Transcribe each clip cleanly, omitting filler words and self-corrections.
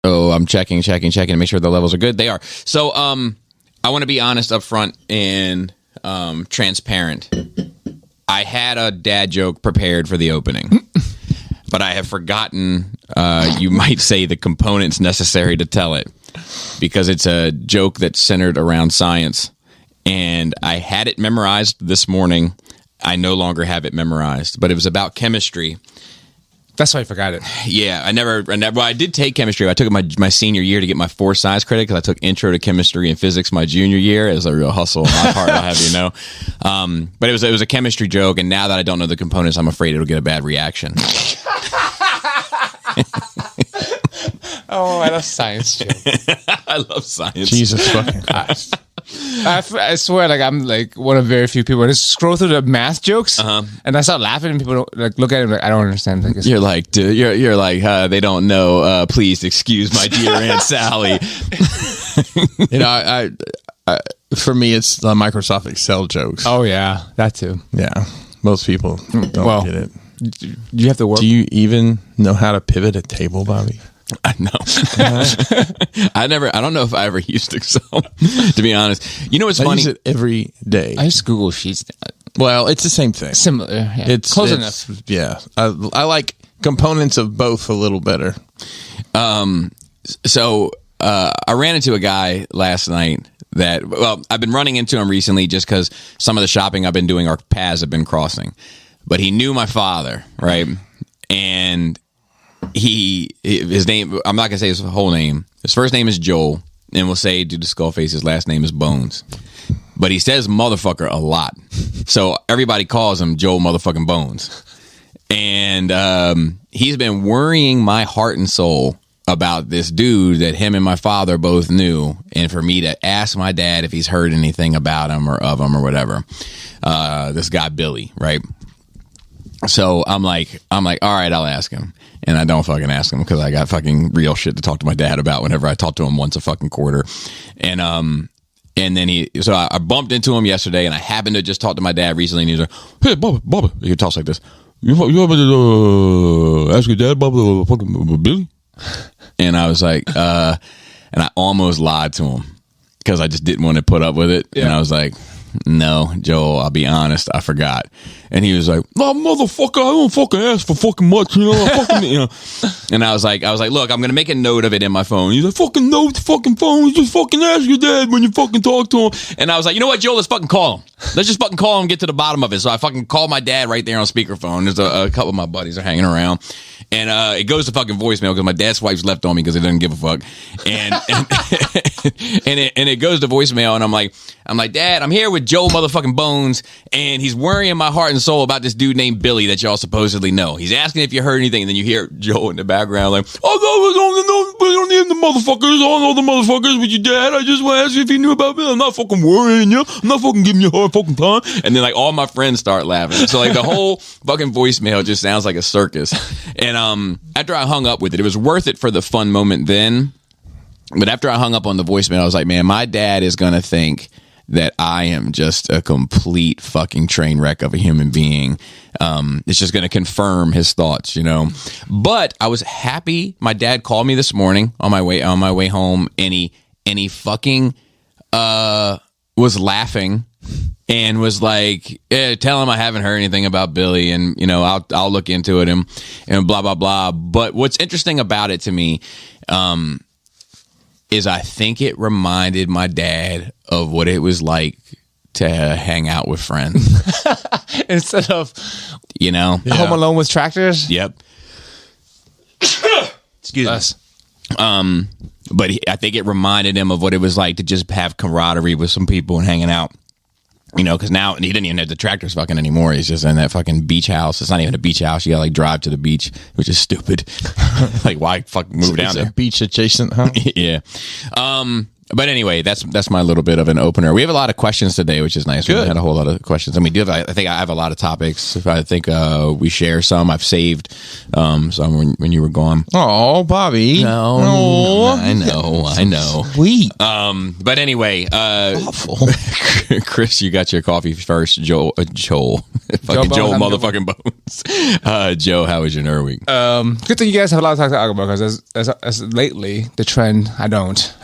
So I'm checking to make sure the levels are good. They are. So I want to be honest up front and transparent. I had a dad joke prepared for the opening, but I have forgotten, you might say, the components necessary to tell it, because it's a joke that's centered around science, and I had it memorized this morning. I no longer have it memorized, but it was about chemistry. That's why I forgot it. Yeah, well, I did take chemistry. I took it my senior year to get my 4 science credit, because I took intro to chemistry and physics my junior year. It was a real hustle on my part, I'll have you know. But it was a chemistry joke, and now that I don't know the components, I'm afraid it'll get a bad reaction. Oh, I love science jokes. I love science. Jesus fucking Christ. I swear, like, I'm like one of very few people. I just scroll through the math jokes, and I start laughing, and people don't, like, look at it like, I don't understand. Like, you're like, dude, you're like, they don't know. Please excuse my dear Aunt Sally. You know, I for me, it's the Microsoft Excel jokes. oh yeah, that too. Yeah, most people don't get it. You have to work. Do you even know how to pivot a table, Bobby? I know. I don't know if I ever used Excel, to be honest. You know what's I funny? use it every day. I use Google Sheets. Well, it's the same thing. Similar. Yeah. It's close enough. Yeah, I like components of both a little better. So I ran into a guy last night that, well, I've been running into him recently just because some of the shopping I've been doing, our paths have been crossing. But he knew my father, right? And his name, I'm not going to say his whole name. His first name is Joel, and we'll say, due to skull face, his last name is Bones. But he says motherfucker a lot. So everybody calls him Joel motherfucking Bones. And he's been worrying my heart and soul about this dude that him and my father both knew, and for me to ask my dad if he's heard anything about him or of him or whatever. This guy, Billy, right? So I'm like, all right, I'll ask him. And I don't fucking ask him because I got fucking real shit to talk to my dad about whenever I talk to him once a fucking quarter. And then so I bumped into him yesterday, and I happened to just talk to my dad recently, and he's like, hey, Bobby. He talks like this. You ever ask your dad about fucking Billy? And I was like, and I almost lied to him because I just didn't want to put up with it. Yeah. And I was like, no, Joel, I'll be honest, I forgot. And he was like, no, motherfucker, I don't fucking ask for fucking much, you know. And I was like, look, I'm gonna make a note of it in my phone. He's like, fucking note the fucking phone, just fucking ask your dad when you fucking talk to him. And I was like, you know what, Joel, let's fucking call him. Let's just fucking call him and get to the bottom of it. So I fucking called my dad right there on speakerphone. There's a couple of my buddies are hanging around. And it goes to fucking voicemail because my dad's wife's left on me because he doesn't give a fuck. And it goes to voicemail, and I'm like, Dad, I'm here with Joe motherfucking Bones, and he's worrying my heart and soul about this dude named Billy that y'all supposedly know. He's asking if you heard anything, and then you hear Joe in the background like, oh, no, we don't need the motherfuckers. I don't know the motherfuckers with your dad. I just want to ask you if you knew about Billy. I'm not fucking worrying you. I'm not fucking giving you a hard fucking time. And then like all my friends start laughing. So like the whole fucking voicemail just sounds like a circus. And after I hung up with it, it was worth it for the fun moment then. But after I hung up on the voicemail, I was like, man, my dad is going to think that I am just a complete fucking train wreck of a human being. It's just going to confirm his thoughts, you know. But I was happy. My dad called me this morning on my way home, and he fucking was laughing and was like, tell him I haven't heard anything about Billy, and you know, I'll look into it and blah blah blah. But what's interesting about it to me is I think it reminded my dad of what it was like to hang out with friends instead of, you know, Home Alone with tractors. Yep. Excuse me. But I think it reminded him of what it was like to just have camaraderie with some people and hanging out. You know, because now he didn't even have the tractors fucking anymore. He's just in that fucking beach house. It's not even a beach house. You gotta like drive to the beach, which is stupid. Like, why fuck move down there? A beach adjacent, huh? Yeah. But anyway, that's my little bit of an opener. We have a lot of questions today, which is nice. Good. We had a whole lot of questions, and we do. I think I have a lot of topics. I think we share some. I've saved some when you were gone. Oh, Bobby. No, I know. Sweet. But anyway, Awful. Chris, you got your coffee first. Joel, Joel motherfucking Bones. Joe, how was your nerd week? Good thing you guys have a lot to talk about because as lately the trend I don't.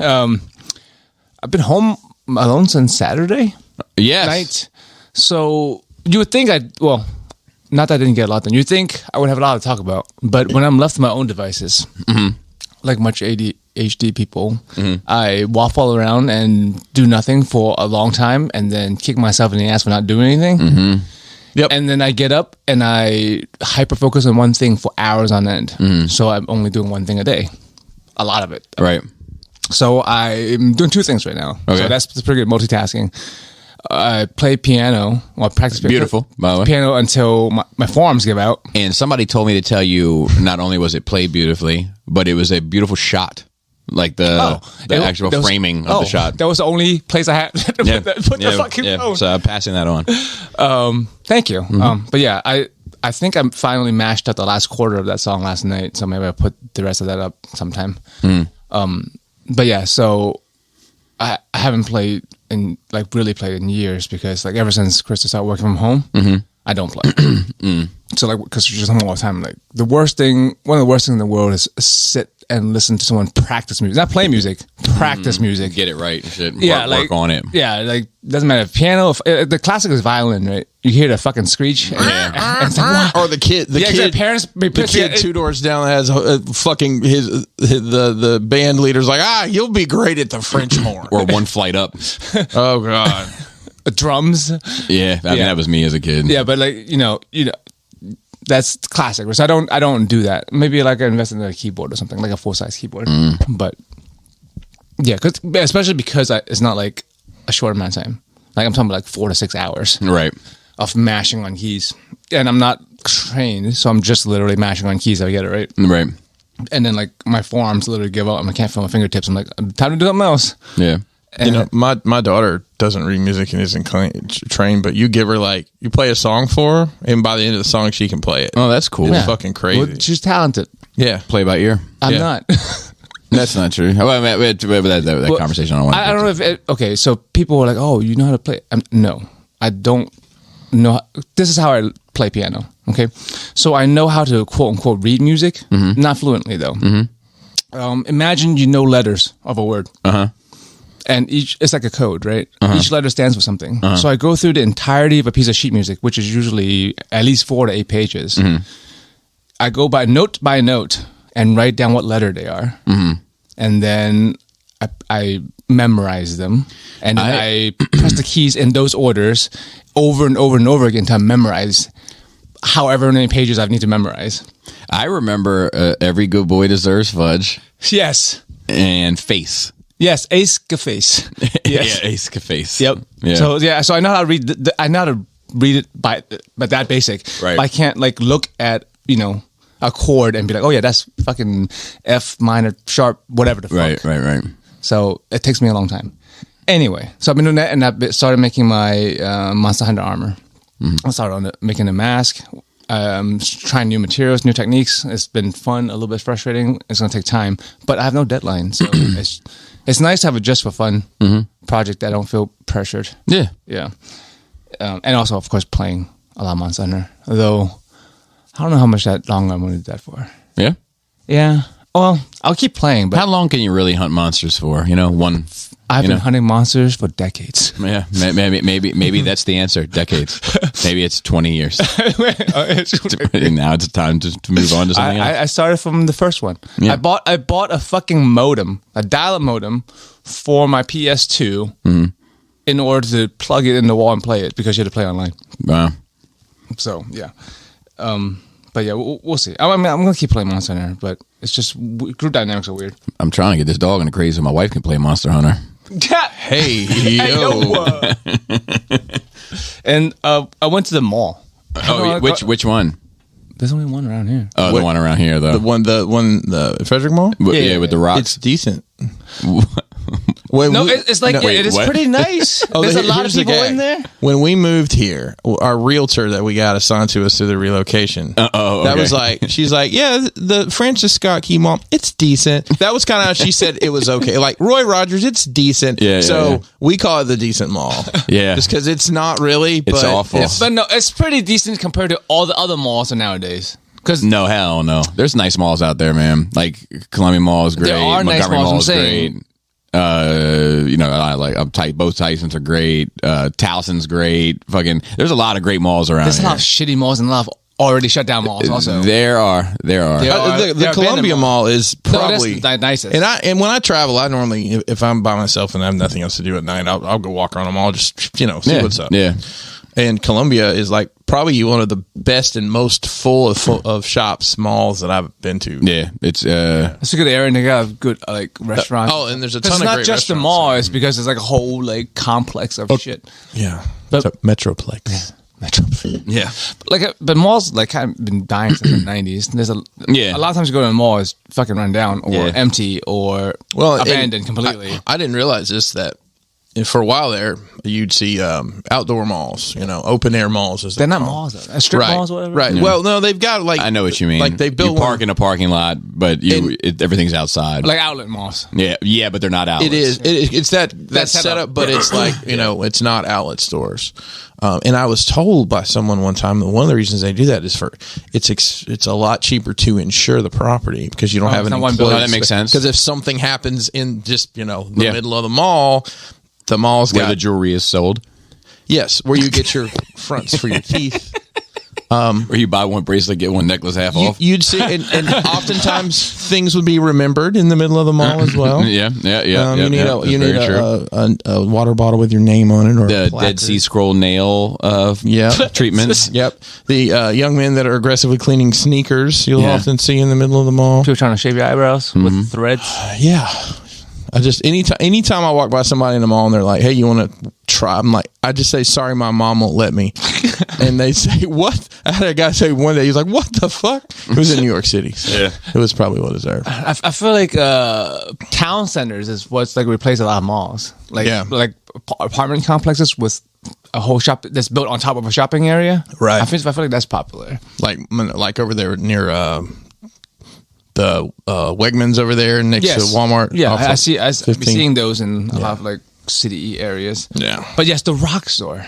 I've been home alone since Saturday Yes. night, so you would think not that I didn't get a lot done. You'd think I would have a lot to talk about, but when I'm left to my own devices, like much ADHD people, I waffle around and do nothing for a long time, and then kick myself in the ass for not doing anything. Yep. And then I get up and I hyper focus on one thing for hours on end. So I'm only doing one thing a day, a lot of it. Right. So I'm doing two things right now. Okay. So that's pretty good multitasking. I play piano. Well, I practice Beautiful, by the way. piano until my forearms give out. And somebody told me to tell you, not only was it played beautifully, but it was a beautiful shot. Like the actual framing of the shot. That was the only place I had to put the fucking phone. So I'm passing that on. Thank you. But yeah, I think I finally mashed up the last quarter of that song last night. So maybe I'll put the rest of that up sometime. But yeah, so I haven't played really played in years because like ever since Chris started working from home, I don't play. So like because you're just home all the time. Like one of the worst things in the world is sit and listen to someone practice music, not play music, practice music. Get it right and shit. Yeah, work on it. Yeah, like doesn't matter if piano. The classic is violin, right? You hear the fucking screech, and it's like, Or the kid, parents be the kid 2 doors down has fucking the band leader's like, you'll be great at the French horn. Or one flight up. Oh god, drums. Yeah, I mean that was me as a kid. Yeah, but like you know, that's classic. So I don't do that. Maybe like I invest in a keyboard or something, like a full size keyboard. But yeah, especially because it's not like a short amount of time. Like I'm talking about like 4 to 6 hours, Right. of mashing on keys, and I'm not trained, so I'm just literally mashing on keys. I get it right, Right. and then like my forearms literally give up, and I can't feel my fingertips. I'm like, time to do something else. Yeah. And my daughter doesn't read music and isn't trained, but you give her you play a song for her, and by the end of the song, she can play it. Oh, that's cool. It's fucking crazy. well, she's talented. Yeah. Play by ear. I'm Yeah. not. That's not true. Well, that conversation I don't want to I don't know if okay. So people were like, "Oh, you know how to play?" No, I don't know. This is how I play piano. Okay, so I know how to quote unquote read music, not fluently though. Imagine you know letters of a word. And it's like a code, right? Each letter stands for something. So I go through the entirety of a piece of sheet music, which is usually at least 4 to 8 pages. I go by note and write down what letter they are. And then I memorize them. And then I press the keys in those orders over and over and over again to memorize however many pages I need to memorize. I remember Every Good Boy Deserves Fudge Yes. and Face. Yes, Ace Caface. Yes. Yeah, Ace Face. Yep. Yeah. So I know how to read. I know how to read it but that basic. Right. But I can't like look at a chord and be like, oh yeah, that's fucking F minor sharp whatever the fuck. Right. So it takes me a long time. Anyway, so I've been doing that, and I started making my Monster Hunter armor. I started making a mask. Trying new materials, new techniques. It's been fun, a little bit frustrating. It's going to take time, but I have no deadline, so it's nice to have a just for fun project that I don't feel pressured. Yeah. And also, of course, playing a lot of Monster Hunter. Though I don't know how much that long I'm going to do that for. Yeah. Yeah. Well, I'll keep playing, but How long can you really hunt monsters for? One. I've been hunting monsters for decades. Yeah, maybe that's the answer. Decades. Maybe it's 20 years. Now it's time to move on to something else. I started from the first one. Yeah. I bought a fucking modem, a dial-up modem for my PS2 in order to plug it in the wall and play it because you had to play online. Wow. So yeah, but yeah, we'll see. I mean, I'm gonna keep playing Monster Hunter, but it's just group dynamics are weird. I'm trying to get this dog in a craze so my wife can play Monster Hunter. Hey, yo. And I went to the mall. Oh, which one? There's only one around here. Oh, the one around here, though. The Frederick Mall? Yeah, with the rocks. It's decent. It's like it is what? pretty nice. There's a lot of here's the people gag. in there. When we moved here, our realtor that we got assigned to us through the relocation, that was like, she's like, yeah, the Francis Scott Key Mall, it's decent. That was kind of how she said it was okay. Like Roy Rogers, it's decent. So we call it the decent mall. Yeah, just because it's not really. But it's awful. But no, it's pretty decent compared to all the other malls nowadays. No, hell no. There's nice malls out there, man. Like Columbia Mall is great. There are nice Montgomery malls, Mall is I'm great. saying. Both Tysons are great. Towson's great. Fucking, there's a lot of great malls around. There's a here. lot of shitty malls and a lot of already shut down malls. Also, There are. The Columbia Mall is probably the nicest. And when I travel, I normally, if I'm by myself and I have nothing else to do at night, I'll go walk around the mall, just see what's up. Yeah. And Columbia is like probably one of the best and most full of shops, malls that I've been to. Yeah, it's a good area and they got good restaurants. And there's a ton of it's not great just the restaurants. mall, it's because it's like a whole like complex of shit. Yeah, But- it's a Metroplex. yeah. But malls like kind of been dying since the 90s. There's a lot of times you go to the mall, it's fucking run down or empty or abandoned completely. I didn't realize this, that for a while there, you'd see outdoor malls, open air malls. They're not malls, though. Strip malls, or whatever. Right. Yeah. Well, no, they've got like I know what you mean. Like they built you park in a parking lot, but everything's outside. Like outlet malls. Yeah, but they're not outlets. It is. It's that setup, but it's like it's not outlet stores. And I was told by someone one time that one of the reasons they do that is it's a lot cheaper to insure the property because you don't have any one building. That makes sense. Because if something happens in just the middle of the mall, the mall's where got the jewelry is sold. Yes, where you get your fronts for your teeth. Or you buy one bracelet, get one necklace half off. You'd see, and oftentimes things would be remembered in the middle of the mall as well. Yeah. You need a water bottle with your name on it, or the a placard. Dead Sea Scroll nail treatments. Yep. The young men that are aggressively cleaning sneakers, you'll often see in the middle of the mall. People trying to shave your eyebrows with threads. Yeah. I just anytime I walk by somebody in the mall and they're like, "Hey, you want to try?" I'm like, I just say, "Sorry, my mom won't let me." And they say, "What?" I had a guy say one day, he's like, "What the fuck?" It was in New York City. So it was probably well deserved. I feel like town centers is what's like replaced a lot of malls. Like apartment complexes with a whole shop that's built on top of a shopping area. Right. I feel like that's popular. Like over there near the Wegmans over there next to Walmart. Yeah, I see. I'm seeing those in a lot of like city areas. Yeah. But yes, the rock store.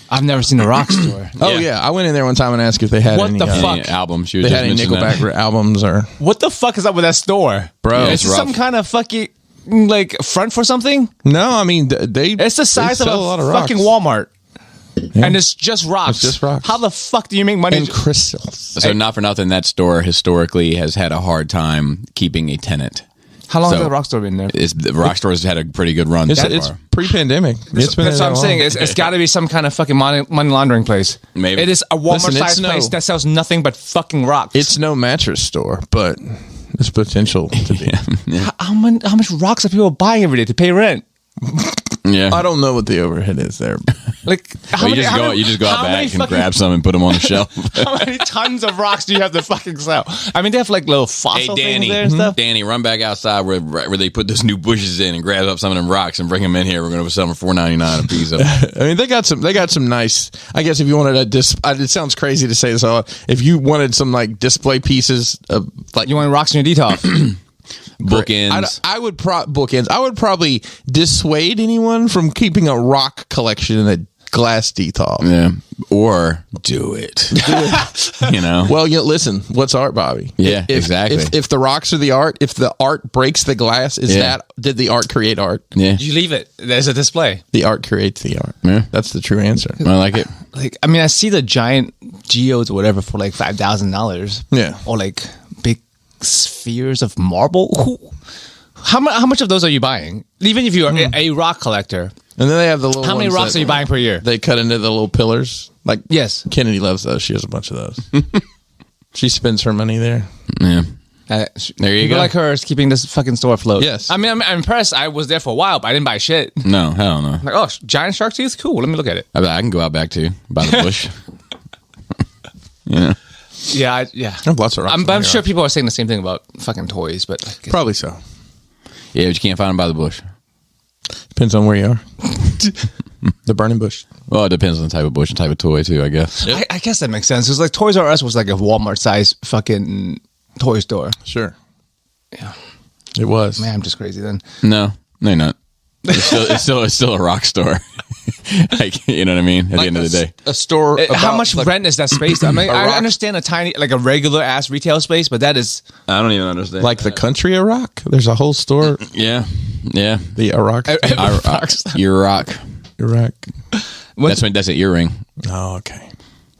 I've never seen the rock store. Oh yeah, I went in there one time and asked if they had any albums. They had any Nickelback albums or what the fuck is up with that store, bro? Is this some kind of fucking like front for something? No, I mean it's the size of a fucking Walmart. Yeah. And it's just rocks. It's just rocks. How the fuck do you make money? And crystals. So not for nothing, that store historically has had a hard time keeping a tenant. How long has the rock store been there? The rock store has had a pretty good run. It's pre-pandemic. That's what I'm saying. It's got to be some kind of fucking money laundering place. Maybe it is a Walmart-sized place that sells nothing but fucking rocks. It's no mattress store, but there's potential to be. How much rocks are people buying every day to pay rent? Yeah, I don't know what the overhead is there. Like, you just go out back and grab some and put them on the shelf. How many tons of rocks do you have to fucking sell? I mean, they have like little fossil things there and stuff. Danny, run back outside where they put those new bushes in and grab up some of them rocks and bring them in here. We're going to sell them for $4.99 a piece. I mean, they got some nice. I guess if you wanted it sounds crazy to say this all. If you wanted some like display pieces of like you want rocks in your detox. Bookends. I would bookends. I would probably dissuade anyone from keeping a rock collection in a glass detail. Yeah, or do it. Well, listen. What's art, Bobby? Yeah, exactly. If the rocks are the art, if the art breaks the glass, did the art create art? Yeah, you leave it. There's a display. The art creates the art. Yeah, that's the true answer. I like it. Like, I mean, I see the giant geodes or whatever for like $5,000. Yeah, or like big spheres of marble. How much of those are you buying? Even if you're a rock collector. And then they have the little. How many rocks are you buying per year? They cut into the little pillars. Like yes, Kennedy loves those. She has a bunch of those. She spends her money there. Yeah. There you go. People like her is keeping this fucking store afloat. Yes. I mean, I'm impressed. I was there for a while, but I didn't buy shit. No, hell no. Like, oh, giant shark teeth? Cool. Let me look at it. I can go out back too, by the bush. Yeah. Yeah. I have lots of rocks. I'm sure people are saying the same thing about fucking toys, but probably so. Yeah, but you can't find them by the bush. Depends on where you are. The burning bush. Well, it depends on the type of bush and type of toy too, I guess. Yep. I guess that makes sense. Because like Toys R Us was like a Walmart size fucking toy store. Sure. Yeah. It was. Man, I'm just crazy then. No, you're not. It's still a rock store. Like, you know what I mean? At the end of the day, a store. How much rent is that space? I mean, I understand a tiny, like a regular ass retail space, but that is. I don't even understand. Like the country Iraq. There's a whole store. Yeah. The Iraq. Iraq. That's an earring. Oh, okay.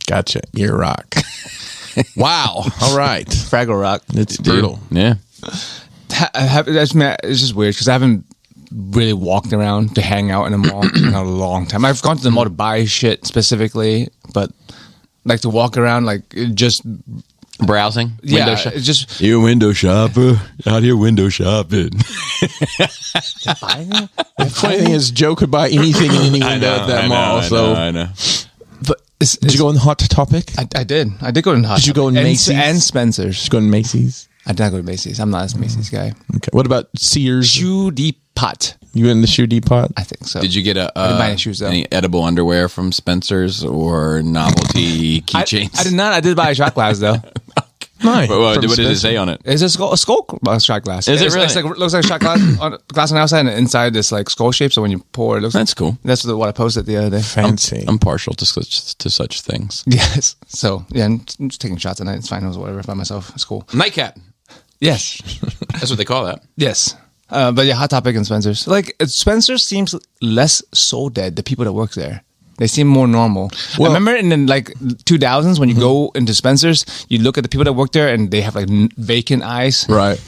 Gotcha. Iraq. Wow. All right. Fraggle Rock. It's brutal. Yeah. It's just weird because I haven't really walked around to hang out in a mall in a long time. I've gone to the mall to buy shit specifically, but like to walk around, like just browsing. Yeah, it's just you a window shopper out here window shopping. The funny thing is, Joe could buy anything in any window at that mall. I know. But did you go in Hot Topic? I did. I did go in Hot Topic. Did you go in Macy's and Spencer's? Did you go in Macy's? I did not go to Macy's. I'm not a Macy's guy. Okay. What about Sears? Shoe Depot. You in the Shoe Depot? I think so. Did you get I didn't buy any shoes though. Any edible underwear from Spencer's or novelty keychains? I did not. I did buy a shot glass though. Nice. What did it say on it? It's a skull shot glass. Is it really? It's like, looks like a shot glass on the outside, and inside this like skull shape. So when you pour, it looks. That's cool. That's what I posted the other day. Fancy. I'm partial to such things. Yes. So yeah, I'm just taking shots at night. It's fine. It was whatever by myself. It's cool. Nightcap. Yes. That's what they call that. Yes. But yeah, Hot Topic and Spencer's. Like Spencer's seems less soul dead. The people that work there, they seem more normal. Well, I remember in the like 2000s when you go into Spencer's, you look at the people that work there and they have like vacant eyes. Right.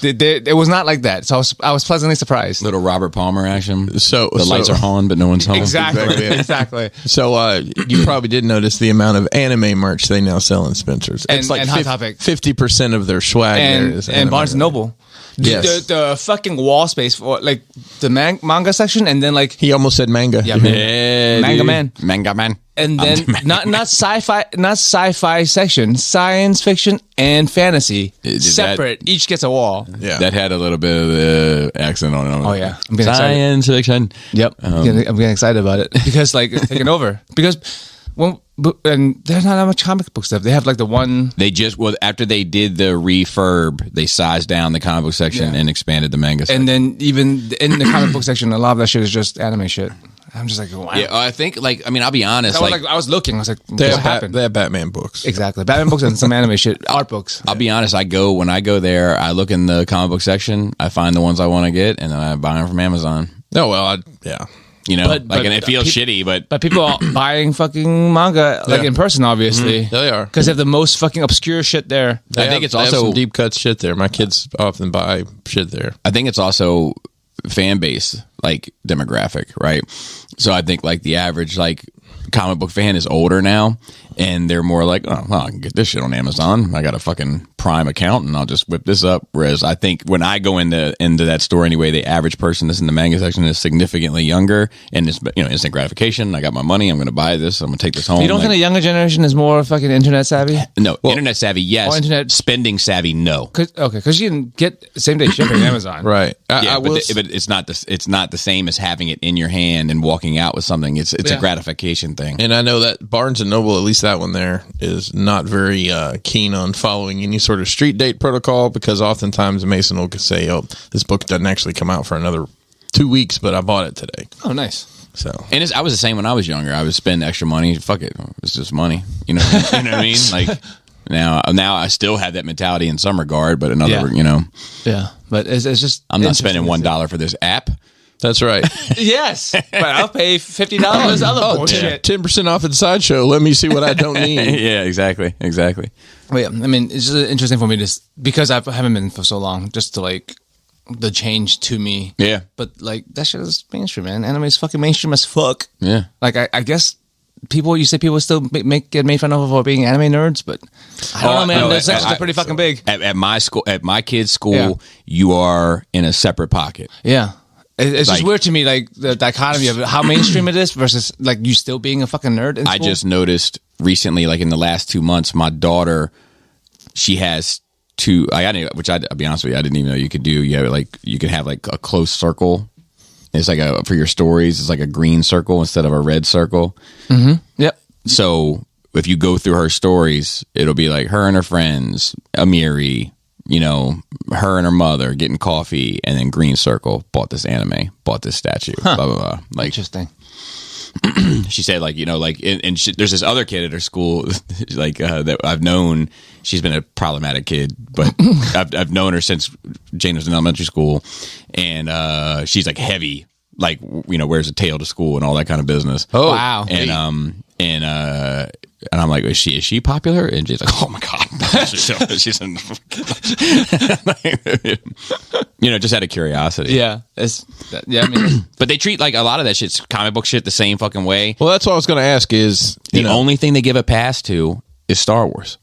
It was not like that. So I was pleasantly surprised. Little Robert Palmer action. So the lights are on, but no one's home. Exactly. So you probably did notice the amount of anime merch they now sell in Spencer's. It's like Hot Topic. 50% of their swag there is and Barnes & Noble. Yes. The fucking wall space for like the manga section, and then like he almost said manga. Yeah, manga man. And then not sci-fi section, science fiction and fantasy separate. Each gets a wall. Yeah, that had a little bit of the accent on it. Oh yeah, I'm getting science fiction. Yep, I'm getting excited about it because like it's taking over because. And there's not that much comic book stuff. They have like the one. After they did the refurb, they sized down the comic book section and expanded the manga section. And then even in the comic book section, a lot of that shit is just anime shit. I'm just like, wow. Yeah, I think I'll be honest. I was looking. I was like, what happened? They have Batman books. Exactly, Batman books and some anime shit, art books. I'll be honest. When I go there, I look in the comic book section. I find the ones I want to get, and then I buy them from Amazon. Oh well, yeah. You know, and it feels shitty, but people are buying fucking manga in person, obviously. They are because they have the most fucking obscure shit there. I think it's also some deep cut shit there. My kids often buy shit there. I think it's also fan base demographic, right? So I think the average comic book fan is older now, and they're more like, oh, well, I can get this shit on Amazon. I got a fucking Prime account, and I'll just whip this up. Whereas I think when I go into that store anyway, the average person that's in the manga section is significantly younger, and it's instant gratification. I got my money. I'm going to buy this. I'm going to take this home. You don't think the younger generation is more fucking internet savvy? No, internet savvy, yes. Internet spending savvy, no. Because you can get same day shipping on Amazon, right? But it's not the same as having it in your hand and walking out with something. It's a gratification thing. And I know that Barnes & Noble, at least that one there, is not very keen on following any sort of street date protocol, because oftentimes Mason will say, oh, this book doesn't actually come out for another 2 weeks, but I bought it today. Oh, nice. So, and I was the same when I was younger. I would spend extra money. Fuck it. It's just money. You know what I mean? Now I still have that mentality in some regard, but another, Yeah. But it's just... I'm not spending $1 for this app. That's right. Yes, but I'll pay $50 other bullshit. 10% off at Sideshow. Let me see what I don't need. Yeah, exactly. Well, yeah, I mean, it's just interesting for me because I haven't been for so long, just to the change to me. Yeah. But that shit is mainstream, man. Anime is fucking mainstream as fuck. Yeah. I guess people still get made fun of for being anime nerds, but I don't know, man. Those sections are pretty fucking big. At my school, at my kid's school, you are in a separate pocket. Yeah. It's just weird to me, the dichotomy of how mainstream it is versus you still being a fucking nerd in school. I just noticed recently, in the last 2 months, my daughter, she has two. Which I'll be honest with you, I didn't even know you could do. You have you could have a close circle It's like for your stories, it's like a green circle instead of a red circle. Yep. So if you go through her stories, it'll be like her and her friends, Amiri, her and her mother getting coffee, and then green circle, bought this anime, bought this statue, blah, blah, blah. Like, interesting. She said, like, there's this other kid at her school, like, that I've known. She's been a problematic kid, but I've known her since Jane was in elementary school, and she's like heavy, like, wears a tail to school and all that kind of business. Oh, wow. And I'm like, is she popular? And she's like, oh my god, she's just out of curiosity. Yeah, I mean, but they treat like a lot of that shit's comic book shit the same fucking way. Well, that's what I was going to ask. Is the only thing they give a pass to is Star Wars,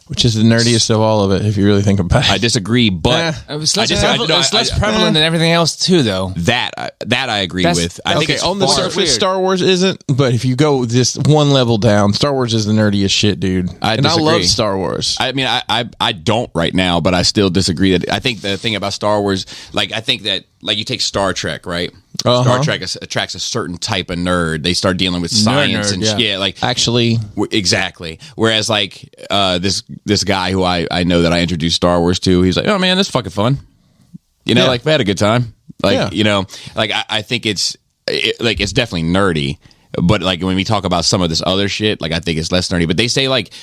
which is the nerdiest of all of it, if you really think about it. I disagree, but it's less prevalent than everything else too, though. That I agree with. I think it's on the surface, Star Wars isn't, but if you go this one level down, Star Wars is the nerdiest shit, dude. I love Star Wars. I mean, I don't right now, but I still disagree. That I think the thing about Star Wars, like, I think that, like, you take Star Trek, right? Star Trek attracts a certain type of nerd. They start dealing with science and shit. Like, actually, exactly. Whereas, like, this guy who I know that I introduced Star Wars to, he's like, oh man, this is fucking fun. Like, we had a good time. Like, like, I think it's definitely nerdy. But, like, when we talk about some of this other shit, like, I think it's less nerdy. But they say, like,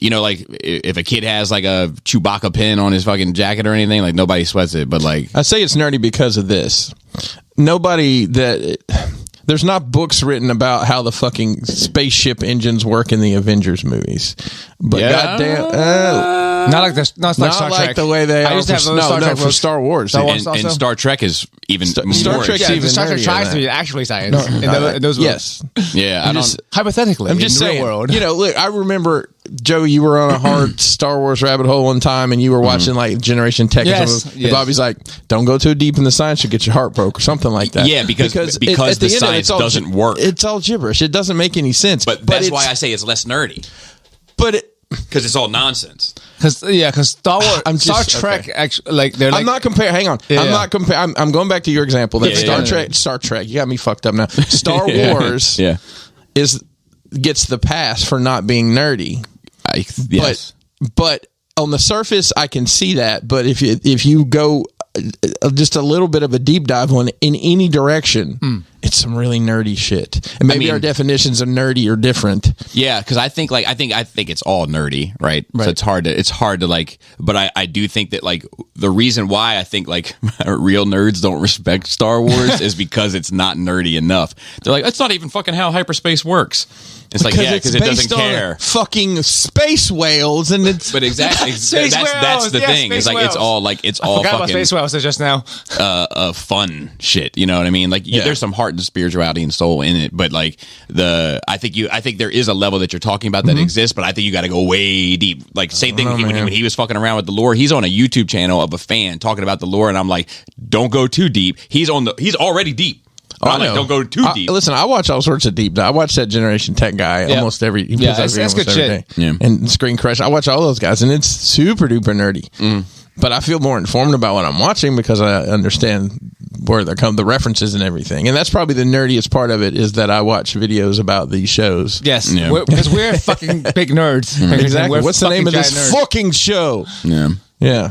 like, if a kid has, like, a Chewbacca pin on his fucking jacket or anything, like, nobody sweats it. But, like, I say it's nerdy because of this. There's not books written about how the fucking spaceship engines work in the Avengers movies. But goddamn, not like this. Not like Star Trek. The way they I used to have those Star Trek for Star Wars. And Star Trek is even more. Star Trek's even Star Trek tries to be actually science. In those yes. Yeah, hypothetically, I'm just saying. World. Look, I remember, Joe, you were on a hard Star Wars rabbit hole one time, and you were watching like Generation Tech. Yes. And Bobby's like, "Don't go too deep in the science; you'll get your heart broke," or something like that. Yeah, because the science doesn't work. It's all gibberish. It doesn't make any sense. But that's why I say it's less nerdy. But because it's all nonsense. Because Star Wars, Star Trek, actually, like, they're like, I'm not comparing. Hang on, I'm not comparing. I'm going back to your example. That Star Trek. You got me fucked up now. Star Wars, gets the pass for not being nerdy. Yes. But on the surface, I can see that. But if you go just a little bit of a deep dive in any direction, it's some really nerdy shit. And maybe our definitions of nerdy are different. Yeah, because I think it's all nerdy, right? So it's hard to like. But I do think that, like, the reason why I think, like, real nerds don't respect Star Wars is because it's not nerdy enough. They're like, it's not even fucking how hyperspace works. It's like, because it doesn't care. Fucking space whales, and it's exactly that's the thing. It's like whales. It's all fucking fucking space whales just now. Fun shit. You know what I mean? Like, there's some heart and spirituality and soul in it, but like I think there is a level that you're talking about that exists, but I think you got to go way deep. Like, same thing when he was fucking around with the lore. He's on a YouTube channel of a fan talking about the lore, and I'm like, don't go too deep. He's already deep. I'm like, don't go too deep. Listen, I watch all sorts of deep dive. I watch that Generation Tech guy almost every. That's good shit. Yeah. And Screen Crush. I watch all those guys, and it's super duper nerdy. But I feel more informed about what I'm watching because I understand where they come, the references and everything. And that's probably the nerdiest part of it, is that I watch videos about these shows. Yes, because we're fucking big nerds. Exactly. What's the name of this fucking show? Yeah.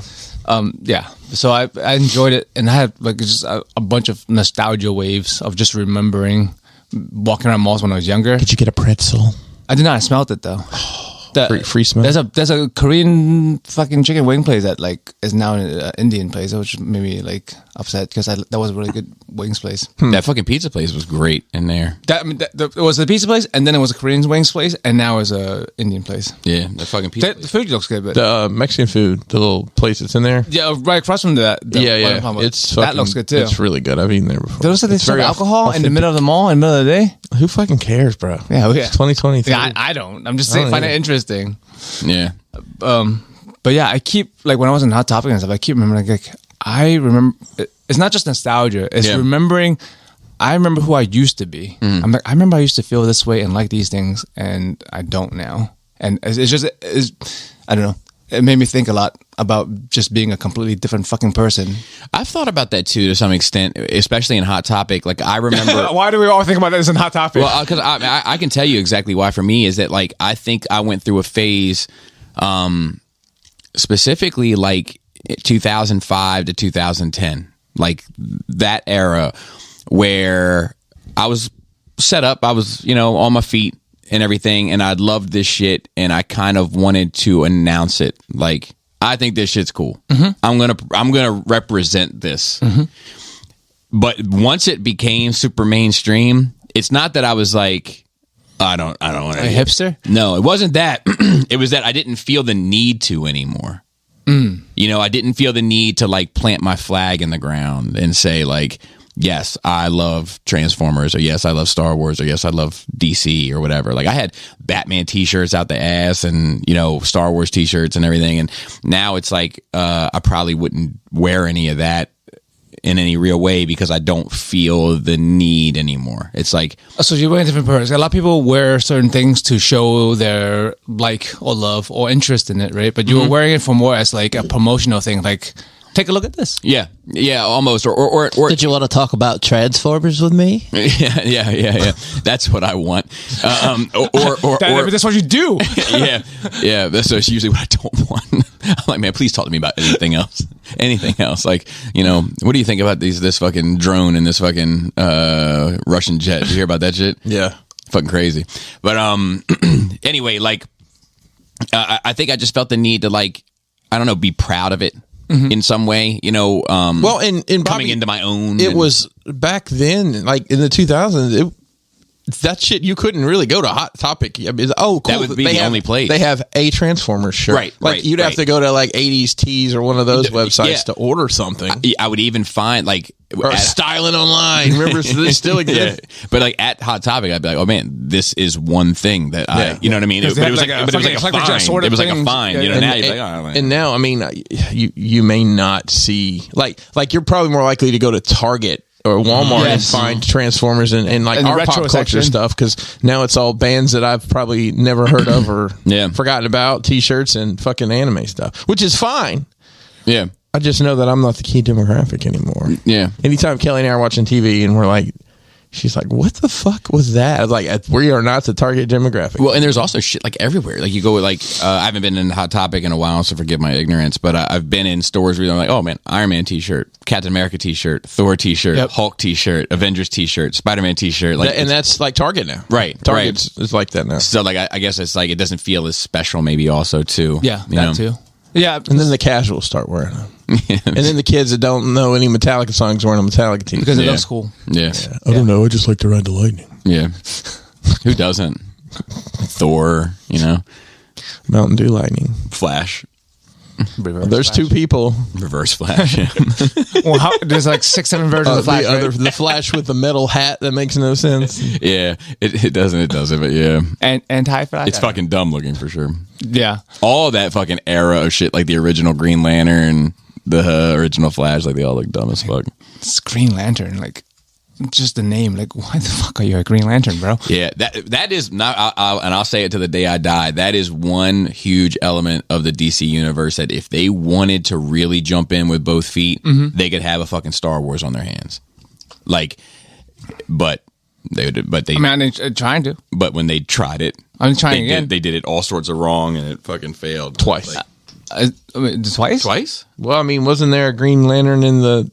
So I enjoyed it, and I had like just a bunch of nostalgia waves of just remembering walking around malls when I was younger. Did you get a pretzel? I did not. I smelled it though. Free smell. There's a Korean fucking chicken wing place that like is now an Indian place, which made me like upset because that was a really good wings place. That fucking pizza place was great in there. It was the pizza place, and then it was a Korean wings place, and now it's a Indian place. Yeah, the fucking pizza. The food looks good, but the Mexican food, the little place that's in there. Yeah, right across from that. That looks good too. It's really good. I've eaten there before. They serve alcohol in the middle of the mall in the middle of the day. Who fucking cares, bro? Yeah, It's 2023. Yeah, I don't. I'm just saying, find it interesting. Yeah. But yeah, I keep, like, when I was in Hot Topic and stuff, I keep remembering, like, I remember, it's not just nostalgia, it's remembering, I remember who I used to be. I'm like, I remember I used to feel this way and like these things, and I don't now. And it's just, I don't know. it made me think a lot about just being a completely different fucking person. I've thought about that too to some extent, especially in Hot Topic. Like I remember, why do we all think about this in Hot Topic? well, because I can tell you exactly why. For me, is that like I think I went through a phase, specifically like 2005 to 2010, like that era where I was set up, I was on my feet and everything, and I loved this shit, and I kind of wanted to announce it. Like, I think this shit's cool. I'm gonna represent this. But once it became super mainstream, it's not that I was like, I don't want to a hipster. No, it wasn't that. It was that I didn't feel the need to anymore. I didn't feel the need to like plant my flag in the ground and say like, yes, I love Transformers, or yes, I love Star Wars, or yes, I love DC, or whatever. Like I had Batman t-shirts out the ass, and Star Wars t-shirts and everything. And now it's like I probably wouldn't wear any of that in any real way because I don't feel the need anymore. It's like, so you're wearing different products. A lot of people wear certain things to show their like or love or interest in it, right? But you were wearing it for more as like a promotional thing, like, take a look at this. Yeah, almost. Or did you want to talk about Transformers with me? Yeah. That's what I want. Or that's what you do. yeah. That's usually what I don't want. I'm like, man, please talk to me about anything else. Like, what do you think about this fucking drone and this fucking Russian jet? Did you hear about that shit? Yeah, fucking crazy. But anyway, like, I think I just felt the need to like, I don't know, be proud of it. In some way, well, in coming Bobby, into my own. It was back then, like in the 2000s. That shit you couldn't really go to Hot Topic. I mean, cool. That would be the only place. They have a Transformers shirt, right? Like you'd have to go to like 80s Tees or one of those websites to order something. I would even find like Styling Online. Remember, they still exist. But like at Hot Topic, I'd be like, oh man, this is one thing that I, you know what I mean? It was like a fine. It was like a fine. Now you're like, oh, and now, I mean, you may not see like you're probably more likely to go to Target or Walmart and find Transformers and like our pop culture stuff, because now it's all bands that I've probably never heard of or forgotten about, t-shirts and fucking anime stuff, which is fine. Yeah. I just know that I'm not the key demographic anymore. Yeah. Anytime Kelly and I are watching TV and we're like, she's like, what the fuck was that? I was like, we are not the target demographic. Well, and there's also shit like everywhere. Like you go with like, I haven't been in Hot Topic in a while, so forgive my ignorance, but I've been in stores where I'm like, oh man, Iron Man t-shirt, Captain America t-shirt, Thor t-shirt, Hulk t-shirt, Avengers t-shirt, Spider-Man t-shirt. Like, and that's like Target now. Right. Target is like that now. So like, I guess it's like, it doesn't feel as special maybe also too. Yeah, that too. Yeah. And then the casuals start wearing them. And then the kids that don't know any Metallica songs wearing a Metallica t-shirt. Because it looks cool. Yeah. I don't know. I just like to ride the lightning. Yeah. Who doesn't? Thor, Mountain Dew lightning. Flash. There's two people. Reverse Flash. Yeah. Well, there's like 6-7 versions of Flash. The Flash with the metal hat that makes no sense. Yeah, it doesn't, but yeah. And anti-Flash. It's fucking dumb looking for sure. Yeah. All that fucking era of shit, like the original Green Lantern, the original Flash, like they all look dumb as fuck. It's Green Lantern, like just the name. Like, why the fuck are you a Green Lantern, bro? Yeah, that is not, and I'll say it to the day I die. That is one huge element of the DC universe that if they wanted to really jump in with both feet, they could have a fucking Star Wars on their hands. Like, but they. I mean, I'm trying to. But when they tried it, I'm trying again. They did it all sorts of wrong, and it fucking failed twice. Like, twice? Twice? Well, I mean, wasn't there a Green Lantern in the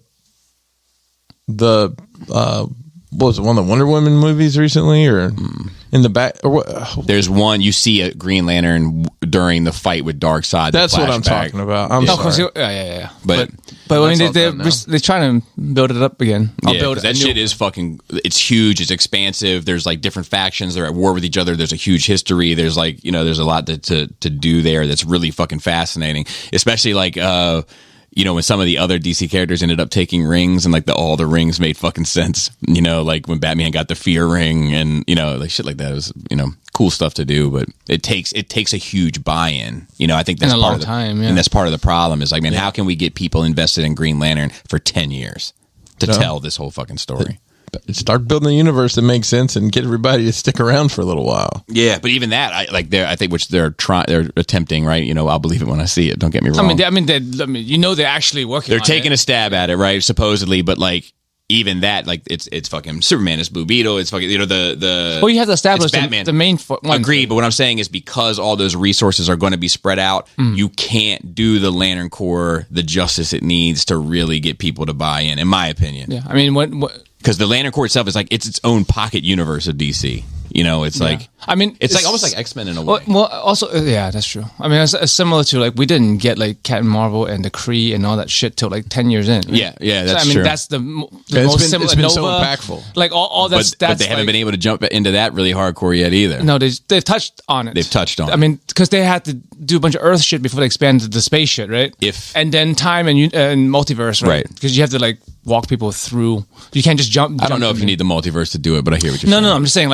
what was it, one of the Wonder Woman movies recently, or in the back? Or what? There's one you see a Green Lantern during the fight with Darkseid. That's what I'm talking about. I'm sorry. Yeah. But I mean, they're trying to build it up again. That shit is fucking. It's huge. It's expansive. There's like different factions. They're at war with each other. There's a huge history. There's like there's a lot to do there. That's really fucking fascinating. Especially like when some of the other DC characters ended up taking rings and like all the rings made fucking sense, like when Batman got the fear ring and, like shit like that was, cool stuff to do, but it takes a huge buy-in. I think that's part of the time. Yeah. And that's part of the problem is like, man, how can we get people invested in Green Lantern for 10 years to tell this whole fucking story? Start building a universe that makes sense and get everybody to stick around for a little while. Yeah, but even that, I think which they're attempting, right? I'll believe it when I see it. Don't get me wrong. I mean, they're actually working. They're taking a stab at it, right? Supposedly, but even that, it's fucking Superman, it's Blue Beetle, it's fucking the. Well, you have to establish Batman. the main one. Agreed, but what I'm saying is because all those resources are going to be spread out, you can't do the Lantern Corps the justice it needs to really get people to buy in my opinion. Yeah, I mean, what because the Lantern Corps itself is it's its own pocket universe of DC. It's it's almost like X-Men in a way. Well, also, yeah, that's true. I mean, it's similar to we didn't get Captain Marvel and the Kree and all that shit till 10 years in. Right? Yeah, that's true. That's the most similar. It's been Nova, so impactful. All that. But they haven't been able to jump into that really hardcore yet either. No, they've touched on it. They've touched on it. I mean, because they had to do a bunch of Earth shit before they expanded to the space shit, right? And then time and multiverse, right? Because you have to walk people through. You can't just jump. I don't know if you need the multiverse to do it, but I hear what you're saying. No, I'm just saying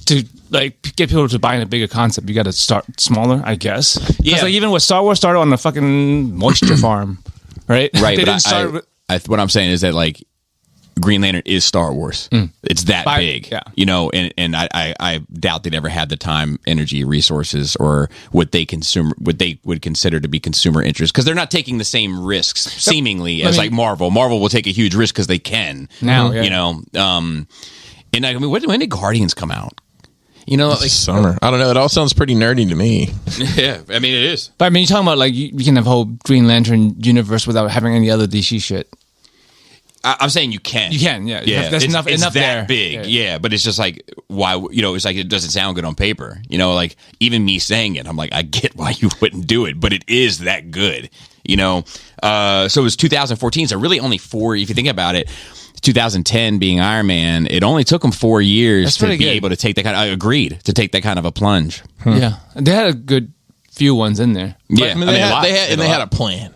to get people to buy in a bigger concept, you got to start smaller, I guess. Yeah. Even with Star Wars started on a fucking moisture farm, right? Right. They didn't start. What I'm saying is that Green Lantern is Star Wars. It's that big, and I doubt they'd ever had the time, energy, resources, or what they would consider to be consumer interest because they're not taking the same risks seemingly as Marvel. Marvel will take a huge risk because they can now. And when did Guardians come out? Summer. I don't know. It all sounds pretty nerdy to me. Yeah, I mean it is. But I mean, you're talking about you can have a whole Green Lantern universe without having any other DC shit. I'm saying you can. You can, yeah. There's enough that there. Big, yeah. But it's just why? It's it doesn't sound good on paper. Even me saying it, I'm I get why you wouldn't do it, but it is that good. So it was 2014. So really only 4. If you think about it. 2010 being Iron Man, it only took them 4 years to be able to take that to take that kind of a plunge. Yeah, they had a good few ones in there. Yeah, they had a plan.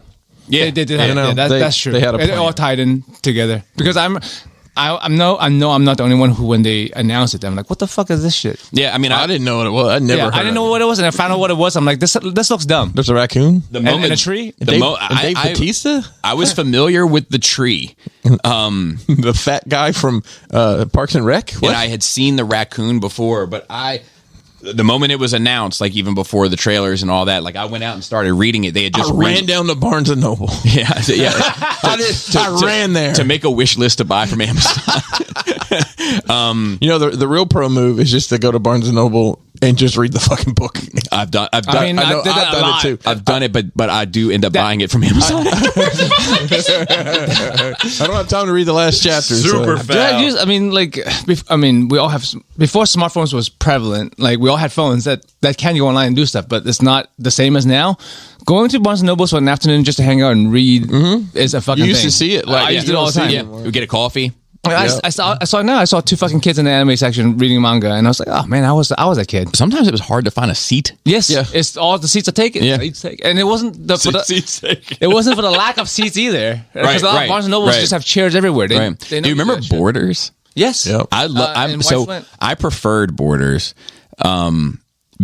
Yeah, they did. That's true. They had a plan. It all tied in together because I know I'm not the only one who when they announced it, I'm what the fuck is this shit? Yeah, I mean, I didn't know what it was. I didn't know what it was, and I found out what it was. I'm this looks dumb. There's a raccoon. And a tree. Dave Bautista. I was familiar with the tree. The fat guy from Parks and Rec. What? And I had seen the raccoon before, but the moment it was announced, even before the trailers and all that, I went out and started reading it. They had just ran down to Barnes and Noble. Yeah. I ran there to make a wish list to buy from Amazon. The real pro move is just to go to Barnes and Noble and just read the fucking book. I've done it too. I've done it, but I do end up buying it from Amazon. I don't have time to read the last chapter. Super fast. We all have before smartphones was prevalent. We all had phones that can go online and do stuff, but it's not the same as now. Going to Barnes and Noble for an afternoon just to hang out and read is a fucking thing. You used to see it. I used to do it all the time. Yeah. We get a coffee. I saw 2 fucking kids in the anime section reading manga, and I was oh man, I was a kid. Sometimes it was hard to find a seat. Yes, it's all the seats are taken. Yeah, and it wasn't it wasn't for the lack of seats either. Because a lot of Barnes and Nobles just have chairs everywhere. Do you remember Borders? Yes, yep. I preferred Borders.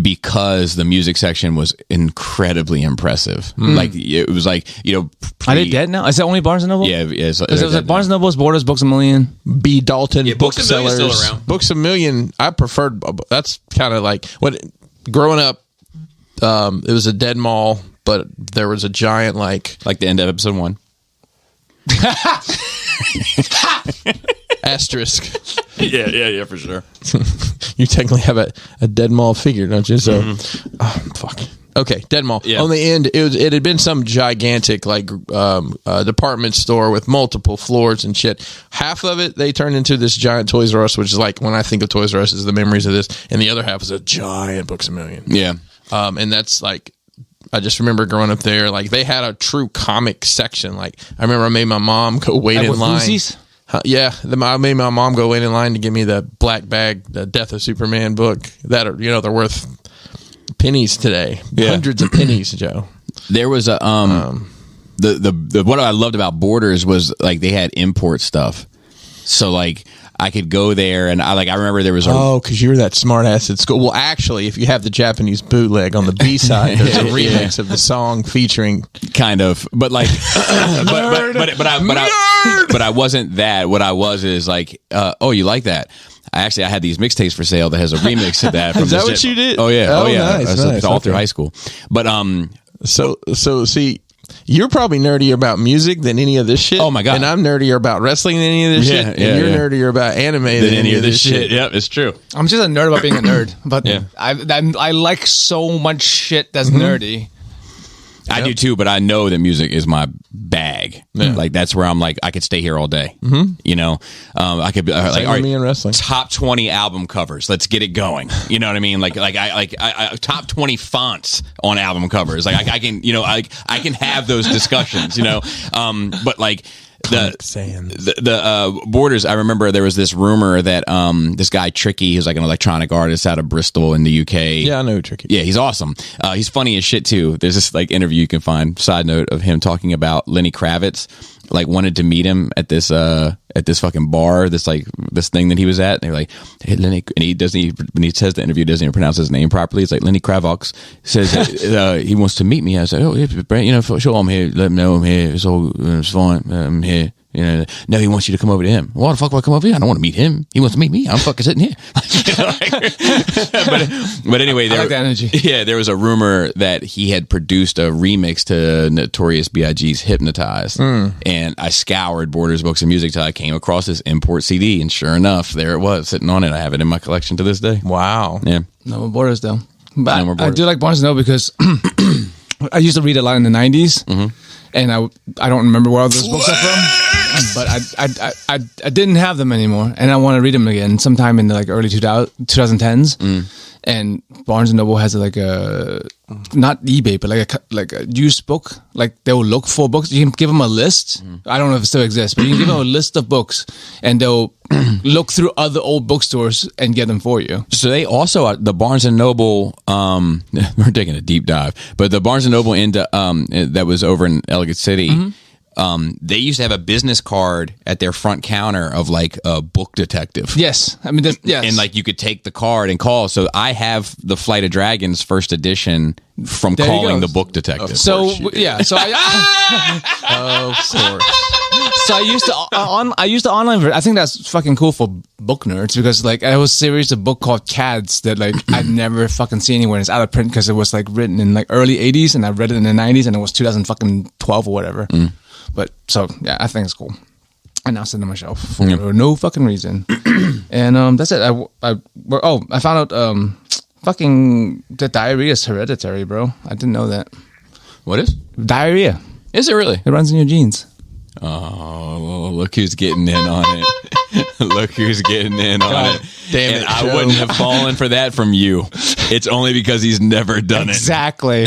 Because the music section was incredibly impressive. It was are they dead now? Is that only Barnes and Noble? Yeah, because it was Barnes and Noble's, Borders, Books a Million, B. Dalton, Booksellers. Still around. Books a Million. I preferred. That's kind of what growing up. It was a dead mall, but there was a giant like the end of episode 1. Asterisk. Yeah, for sure. You technically have a dead mall figure, don't you? So, fuck. Okay, dead mall. Yeah. On the end, it had been some gigantic department store with multiple floors and shit. Half of it they turned into this giant Toys R Us, which is when I think of Toys R Us is the memories of this, and the other half is a giant Books a Million. Yeah, and that's I just remember growing up there. They had a true comic section. I remember I made my mom go wait in line. Lucy's? I made my mom go wait in line to give me the black bag, the Death of Superman book. That are, they're worth pennies today, hundreds of pennies, Joe. There was a the what I loved about Borders was they had import stuff. So I could go there, and I remember there was because you were that smart ass at school. Well, actually, if you have the Japanese bootleg on the B side, there's a remix of the song featuring kind of, but like, but I wasn't that. What I was is like, oh, you like that? I had these mixtapes for sale that has a remix of that. From is that what you did? Oh yeah, nice. All through high school. But so see. You're probably nerdier about music than any of this shit. Oh my god! And I'm nerdier about wrestling than any of this shit. And you're nerdier about anime than any of this shit. Yep, it's true. I'm just a nerd about being a nerd, but I like so much shit that's nerdy. I do too, but I know that music is my bag. Yeah. Like that's where I'm like, I could stay here all day. You know, I could like, all right, me in wrestling. Top 20 album covers. Let's get it going. You know what I mean? Like I top 20 fonts on album covers. Like I can, you know, I can have those discussions. You know, but like. The Borders, I remember there was this rumor that this guy Tricky, who's like an electronic artist out of Bristol in the UK. Yeah, I know Tricky. Yeah, he's awesome. He's funny as shit too. There's this like interview you can find, side note, of him talking about Lenny Kravitz, like wanted to meet him at this fucking bar, this thing that he was at. And they're like, hey Lenny, and when he says the interview, doesn't even pronounce his name properly. It's like Lenny Kravitz says that, he wants to meet me. I was like, oh yeah, you know, for sure I'm here. Let him know I'm here. It's fine. I'm here. You know, no, he wants you to come over to him. Why the fuck would I come over here? I don't want to meet him. He wants to meet me. I'm fucking sitting here. but anyway, I like that energy. Yeah, there was a rumor that he had produced a remix to Notorious B.I.G.'s "Hypnotized," and I scoured Borders Books and Music till I came across this import CD, and sure enough, there it was sitting on it. I have it in my collection to this day. Wow. Yeah. No more Borders though. But No more Borders. I do like Barnes & Noble because I used to read a lot in the 90s, and I don't remember where all those books are from. But I didn't have them anymore, and I want to read them again sometime in the like early 2010s. And Barnes & Noble has like a not eBay, but like a used book. Like they'll look for books. You can give them a list. I don't know if it still exists, but you can give them a list of books, and they'll look through other old bookstores and get them for you. So they also the Barnes & Noble. We're taking a deep dive, but the Barnes & Noble that was over in Ellicott City. They used to have a business card at their front counter of like a book detective. Yes, I mean, yes, and like you could take the card and call. So I have the Flight of Dragons first edition from there calling the book detective. So yeah, so Of course. So I used the online version. I think that's fucking cool for book nerds because like I was a series of book called Cads that like I'd never fucking see anywhere. It's out of print because it was like written in like early 80s and I read it in the 90s and it was 2012 or whatever. But so yeah, I think it's cool. I now sit on my shelf for no fucking reason. And that's it. I found out fucking the diarrhea is hereditary, bro. I didn't know that. What is diarrhea? Is it really? It runs in your genes. Oh, look who's getting in on it. Look who's getting in on it. Damn and it, I Joe. wouldn't have fallen for that from you. It's only because he's never done Exactly.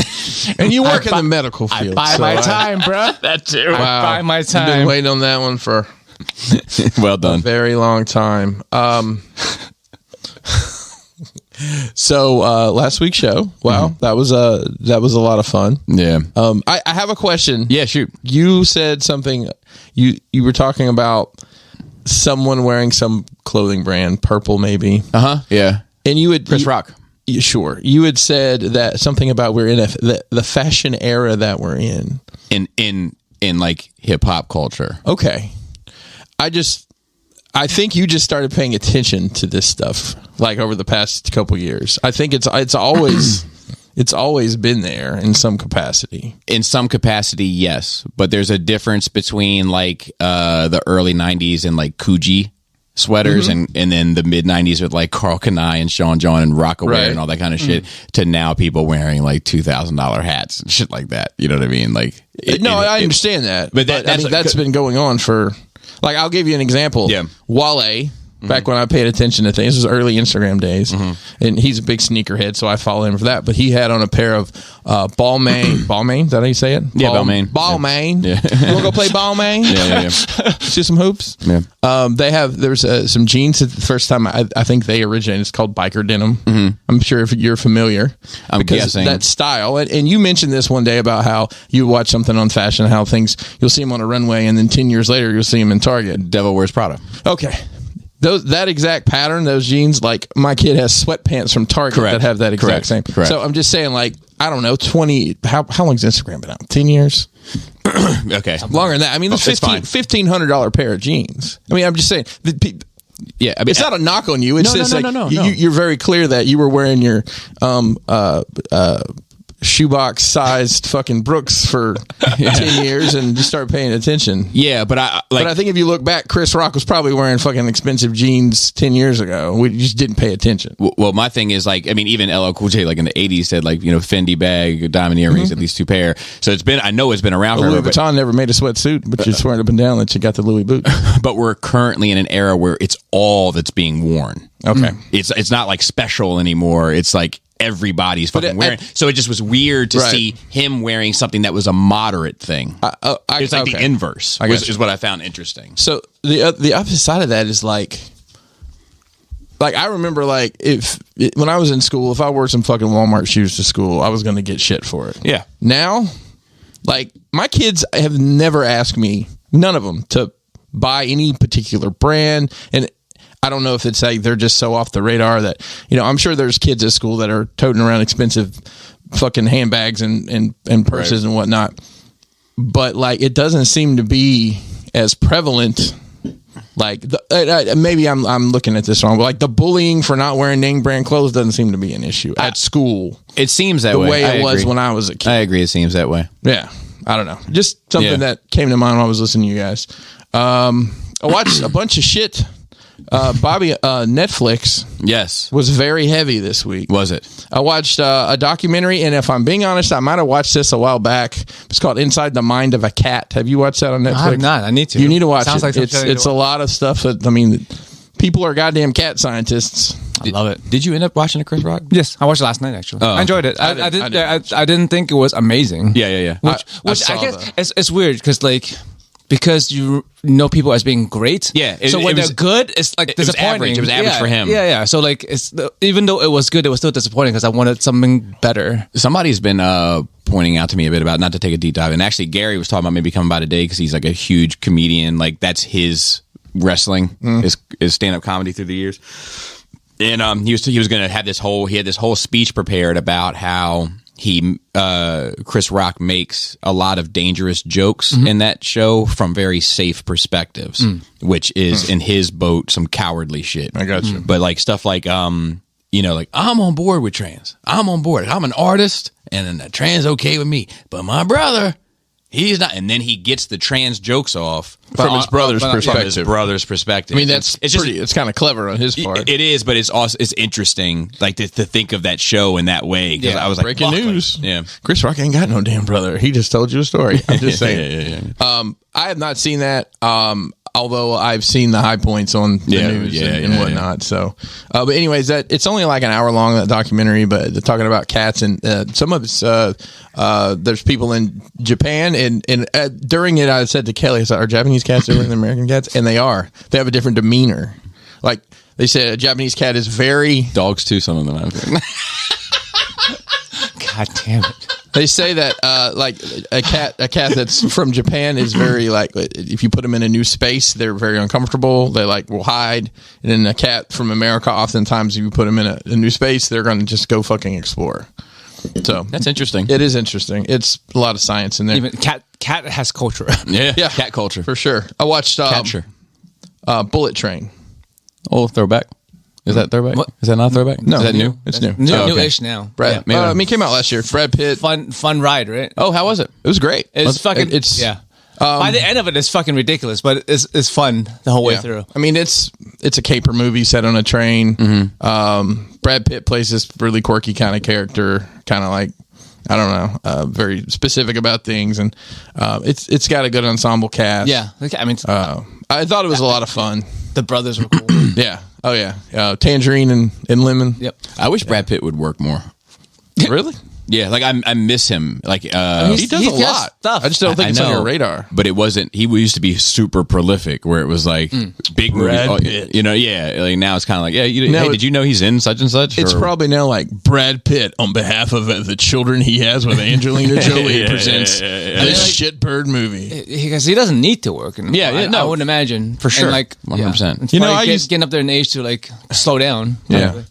And you work in the medical I field. buy my time, bro. That too. I buy my You've been time. waiting on that one for Well a done. very long time. So last week's show, wow, that was a lot of fun. Yeah. I have a question. Yeah, shoot. You said something. You were talking about someone wearing some clothing brand, purple maybe, Yeah. and you would Chris Rock. Sure, you had said that something about we're in the fashion era that we're in in like hip hop culture. Okay, I think you just started paying attention to this stuff like over the past couple years. I think it's always it's always been there in some capacity. In some capacity, yes, but there's a difference between like the early '90s and like Coogee sweaters and then the mid 90s with like Carl Kanai and Sean John and Rockaway Right. and all that kind of shit to now people wearing like $2,000 hats and shit like that. You know what I mean? Like I understand that, but I mean, that's been going on for like I'll give you an example. Yeah. Wale. Back when I paid attention to things, this was early Instagram days, and he's a big sneakerhead, so I follow him for that. But he had on a pair of Balmain. Balmain, is that how you say it? Yeah, Balmain. Balmain. Yeah. You want to go play Balmain? yeah. See some hoops? Yeah. There's some jeans that the first time I think they originated. It's called biker denim. I'm sure if you're familiar. I'm because guessing. that style. And you mentioned this one day about how you watch something on fashion, how things, you'll see them on a runway, and then 10 years later, you'll see them in Target. Devil Wears Prada. Okay. that exact pattern, those jeans, like my kid has sweatpants from Target that have that exact same. Correct. So I'm just saying, like, I don't know, 20, how long's Instagram been out? 10 years? Okay. Longer than that. I mean, it's $1,500 pair of jeans. I mean, I'm just saying, Yeah, I mean, it's not a knock on you. It's No, just no, like no. you're very clear that you were wearing your shoebox sized fucking Brooks for 10 years and just start paying attention. Yeah, but I think if you look back, Chris Rock was probably wearing fucking expensive jeans 10 years ago. We just didn't pay attention. Well, my thing is, like, I mean, even LL Cool J, like in the 80s, said, like, you know, Fendi bag, diamond earrings, at least 2 pair. So I know it's been around forever. Louis Vuitton never made a sweatsuit, but you're swearing up and down that you got the Louis boot. But we're currently in an era where it's all that's being worn. Okay. It's not like special anymore. It's like everybody's fucking wearing. So it just was weird to see him wearing something that was a moderate thing. It's like the inverse, is what I found interesting. So the opposite side of that is like I remember, like, when I was in school, if I wore some fucking Walmart shoes to school, I was going to get shit for it. Yeah. Now, like, my kids have never asked me, none of them, to buy any particular brand. And I don't know if it's like they're just so off the radar that, you know, I'm sure there's kids at school that are toting around expensive fucking handbags and purses and whatnot. But, like, it doesn't seem to be as prevalent. Like, maybe I'm looking at this wrong, but like the bullying for not wearing name brand clothes doesn't seem to be an issue at school. It seems that way. The way it was when I was a kid. I agree. It seems that way. Yeah. I don't know. Just something that came to mind when I was listening to you guys. I watched a bunch of shit. Netflix was very heavy this week. Was it? I watched a documentary, and if I'm being honest, I might have watched this a while back. It's called Inside the Mind of a Cat. Have you watched that on Netflix? I have not. I need to. You need to watch Sounds it. Like it's a lot of stuff that, I mean, people are goddamn cat scientists. I love it. Did you end up watching the Chris Rock? Yes, I watched it last night, actually. I enjoyed it. I didn't think it was amazing. Yeah. Which I guess it's weird because you know people as being great. Yeah. So when they're good, it's like disappointing. It was average for him. Yeah. So like, even though it was good, it was still disappointing because I wanted something better. Somebody's been pointing out to me a bit about, not to take a deep dive, and actually Gary was talking about maybe coming by today because he's like a huge comedian. Like, that's his wrestling, his stand-up comedy through the years. And he was going to have this whole speech prepared about how Chris Rock makes a lot of dangerous jokes in that show from very safe perspectives, which is in his boat some cowardly shit. I got you. But like stuff like like, I'm on board with trans. I'm on board. I'm an artist, and then the trans okay with me. But my brother, he's not. And then he gets the trans jokes off from his brother's perspective. I mean, it's kind of clever on his part. It is, but it's also interesting, like to think of that show in that way. Because I was like, breaking news. Yeah, Chris Rock ain't got no damn brother. He just told you a story. I'm just saying. Yeah. I have not seen that. Although I've seen the high points on the news and whatnot. So, but anyways, it's only like an hour long, that documentary, but they're talking about cats, and some of it's, there's people in Japan, and during it, I said to Kelly, I said, are Japanese cats different than American cats? And they are. They have a different demeanor. Like, they said a Japanese cat is very... Dogs too, some of them. God damn it. They say that like a cat that's from Japan is very, like, if you put them in a new space, they're very uncomfortable. They like will hide. And then a cat from America, oftentimes, if you put them in a new space, they're going to just go fucking explore. So that's interesting. It is interesting. It's a lot of science in there. Even cat has culture. Yeah, cat culture for sure. I watched Bullet Train. Oh, throwback. Is that throwback? What? Is that not throwback? No, is that new? It's new. Newish now. Brad, yeah. I mean, it came out last year. Brad Pitt. Fun ride, right? Oh, how was it? It was great. It's fucking. By the end of it, it's fucking ridiculous, but it's fun the whole way through. I mean, it's a caper movie set on a train. Brad Pitt plays this really quirky kind of character, kind of like, I don't know, very specific about things, and it's got a good ensemble cast. Yeah, I mean, I thought it was a lot of fun. The brothers were cool. Yeah. Oh yeah. Tangerine and Lemon. Yep. I wish Brad Pitt would work more. Really? Yeah, like I miss him. Like he does a lot. Stuff. I just don't think it's on your radar. But it wasn't. He used to be super prolific, where it was like big Brad movie. Pitt. You know, yeah. Like now it's kind of like, yeah. Now Hey, did you know he's in such and such? It's probably now like Brad Pitt on behalf of the children he has with Angelina Jolie presents this shitbird movie. Because he doesn't need to work. And I wouldn't imagine for sure. And like 100%. You know, I used getting up there in age to like slow down. Yeah. Probably.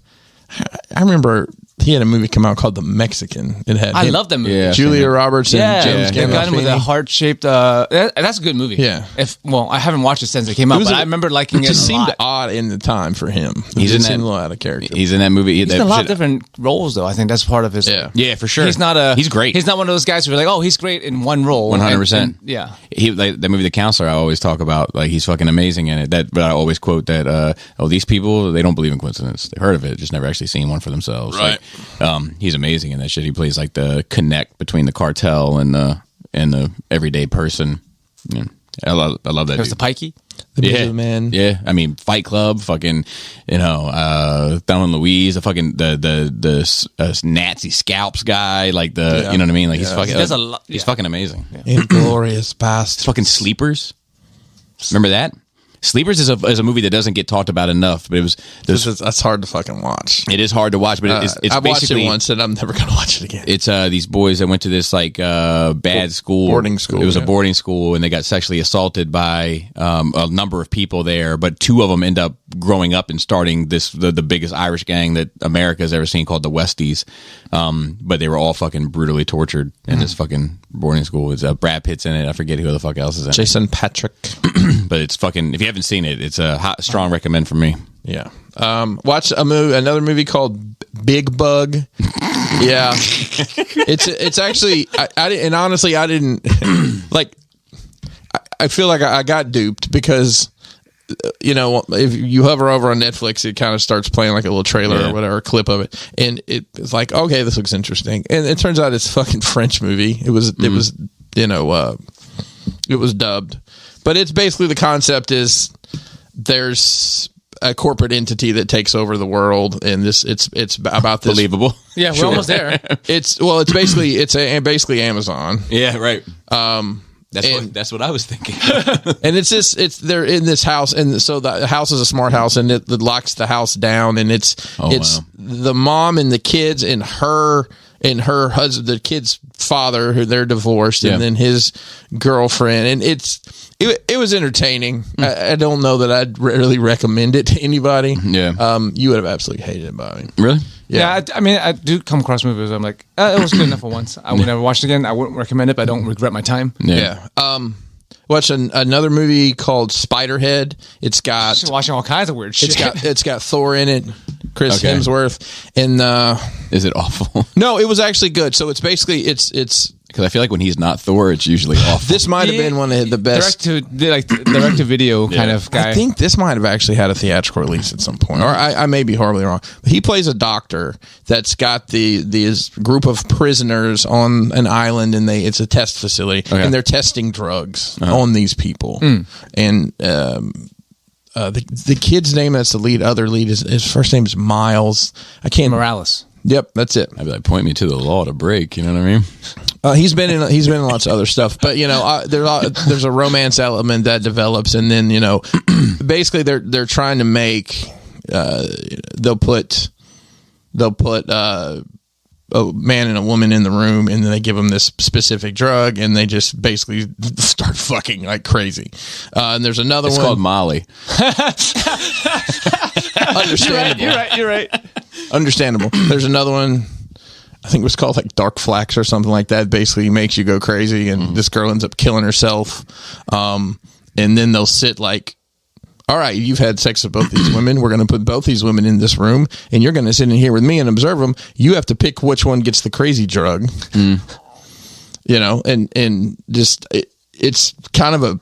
I remember he had a movie come out called The Mexican. It had I love that movie. Yeah. Julia Roberts and James the guy with the Gandolfini. heart-shaped. That's a good movie. Yeah. I haven't watched it since it came out, but I remember liking it. It just a seemed lot. odd in the time for him. He's it in seemed that- a little out of character. He's in that movie. He's in a lot of different roles, though. I think that's part of his. Yeah, for sure. He's not He's great. He's not one of those guys who are like, oh, he's great in one role. 100%. Yeah. He like that movie, The Counselor. I always talk about like he's fucking amazing in it. But I always quote that these people, they don't believe in coincidence. They heard of it, just never actually seen one for themselves. Right. Like, he's amazing in that shit. He plays like the connect between the cartel and the everyday person. Yeah. I love that. There's dude. the Pikey. The man. Yeah, I mean, Fight Club, fucking, Thelma and Louise, the fucking the Nazi scalps guy, like you know what I mean? Like he's fucking, he's fucking amazing. Inglorious Bastard. Fucking Sleepers. Remember that? Sleepers is a movie that doesn't get talked about enough, but That's hard to fucking watch. it is hard to watch, but it's I watched basically it once and I'm never going to watch it again. it's these boys that went to this like bad school, boarding school, It was yeah. a boarding school, and they got sexually assaulted by a number of people there. But two of them end up growing up and starting the biggest Irish gang that America's ever seen, called the Westies. But they were all fucking brutally tortured in this fucking boarding school. It's Brad Pitt's in it. I forget who the fuck else is in it. Jason Patrick. But it's fucking. If you haven't seen it, it's a strong recommend from me. Yeah. Watch another movie called Big Bug. Yeah. It's actually and honestly I didn't like. I feel like I got duped because if you hover over on Netflix, it kind of starts playing like a little trailer or whatever, clip of it, and it's like, okay, this looks interesting, and it turns out it's a fucking French movie. It was dubbed, but it's basically the concept is there's a corporate entity that takes over the world, and it's about this. Believable. Yeah, we're almost there. It's basically Amazon. Yeah, right. That's what I was thinking. And they're in this house, and so the house is a smart house, and it locks the house down, and it's the mom and the kids and her husband, the kid's father, who they're divorced, and then his girlfriend, and it was entertaining. I don't know that I'd really recommend it to anybody. Yeah. You would have absolutely hated it, Bobby. Really? Yeah, I mean, I do come across movies where I'm like, it was good enough for once. I would never watch it again. I wouldn't recommend it, but I don't regret my time. Yeah. Watch another movie called Spiderhead. It's got Just watching all kinds of weird shit. it's got Thor in it, Chris Hemsworth, and Is it awful? no, it was actually good. So it's basically it's Because I feel like when he's not Thor, it's usually awful. this might have been one of the best. direct to video kind of guy. I think this might have actually had a theatrical release at some point, or I may be horribly wrong. He plays a doctor that's got these group of prisoners on an island, and it's a test facility, and they're testing drugs on these people. And the kid's name that's the other lead is his first name is Miles. I can't. Morales. Yep, that's it. I'd be like, point me to the law to break. You know what I mean? He's been in lots of other stuff, but there's a romance element that develops, and then basically they're trying to make they'll put a man and a woman in the room, and then they give them this specific drug, and they just basically start fucking like crazy. And there's another It's one called Molly. Understandable. You're right. Understandable. There's another one. I think it was called like Dark Flax or something like that. Basically makes you go crazy, and this girl ends up killing herself. And then they'll sit like, all right, you've had sex with both these women. We're going to put both these women in this room, and you're going to sit in here with me and observe them. You have to pick which one gets the crazy drug. And just it's kind of a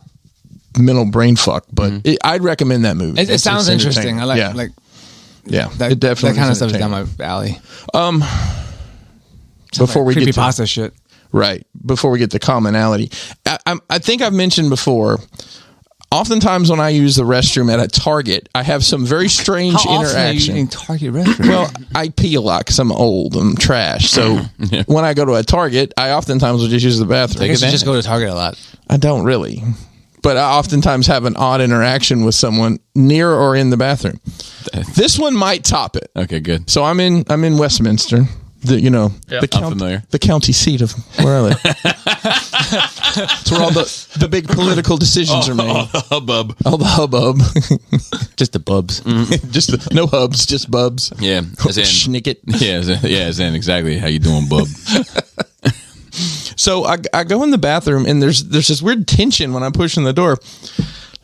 mental brain fuck, but I'd recommend that movie. It sounds interesting. I Yeah. that, It definitely that kind of is stuff is down entertaining. my alley. Before we get to creepypasta shit. Right. Before we get to commonality, I think I've mentioned before, oftentimes when I use the restroom at a Target, I have some very strange How often are you interaction. using Target restroom? Well, I pee a lot because I'm old. I'm trash. So when I go to a Target, I oftentimes will just use the bathroom. I guess you just go to Target a lot. I don't really. But I oftentimes have an odd interaction with someone near or in the bathroom. This one might top it. Okay, good. So I'm in Westminster. I'm familiar. The county seat of where I live. It's where all the big political decisions are made. Hubbub. All the hubbub. Just the bubs. No hubs, just bubs. Yeah. As in, Schnicket. as in exactly how you doing, bub. So I go in the bathroom and there's this weird tension when I'm pushing the door.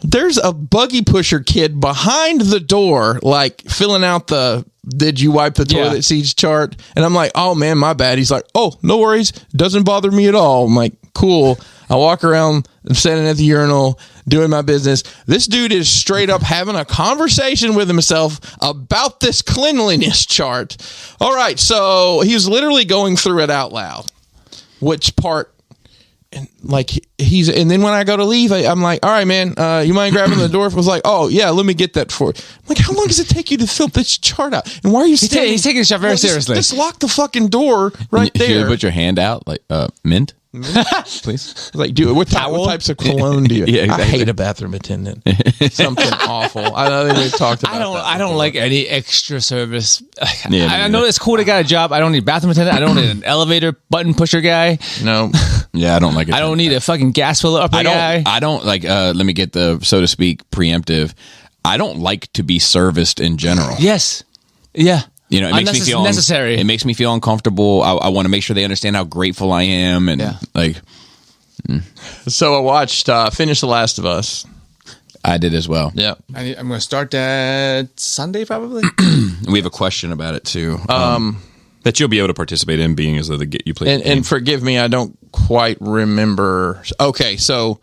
There's a buggy pusher kid behind the door, like filling out the "Did you wipe the toilet seats" chart, and I'm like, "Oh man, my bad." He's like, "Oh, no worries, doesn't bother me at all." I'm like, "Cool." I walk around, I'm standing at the urinal, doing my business. This dude is straight up having a conversation with himself about this cleanliness chart. All right, so he was literally going through it out loud. Which part? And and then when I go to leave, I'm like, all right, man, you mind grabbing the door? Was like, oh yeah, let me get that for you. I'm like, how long does it take you to fill this chart out? And why are you standing? He's taking his job very seriously. Just lock the fucking door right there. You put your hand out, like, mint? Please. Like, dude, what types of cologne do you? Yeah, exactly. I hate a bathroom attendant. Something awful. I know we've talked about. I don't like any extra service. Yeah, I know it's cool to get a job. I don't need a bathroom attendant. I don't need an elevator button pusher guy. No. Yeah, I don't like it. I don't need a fucking gas filler upper guy. I don't like. Let me get the, so to speak, preemptive. I don't like to be serviced in general. Yes. Yeah. You know, it makes me feel necessary. It makes me feel uncomfortable. I want to make sure they understand how grateful I am, and So I watched finish The Last of Us. I did as well. Yeah. I'm going to start that Sunday probably. We have a question about it too. That you'll be able to participate in, being as though you play. And forgive me, I don't quite remember. Okay, so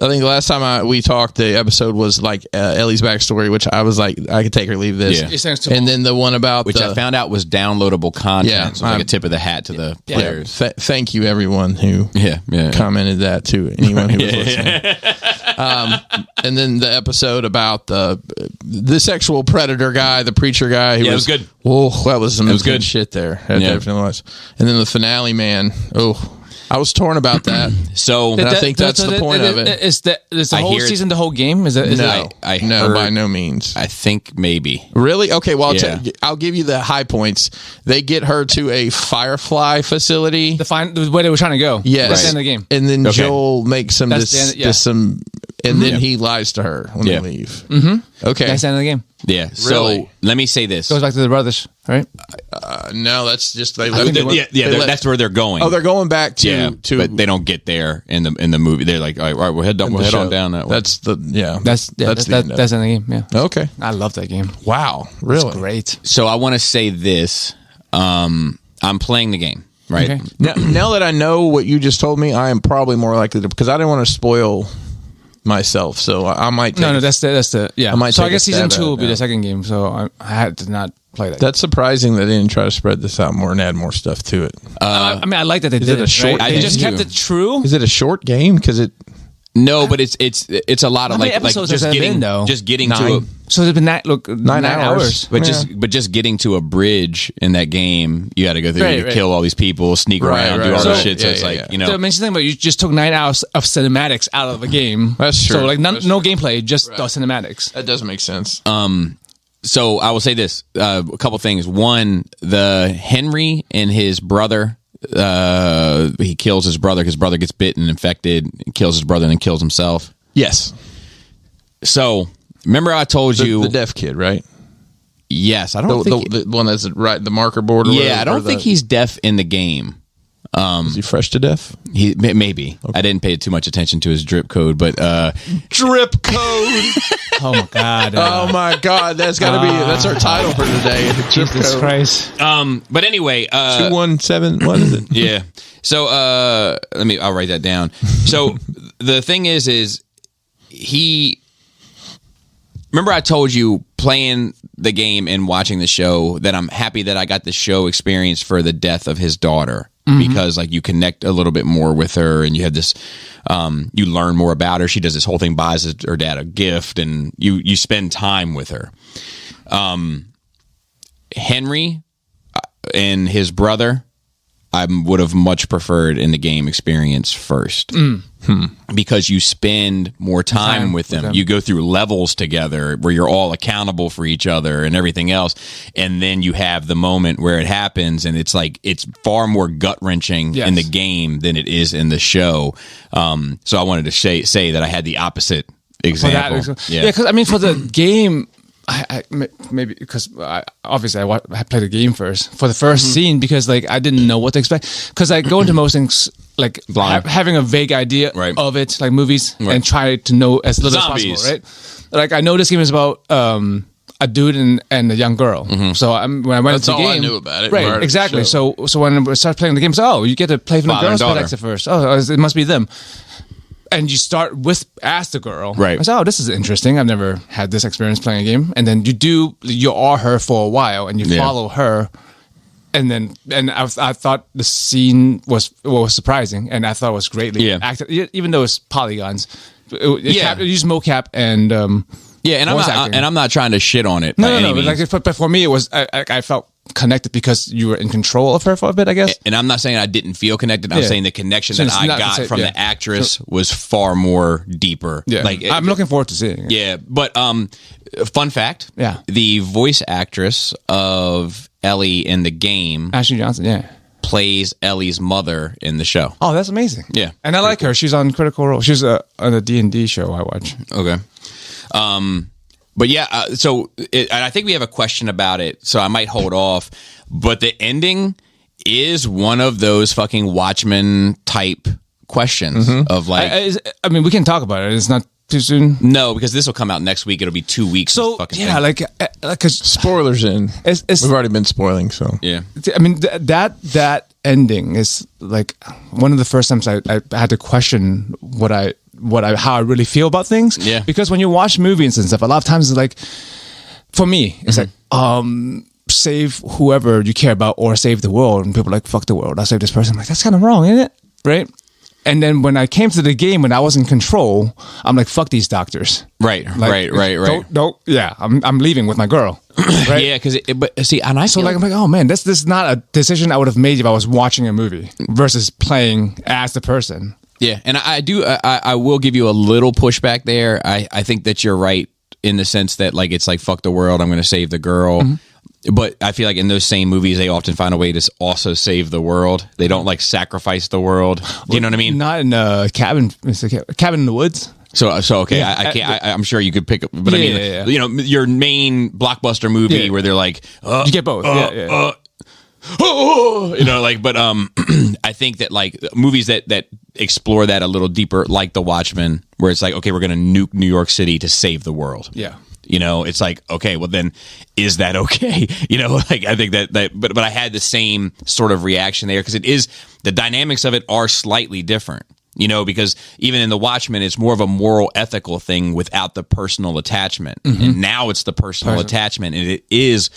I think the last time we talked, the episode was like Ellie's backstory, which I was like, I could take or leave this. Yeah. And then the one about which I found out was downloadable content. Yeah, so like a tip of the hat to the players. Thank you, everyone who commented that to anyone who was listening. And then the episode about the sexual predator guy, the preacher guy. It was good. Oh, that was some good shit there. That definitely was. And then the finale, man. Oh, I was torn about that. So and I think that's the point of it. Is the whole season the whole game? Is it? No, no, by no means. I think maybe. Really? Okay, well, I'll give you the high points. They get her to a Firefly facility. The way they were trying to go. Yes. That's the end of the game. And then Joel makes some and then he lies to her when they leave. Mm-hmm. Okay. That's the end of the game. Yeah. So let me say this. Goes back to the brothers, right? No, that's just that's where they're going. Oh, they're going back to but they don't get there in the movie. They're like, all right, we'll head on down that way. That's the that's the end of the game. Yeah. Okay. I love that game. Wow. Really? It's great. So I want to say this. I'm playing the game, right? Okay. Now that I know what you just told me, I am probably more likely to, because I didn't want to spoil myself, so I might. That's the I might. So I guess season 2 will be the second game. So I had to not play that. That's surprising that they didn't try to spread this out more and add more stuff to it. I mean, I like that they did it a short. Right? They just kept it true. Is it a short game? Because it. No, but it's a lot of like just getting to so there's been 9 hours, but just getting to a bridge in that game, you got to go through, you kill all these people, sneak around, do all this shit. So it's like you know. So I mentioned about you just took 9 hours of cinematics out of the game. That's true. So like no gameplay, just the cinematics. That does make sense. So I will say this: a couple things. One, the Henry and his brother. He kills his brother. His brother gets bitten and infected, kills his brother, and then kills himself. Yes. So remember, I told you the deaf kid, right? Yes, I don't think the one that's right, the marker board. I don't think he's deaf in the game. Is he fresh to death? He maybe. Okay. I didn't pay too much attention to his drip code, but drip code. Oh my god! Oh my god! That's got to be that's our title for today. Jesus Christ! But anyway, 217. What is it? Yeah. So I'll write that down. So the thing is he. Remember, I told you playing the game and watching the show that I'm happy that I got the show experience for the death of his daughter. because like you connect a little bit more with her, and you have this, you learn more about her. She does this whole thing, buys her dad a gift, and you spend time with her. Henry and his brother, I would have much preferred in the game experience first, because you spend more time with them. You go through levels together where you're all accountable for each other and everything else, and then you have the moment where it happens, and it's like it's far more gut wrenching in the game than it is in the show. So I wanted to say that I had the opposite example. Yeah, because I mean, for the game. I maybe because obviously I played the game first for the first scene, because like I didn't know what to expect, because I go into most things like having a vague idea of it, like movies, and try to know as little as possible, right? Like I know this game is about a dude and a young girl, so when I went into the game, I knew about it, right? Exactly. So when I started playing the game, you get to play from the girl's perspective first. Oh, it must be them. And you start as the girl. Right. I said, this is interesting. I've never had this experience playing a game. And then you are her for a while, and you follow her. And I thought the scene was surprising, and I thought it was greatly acted, even though it's polygons. It used mocap and and I'm not trying to shit on it. No. But for me, it was I felt connected because you were in control of her for a bit, I guess. And I'm not saying I didn't feel connected. I'm saying the connection that I got from the actress was far more deeper. Yeah. Like I'm looking forward to seeing it. Yeah, but fun fact. Yeah. The voice actress of Ellie in the game, Ashley Johnson, plays Ellie's mother in the show. Oh, that's amazing. Yeah. And I like her. She's on Critical Role. She's on a D&D show I watch. Okay. But yeah, and I think we have a question about it, so I might hold off. But the ending is one of those fucking Watchmen type questions of like. I mean, we can talk about it. It's not too soon. No, because this will come out next week. It'll be 2 weeks. So like because spoilers in. We've already been spoiling, so yeah. I mean that ending is like one of the first times I had to question how I really feel about things. Yeah. Because when you watch movies and stuff, a lot of times it's like, for me, it's like, save whoever you care about or save the world. And people are like, fuck the world, I'll save this person. I'm like, that's kind of wrong, isn't it? Right? And then when I came to the game, when I was in control, I'm like, fuck these doctors. Right, like, right. I'm leaving with my girl. Right? Yeah, because and I so like I'm like, oh man, this is not a decision I would have made if I was watching a movie versus playing as the person. Yeah, and I will give you a little pushback there. I think that you're right in the sense that like it's like fuck the world, I'm going to save the girl. But I feel like in those same movies, they often find a way to also save the world. They don't like sacrifice the world. Do you know what I mean? Not in Cabin in the Woods. So okay, yeah. I can't. I'm sure you could pick up, but you know, your main blockbuster movie where they're like, you get both. you know, like, but I think that like movies that explore that a little deeper, like The Watchmen, where it's like, okay, we're going to nuke New York City to save the world. Yeah. You know, it's like, okay, well then, is that okay? You know, like I think but I had the same sort of reaction there because it is, the dynamics of it are slightly different. You know, because even in The Watchmen, it's more of a moral, ethical thing without the personal attachment. And now it's the personal attachment, and it is,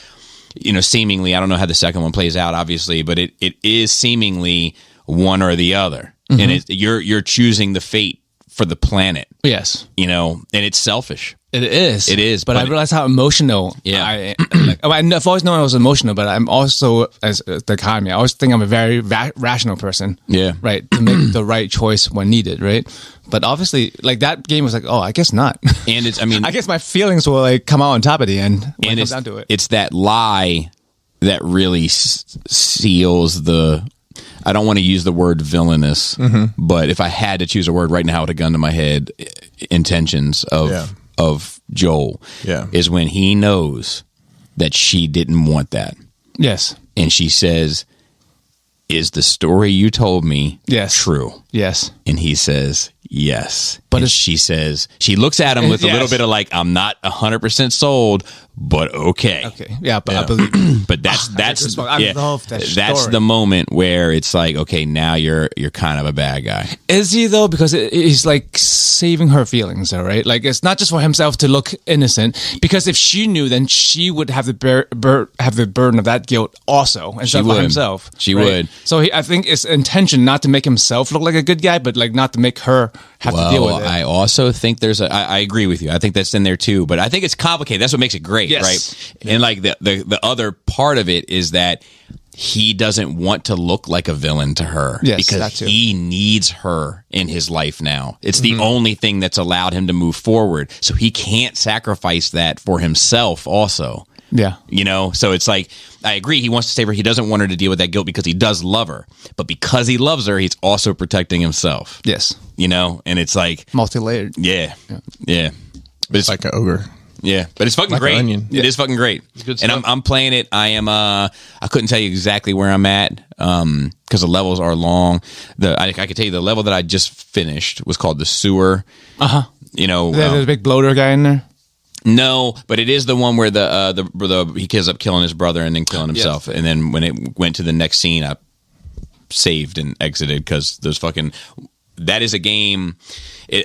you know, seemingly, I don't know how the second one plays out, obviously, but it is seemingly one or the other, and you're choosing the fate for the planet. Yes, you know, and it's selfish. It is. But I realize how emotional. Yeah, I've always known I was emotional, but I'm also, as the economy, I always think I'm a very rational person. Yeah, right, to make the right choice when needed. Right, but obviously, like that game was like, oh, I guess not. And it's, I mean, I guess my feelings will like come out on top at the end when it comes down to it. It's that lie that really seals the. I don't want to use the word villainous, but if I had to choose a word right now with a gun to my head, intentions of Joel is when he knows that she didn't want that. Yes. And she says, is the story you told me true? Yes. And he says, yes. But she says, she looks at him with a little bit of like, I'm not 100% sold, but okay. Okay. Yeah, but I believe you. But that's I love that that's story. the moment where it's like, okay, now you're kind of a bad guy. Is he though? Because he's like saving her feelings, all right? Like it's not just for himself to look innocent. Because if she knew, then she would have the have the burden of that guilt also, instead of himself. She right? would. So I think it's intention not to make himself look like a good guy, but like not to make her have to deal with it. I also think I agree with you. I think that's in there too, but I think it's complicated. That's what makes it great, right? Yeah. And like the other part of it is that he doesn't want to look like a villain to her because he needs her in his life now. It's the only thing that's allowed him to move forward. So he can't sacrifice that for himself also. Yeah. You know, so it's like, I agree. He wants to save her. He doesn't want her to deal with that guilt because he does love her. But because he loves her, he's also protecting himself. Yes. You know, and it's like multi-layered. Yeah. But it's like an ogre. Yeah, but it's fucking great. It is fucking great. And I'm playing it. I am. I couldn't tell you exactly where I'm at because the levels are long. I could tell you the level that I just finished was called the sewer. You know, there's a big bloater guy in there. No, but it is the one where he ends up killing his brother and then killing himself. And then when it went to the next scene, I saved and exited because those fucking. That is a game.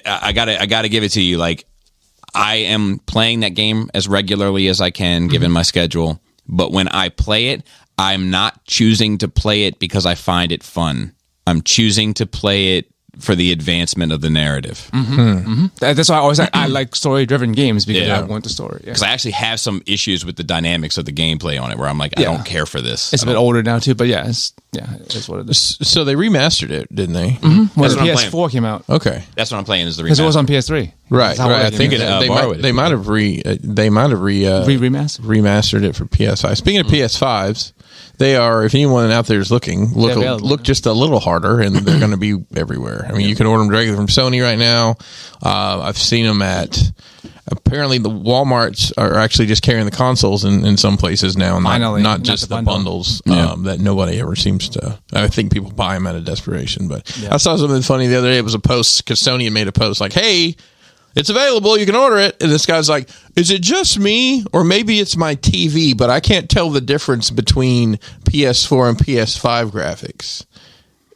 I gotta give it to you. Like, I am playing that game as regularly as I can, given my schedule. But when I play it, I'm not choosing to play it because I find it fun. I'm choosing to play it for the advancement of the narrative. That's why I like story-driven games because I want the story. Because I actually have some issues with the dynamics of the gameplay on it, where I'm like, I don't care for this. It's a bit older now too, but it's what it is. So they remastered it, didn't they? When the PS4 came out. Okay, that's what I'm playing. Is the remaster because it was on PS3. Right. I think they might have remastered it for PS5. Speaking of PS5s. They are, if anyone out there is looking, look just a little harder, and they're going to be everywhere. I mean, you can order them directly from Sony right now. I've seen them apparently the Walmarts are actually just carrying the consoles in some places now, and not just the bundles that nobody ever seems to. I think people buy them out of desperation. But I saw something funny the other day. It was a post, because Sony had made a post like, hey, it's available, you can order it. And this guy's like, is it just me? Or maybe it's my TV, but I can't tell the difference between PS4 and PS5 graphics.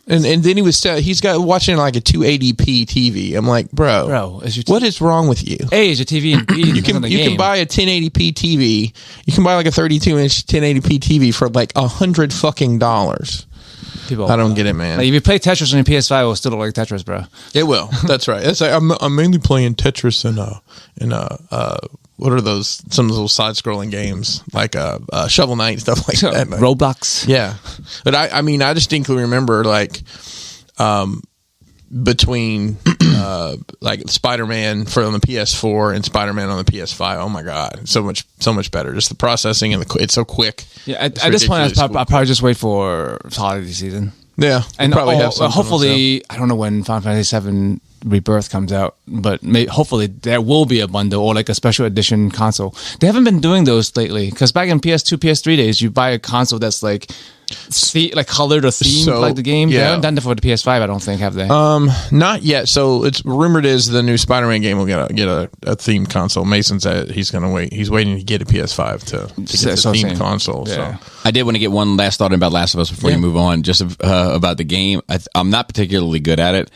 And then he's got watching like a 280p TV. I'm like, bro, what is wrong with you? A is your TV and B you can buy a 1080p TV. You can buy like a 32-inch 1080p TV for like $100 fucking. I don't get it, man. Like if you play Tetris on your PS5, it will still look like Tetris, bro. It will. That's right. It's like, I'm mainly playing Tetris and what are those? Some of those side-scrolling games like Shovel Knight, stuff like that. Roblox. Yeah, but I distinctly remember like between like Spider-Man on the PS4 and Spider-Man on the PS5. Oh my god, so much better. Just the processing and it's so quick. Yeah, at this point, I'll probably just wait for holiday season. Yeah, and probably hopefully I don't know when Final Fantasy VII Rebirth comes out, but hopefully there will be a bundle or like a special edition console. They haven't been doing those lately because back in PS2, PS3 days, you buy a console that's like colored or themed like the game. Yeah. They haven't done that for the PS5, I don't think, have they? Not yet. So it's rumored is the new Spider-Man game will get a themed console. Mason said he's going to wait. He's waiting to get a PS5 to get the themed console. Yeah. So I did want to get one last thought about Last of Us before you move on, just about the game. I'm not particularly good at it.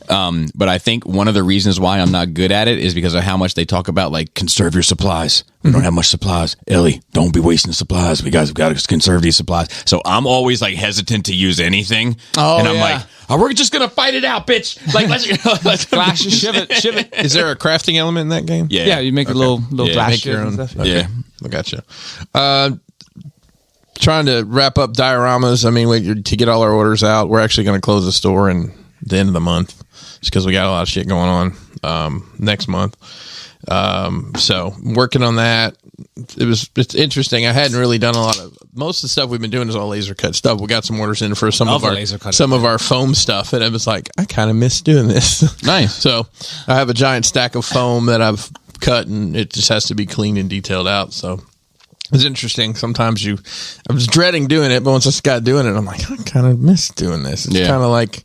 But I think one of the reasons why I'm not good at it is because of how much they talk about, like, conserve your supplies. We don't have much supplies. Ellie, don't be wasting the supplies. We got to conserve these supplies. So I'm always like hesitant to use anything. And I'm like, we're just going to fight it out, bitch. Like, let's flash, shiv it. Is there a crafting element in that game? Yeah, you make a little flash your own stuff. Okay. Yeah. I gotcha. Trying to wrap up dioramas. I mean, to get all our orders out, we're actually going to close the store in the end of the month. Just because we got a lot of shit going on next month. So working on that. It's interesting. I hadn't really done a lot of most of the stuff we've been doing is all laser cut stuff. We got some orders in for some of our foam stuff, and it was like I kind of miss doing this. Nice. So I have a giant stack of foam that I've cut, and it just has to be cleaned and detailed out. So it's interesting. Sometimes I was dreading doing it, but once I got doing it, I'm like I kind of miss doing this. It's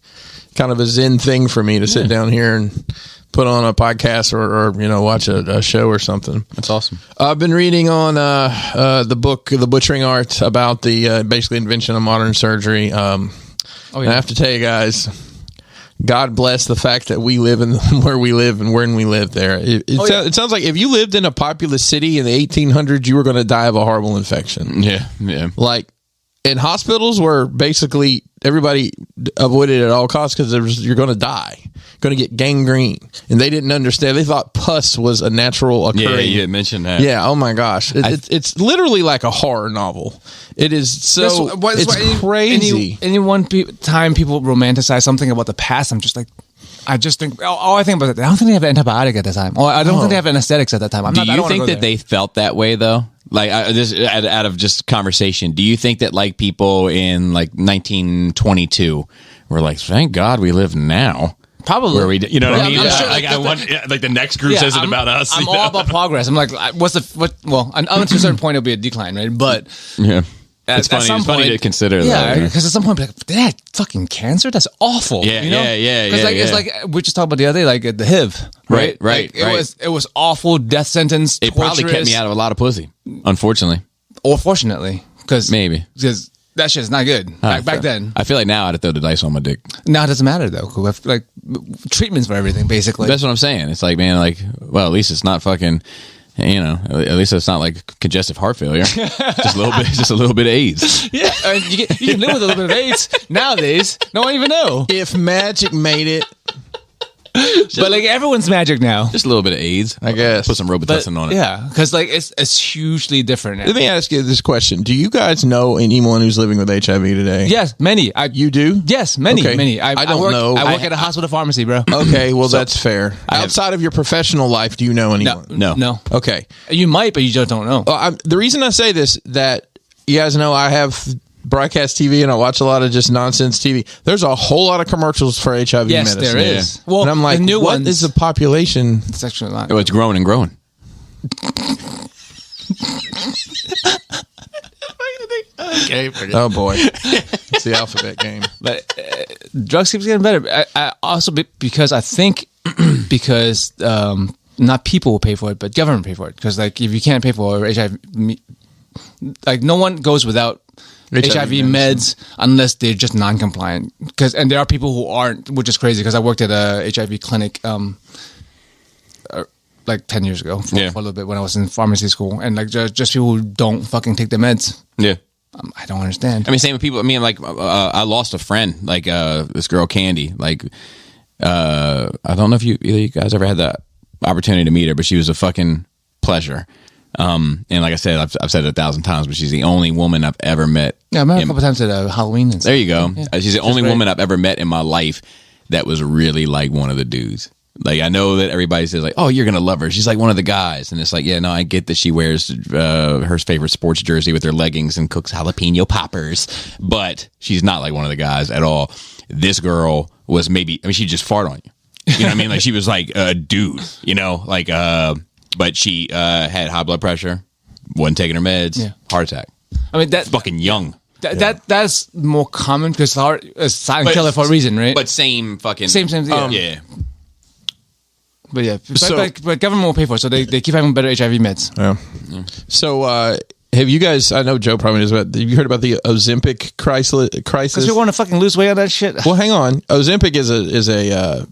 kind of a zen thing for me to sit down here and put on a podcast or watch a show or something. That's awesome. I've been reading on the book, The Butchering Art, about the basically invention of modern surgery. And I have to tell you guys, God bless the fact that we live in where we live and when we live there. It sounds like if you lived in a populous city in the 1800s, you were going to die of a horrible infection. Yeah. Like in hospitals where basically everybody avoided it at all costs because you're going to die, going to get gangrene, and they didn't understand. They thought pus was a natural occurring. Yeah, you had mentioned that. Yeah. Oh my gosh, it's literally like a horror novel. It is so. It's crazy. Any one time people romanticize something about the past, I'm just like. I just think. Oh, I think about it. I don't think they have antibiotic at the time. Or I don't think they have anesthetics at that time. Do you think that they felt that way though? Like this, out of just conversation, do you think that like people in like 1922 were like, "Thank God we live now"? Probably. Where we, you know what I mean? I'm sure, like the next group says it about us. I'm all about progress. I'm like, well, up to a certain point, it'll be a decline, right? But yeah. It's funny to consider. Yeah, because at some point, like, they had fucking cancer. That's awful. Yeah, you know? Because it's like we just talked about the other day, like the HIV, right? Right. It was awful, death sentence. It probably kept me out of a lot of pussy, unfortunately, or fortunately, because that shit's not good back then. I feel like now I'd throw the dice on my dick. Now it doesn't matter though. We have, like treatments for everything, basically. That's what I'm saying. It's like, man, like, well, at least it's not fucking. At least it's not like congestive heart failure. Just a little bit of AIDS. Yeah, you can live with a little bit of AIDS nowadays. No one even know if magic made it. But like everyone's magic now. Just a little bit of AIDS, I guess. Put some Robitussin on it. Yeah, because like it's hugely different now. Let me ask you this question: do you guys know anyone who's living with HIV today? Yes, many. You do? Yes, many, okay. many. I don't know. I work at a hospital pharmacy, bro. Okay, well that's fair. Outside of your professional life, do you know anyone? No. Okay, you might, but you just don't know. The reason I say this, that you guys know, I have broadcast TV and I watch a lot of just nonsense TV. There's a whole lot of commercials for HIV medicine. Yes, there is. Yeah. Well, and I'm like, what is the population? It's actually not. Oh, it's growing and growing. Okay. Oh boy, it's the alphabet game. But drugs keeps getting better. I also because I think because not people will pay for it, but government pay for it. Because like if you can't pay for HIV, like no one goes without HIV meds unless they're just non-compliant. And there are people who aren't, which is crazy. Because I worked at a HIV clinic like 10 years ago for a little bit when I was in pharmacy school, and like just people who don't fucking take their meds. Yeah. I don't understand. I mean, same with people. I mean, like I lost a friend, like this girl Candy. Like I don't know if either you guys ever had the opportunity to meet her, but she was a fucking pleasure. And like I said, I've said it 1,000 times, but she's the only woman I've ever met. Yeah, I met her a couple times at Halloween and stuff. There you go. Yeah. She's the only woman I've ever met in my life that was really like one of the dudes. Like, I know that everybody says like, oh, you're going to love her. She's like one of the guys. And it's like, yeah, no, I get that she wears her favorite sports jersey with her leggings and cooks jalapeno poppers, but she's not like one of the guys at all. This girl was she just fart on you. You know what I mean? Like, she was like a dude, like, but she had high blood pressure, wasn't taking her meds, heart attack. I mean, that fucking young. That's more common because heart is silent killer for a reason, right? But same fucking same. Yeah. But yeah, but government will pay for it, so they keep having better HIV meds. Yeah. So have you guys? I know Joe probably knows, but have you heard about the Ozempic crisis? Because we want to fucking lose weight on that shit. Well, hang on. Ozempic is a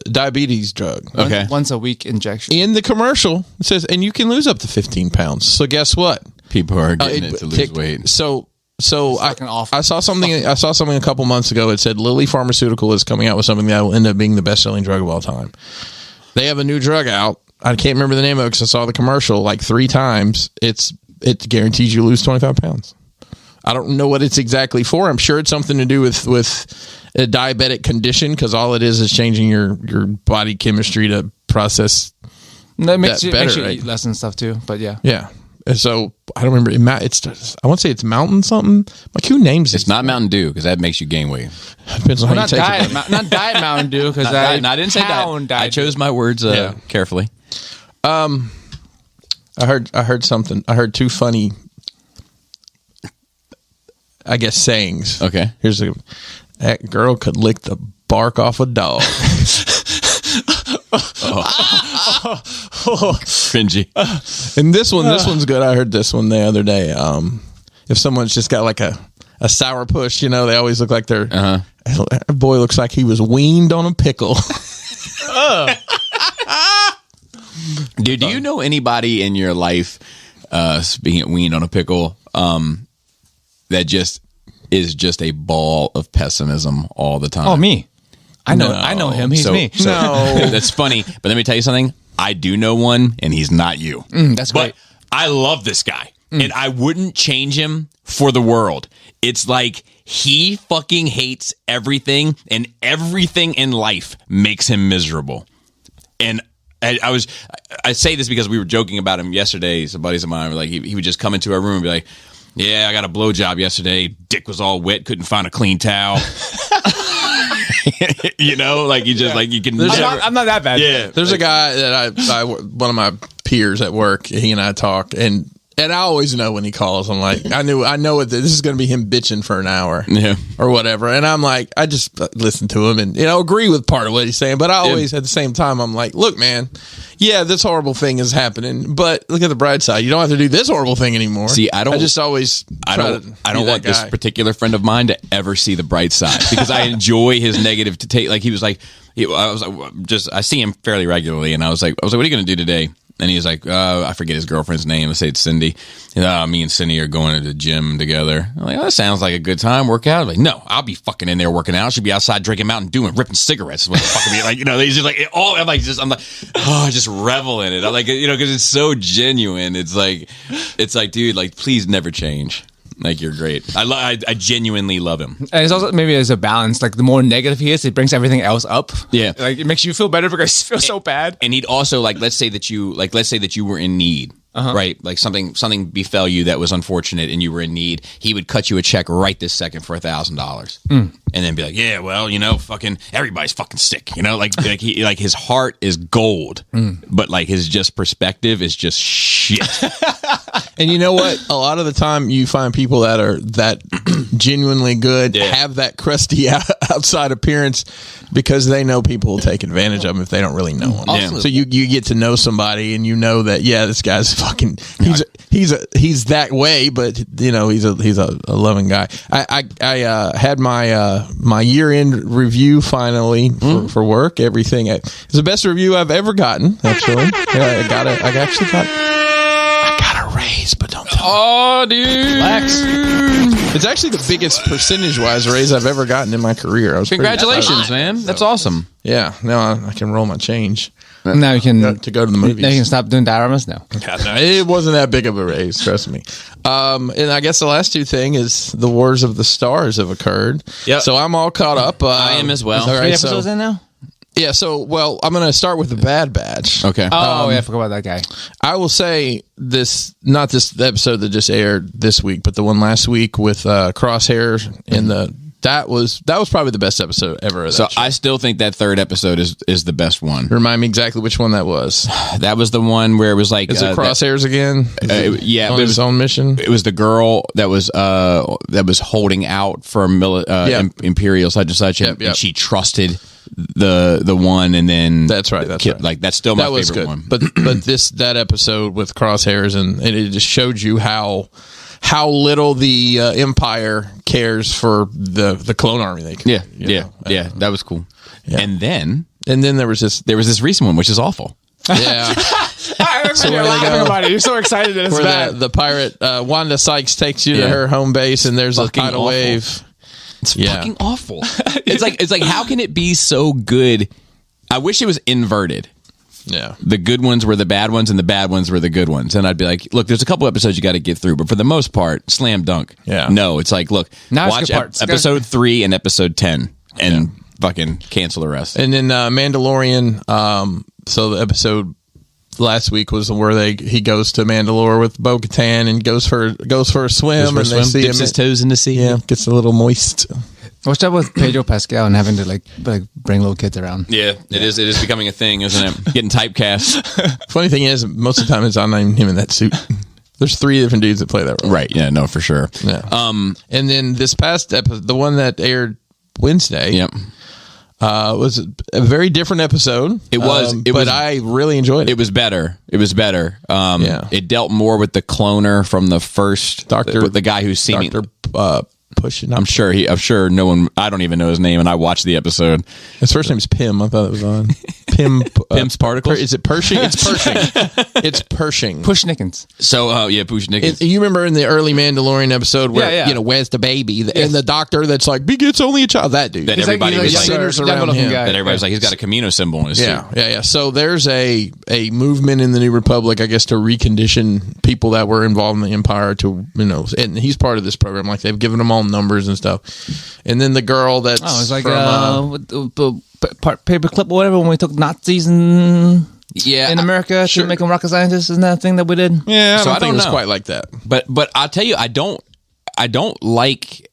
diabetes drug. Okay, once a week injection. In the commercial, it says, and you can lose up to 15 pounds. So guess what? People are getting it to lose weight. So I saw something. I saw something a couple months ago. It said Lilly Pharmaceutical is coming out with something that will end up being the best-selling drug of all time. They have a new drug out. I can't remember the name of it because I saw the commercial like 3 times. It guarantees you lose 25 pounds. I don't know what it's exactly for. I'm sure it's something to do with a diabetic condition, because all it is changing your body chemistry to process that makes that you, better, makes you right? eat less and stuff too. But yeah. Yeah. And so I don't remember. I want to say it's Mountain something. Like, who names it? It's not Mountain Dew, because that makes you gain weight. Depends on how you take it. Not Diet Mountain Dew, because I didn't say that. I chose my words carefully. I heard something. I heard 2 funny, I guess, sayings. Okay. That girl could lick the bark off a dog. Cringy. And this one's good. I heard this one the other day. If someone's just got like a sour push, they always look like they're. Boy looks like he was weaned on a pickle. Dude, do you know anybody in your life, speaking of weaned on a pickle, that just is just a ball of pessimism all the time? Oh, me. I know him. He's me. No, that's funny. But let me tell you something. I do know one, and he's not you. That's great. But I love this guy, and I wouldn't change him for the world. It's like he fucking hates everything, and everything in life makes him miserable. And I say this because we were joking about him yesterday. Some buddies of mine were like, he would just come into our room and be like, "Yeah, I got a blowjob yesterday. Dick was all wet. Couldn't find a clean towel." Like you just like you can. I'm not that bad. Yeah, there's a guy that I one of my peers at work. He and I talk, and I always know when he calls. I'm like, I know this is going to be him bitching for an hour, or whatever. And I'm like, I just listen to him and agree with part of what he's saying. But I always, at the same time, I'm like, look, man, this horrible thing is happening, but look at the bright side. You don't have to do this horrible thing anymore. See, I don't want this particular friend of mine to ever see the bright side because I enjoy his negative to take. Like he was like, I see him fairly regularly, and I was like, what are you going to do today? And he was like, I forget his girlfriend's name. Let's say it's Cindy. Me and Cindy are going to the gym together. I'm like, that sounds like a good time. Work out. I'm like, no, I'll be fucking in there working out. She'll be outside drinking Mountain Dew and ripping cigarettes. What the fuck be like? He's just like, I just revel in it. I'm like, because it's so genuine. It's like, dude, like, please never change. Like, you're great. I genuinely love him. And it's also maybe there's a balance. Like the more negative he is, it brings everything else up. Yeah, like it makes you feel better because you feel so bad. And he'd also let's say that you were in need. Right, like something befell you that was unfortunate, and you were in need. He would cut you a check right this second for $1,000, and then be like, "Yeah, well, fucking everybody's fucking sick." Like his heart is gold, but like his just perspective is just shit. And you know what? A lot of the time, you find people that are that genuinely good have that crusty outside appearance because they know people will take advantage of them if they don't really know them. Awesome. So you get to know somebody, and you know that this guy's fucking he's that way, but he's a loving guy. I had my year-end review finally for work. Everything it's the best review I've ever gotten. Actually, I got a raise, but don't tell me. Oh, dude, relax. It's actually the biggest percentage-wise raise I've ever gotten in my career. Congratulations, man! That's awesome. Yeah, now I can roll my change. Now you can to go to the movies. Now you can stop doing dioramas now. No, it wasn't that big of a raise, trust me. And I guess the last two thing is the Wars of the Stars have occurred. Yeah. So I'm all caught up. I am as well. All right, 3 episodes in now? Yeah, so, I'm going to start with the Bad Batch. Okay. I forgot about that guy. I will say not the episode that just aired this week, but the one last week with Crosshair in that was probably the best episode ever. So I still think that third episode is the best one. Remind me exactly which one that was. That was the one where it was like... Is it Crosshairs again? On his own mission? It was the girl that was holding out for Imperial such and such, and she trusted the one, and then that's right. Like that's still my favorite one. But that episode with Crosshairs and it just showed you how little the Empire cares for the clone army. That was cool. Yeah. And then there was this recent one which is awful. Yeah. So you're laughing about it. You're so excited that it's bad. The pirate Wanda Sykes takes you to her home base, and there's a tidal wave. It's fucking awful. It's like how can it be so good? I wish it was inverted. Yeah. The good ones were the bad ones, and the bad ones were the good ones. And I'd be like, look, there's a couple episodes you got to get through, but for the most part, slam dunk. Yeah. No, it's like, look, now watch episode 3 and episode 10, and fucking cancel the rest. And then Mandalorian. So the episode last week was where he goes to Mandalore with Bo-Katan and goes for a swim, and they see dips his toes in the sea. Yeah, gets a little moist. What's up with Pedro Pascal and having to like bring little kids around? Yeah, it is becoming a thing, isn't it? Getting typecast. Funny thing is, most of the time it's not even him in that suit. There's 3 different dudes that play that role. Right? Yeah, no, for sure. Yeah. And then this past episode, the one that aired Wednesday. Yep. Was a very different episode. It was, but I really enjoyed it. It was better. It dealt more with the cloner from the first Doctor, the guy who's seeming pushing. I'm sure no one. I don't even know his name, and I watched the episode. His first name's Pim. I thought it was on Pim. Pim's Particles. Is it Pershing? It's Pershing. It's Pershing. Pushnickens. So Pushnickens. You remember in the early Mandalorian episode where where's the baby? And the doctor that's like, it's only a child. That dude. That everybody was like, centers around him. That everybody was like, he's got a Camino symbol in his suit. Yeah. So there's a movement in the New Republic, I guess, to recondition people that were involved in the Empire to, and he's part of this program. Like they've given them all numbers and stuff. And then the girl that's it's like from, paperclip or whatever when we took Nazis in America sure. to make them rocket scientists. Isn't that a thing that we did? Yeah, I don't think it was know. quite like that. But I'll tell you, I don't like.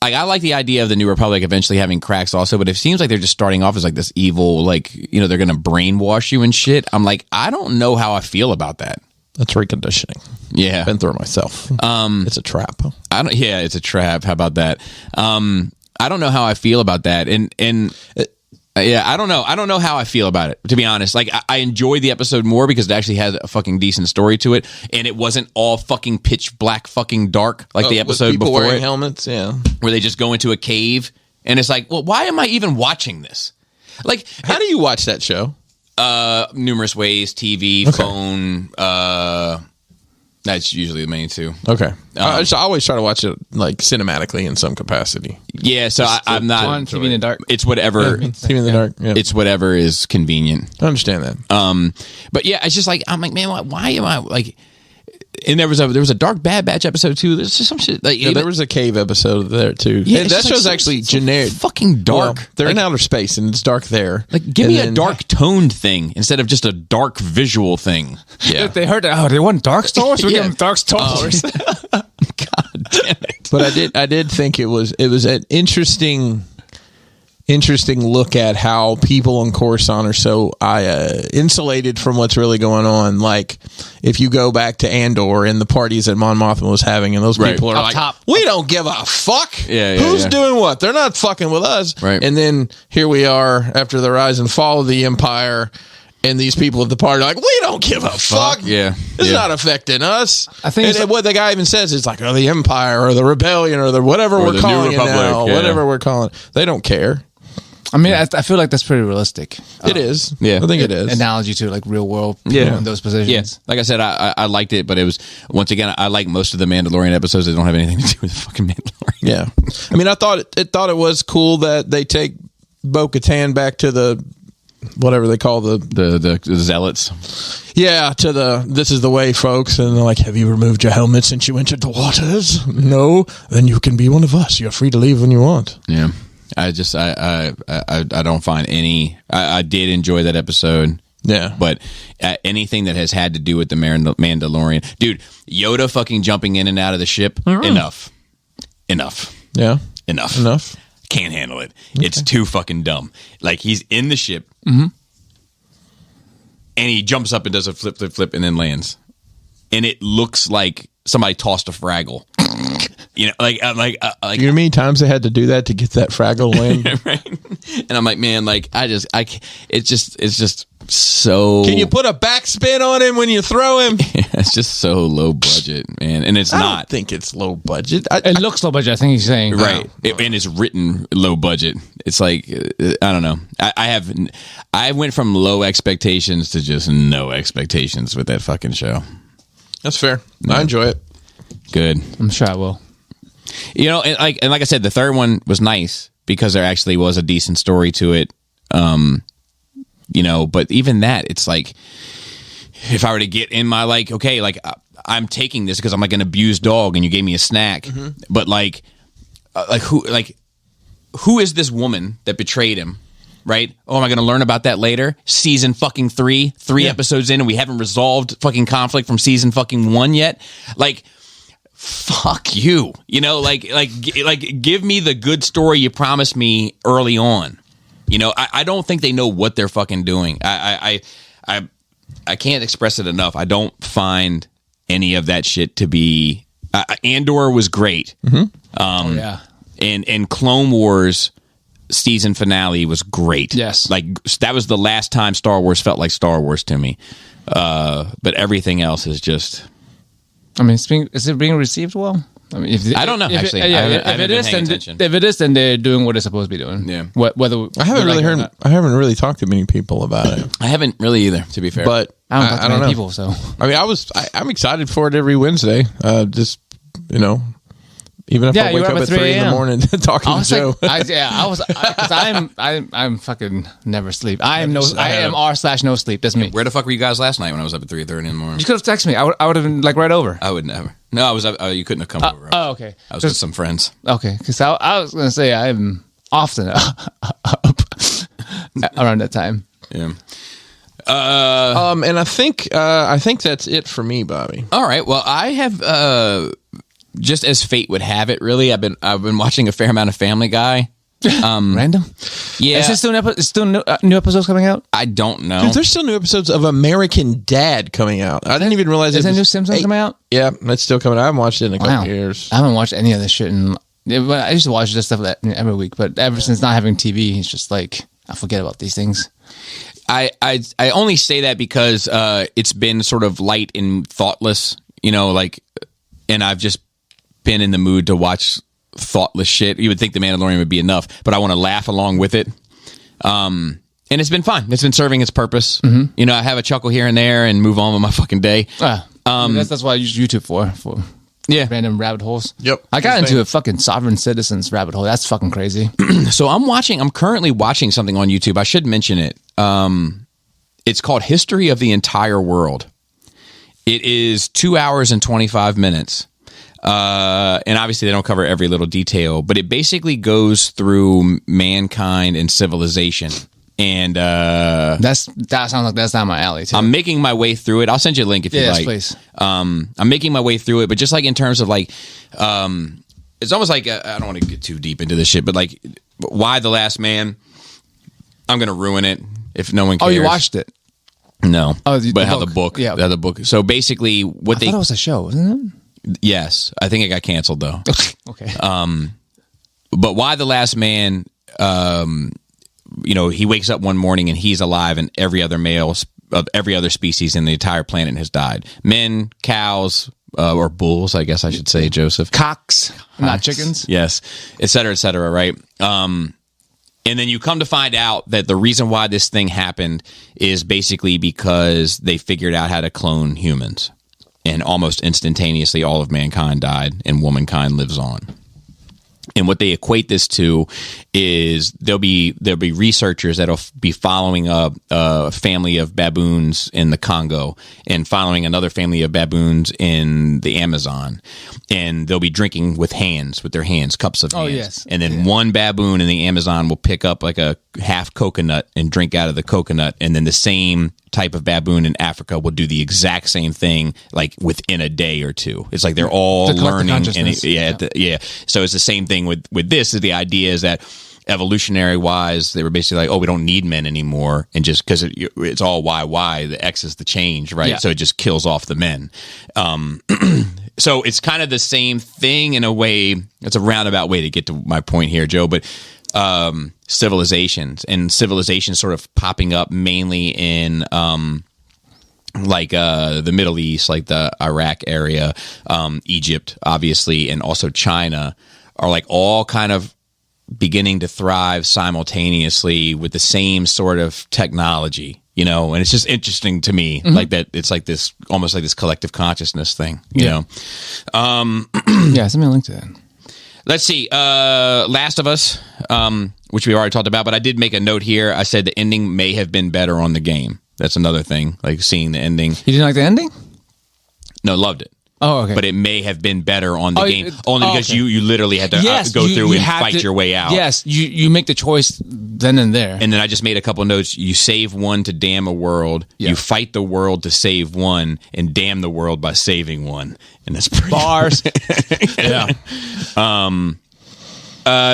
I like the idea of the New Republic eventually having cracks also, but it seems like they're just starting off as like this evil, like, they're going to brainwash you and shit. I'm like, I don't know how I feel about that. That's reconditioning. Yeah. Been through it myself. It's a trap. It's a trap. How about that? I don't know how I feel about that. I don't know. I don't know how I feel about it, to be honest. Like, I enjoyed the episode more because it actually has a fucking decent story to it, and it wasn't all fucking pitch black fucking dark like the episode people before wearing it, helmets, where they just go into a cave, and it's like, well, why am I even watching this? Like, how do you watch that show? Numerous ways: TV, phone. That's usually the main two. Okay, I always try to watch it like cinematically in some capacity. Yeah, so I'm not on TV in the dark. It's whatever. TV in the dark. Yeah. It's whatever is convenient. I understand that. But yeah, it's just like I'm like, man, why am I like? And there was a Dark Bad Batch episode too. There's just some shit like there was a cave episode there too. Yeah, that show's actually generic. Fucking dark. Well, they're in outer space and it's dark there. Like, give me a dark toned thing instead of just a dark visual thing. Yeah, They heard that. Oh, they want dark Star Wars. We give them dark Star Wars. God damn it! But I did think it was an interesting look at how people on Coruscant are so insulated from what's really going on. Like, if you go back to Andor and the parties that Mon Mothma was having, and those people are Up like, top. we don't give a fuck. Who's doing what? They're not fucking with us. Right. And then here we are after the rise and fall of the Empire, and these people at the party are like, we don't give a fuck. Yeah. It's not affecting us. I think and what the guy even says is like, the Empire or the Rebellion or the whatever we're the calling New it now. Republic, Whatever we're calling it. They don't care. I mean, I feel like that's pretty realistic. It is. Yeah. I think it is. Analogy to like real world people in those positions. Yeah, like I said, I liked it, but it was, once again, I like most of the Mandalorian episodes that don't have anything to do with the fucking Mandalorian. Yeah. I mean, I thought it was cool that they take Bo-Katan back to the whatever they call the zealots. Yeah, to this is the way, folks. And they're like, have you removed your helmet since you entered the waters? No. Then you can be one of us. You're free to leave when you want. Yeah. I don't find any. I did enjoy that episode. Yeah, but anything that has had to do with the Mandalorian, dude, Yoda fucking jumping in and out of the ship, enough. Yeah, enough. Can't handle it. Okay. It's too fucking dumb. Like, he's in the ship, mm-hmm. and he jumps up and does a flip, and then lands, and it looks like somebody tossed a Fraggle. You know, like you know how many times they had to do that to get that Fraggle in? Right? And I'm like, man, like, it's just so. Can you put a backspin on him when you throw him? It's just so low budget, man, and it's I not. Don't think it's low budget. It looks low budget. I think he's saying right, and it's written low budget. It's like, I don't know. I went from low expectations to just no expectations with that fucking show. That's fair. Yeah. I enjoy it. Good. I'm sure I will. You know, and like I said, the third one was nice because there actually was a decent story to it. You know, but even that, it's like, if I were to get in my, like, okay, like, I'm taking this because I'm like an abused dog and you gave me a snack, mm-hmm. but who is this woman that betrayed him? Right? Oh, am I going to learn about that later? Season fucking 3 episodes in, and we haven't resolved fucking conflict from season fucking 1 yet. Like, fuck you. You know, like give me the good story you promised me early on. You know, I don't think they know what they're fucking doing. I can't express it enough. I don't find any of that shit to be. Andor was great. Mm-hmm. And Clone Wars season finale was great. Yes. Like, that was the last time Star Wars felt like Star Wars to me. But everything else is just... I mean, is it being received well? I mean, I don't know, actually. I haven't been paying attention. If it is, then they're doing what they're supposed to be doing. Yeah. Whether I haven't really talked to many people about it. I haven't really either, to be fair. But I don't talk to don't many know. people, so... I mean, I'm excited for it every Wednesday. Just, you know... Even if I wake up at 3 in the morning talking to Joe. I'm fucking never sleep. I am R/no sleep. That's me. Where the fuck were you guys last night when I was up at 3:30 in the morning? You could have texted me. I would have been like right over. I would never. No, I was. You couldn't have come over. Oh, okay. I was with some friends. Okay, because I was gonna say I'm often up around that time. Yeah. And I think that's it for me, Bobby. All right. Well, I have. Just as fate would have it, really, I've been watching a fair amount of Family Guy. Random? Yeah. Is there still new episodes coming out? I don't know. Dude, there's still new episodes of American Dad coming out. I didn't even realize Is there new Simpsons coming out? Yeah, that's still coming out. I haven't watched it in a couple years. I haven't watched any of this shit. I used to watch this stuff every week, but ever since not having TV, it's just like I forget about these things. I only say that because it's been sort of light and thoughtless, and I've just been in the mood to watch thoughtless shit. You would think The Mandalorian would be enough, but I want to laugh along with it. And it's been fun. It's been serving its purpose. Mm-hmm. I have a chuckle here and there and move on with my fucking day. That's what I use YouTube for random rabbit holes. Yep. I got into a fucking sovereign citizens rabbit hole. That's fucking crazy. So I'm currently watching something on YouTube. I should mention it. It's called History of the Entire World. It is 2 hours and 25 minutes. And obviously they don't cover every little detail, but it basically goes through mankind and civilization. And that sounds like that's not my alley too. I'm making my way through it. I'll send you a link if you like. Please. I'm making my way through it, but just like in terms of like, it's almost like I don't want to get too deep into this shit, but like, why The Last Man? I'm gonna ruin it if no one cares. Oh, you watched it? No. Oh, but how the book? Yeah, how the book. So basically, I thought it was a show, wasn't it? Yes, I think it got canceled though. Okay. But why The Last Man? He wakes up one morning and he's alive, and every other male of every other species in the entire planet has died. Men, cows, or bulls, I guess I should say, Joseph. Cocks, not chickens. Yes, et cetera, right? And then you come to find out that the reason why this thing happened is basically because they figured out how to clone humans. And almost instantaneously, all of mankind died, and womankind lives on. And what they equate this to is there'll be researchers that'll be following a family of baboons in the Congo and following another family of baboons in the Amazon, and they'll be drinking with their hands, cups of hands. Yes. And then one baboon in the Amazon will pick up like a half coconut and drink out of the coconut, and then the same type of baboon in Africa will do the exact same thing like within a day or two. It's like they're all learning. So it's the same thing with this. Is the idea is that evolutionary wise, they were basically like, we don't need men anymore, and just because it's all Y, the X is the change, right? Yeah. So it just kills off the men. So it's kind of the same thing in a way. It's a roundabout way to get to my point here, Joe, but civilizations sort of popping up mainly in the Middle East, like the Iraq area, Egypt, obviously, and also China are like all kind of beginning to thrive simultaneously with the same sort of technology, and it's just interesting to me, like that it's like this, almost like this collective consciousness thing, you know? Yeah, send me a link to that. Let's see. Last of Us, which we already talked about, but I did make a note here. I said the ending may have been better on the game. That's another thing, like seeing the ending. You didn't like the ending? No, loved it. Oh, okay. But it may have been better on the game, only because you literally had to go through and fight your way out. Yes, you make the choice then and there. And then I just made a couple of notes. You save one to damn a world. Yeah. You fight the world to save one, and damn the world by saving one. And that's pretty bars. Yeah.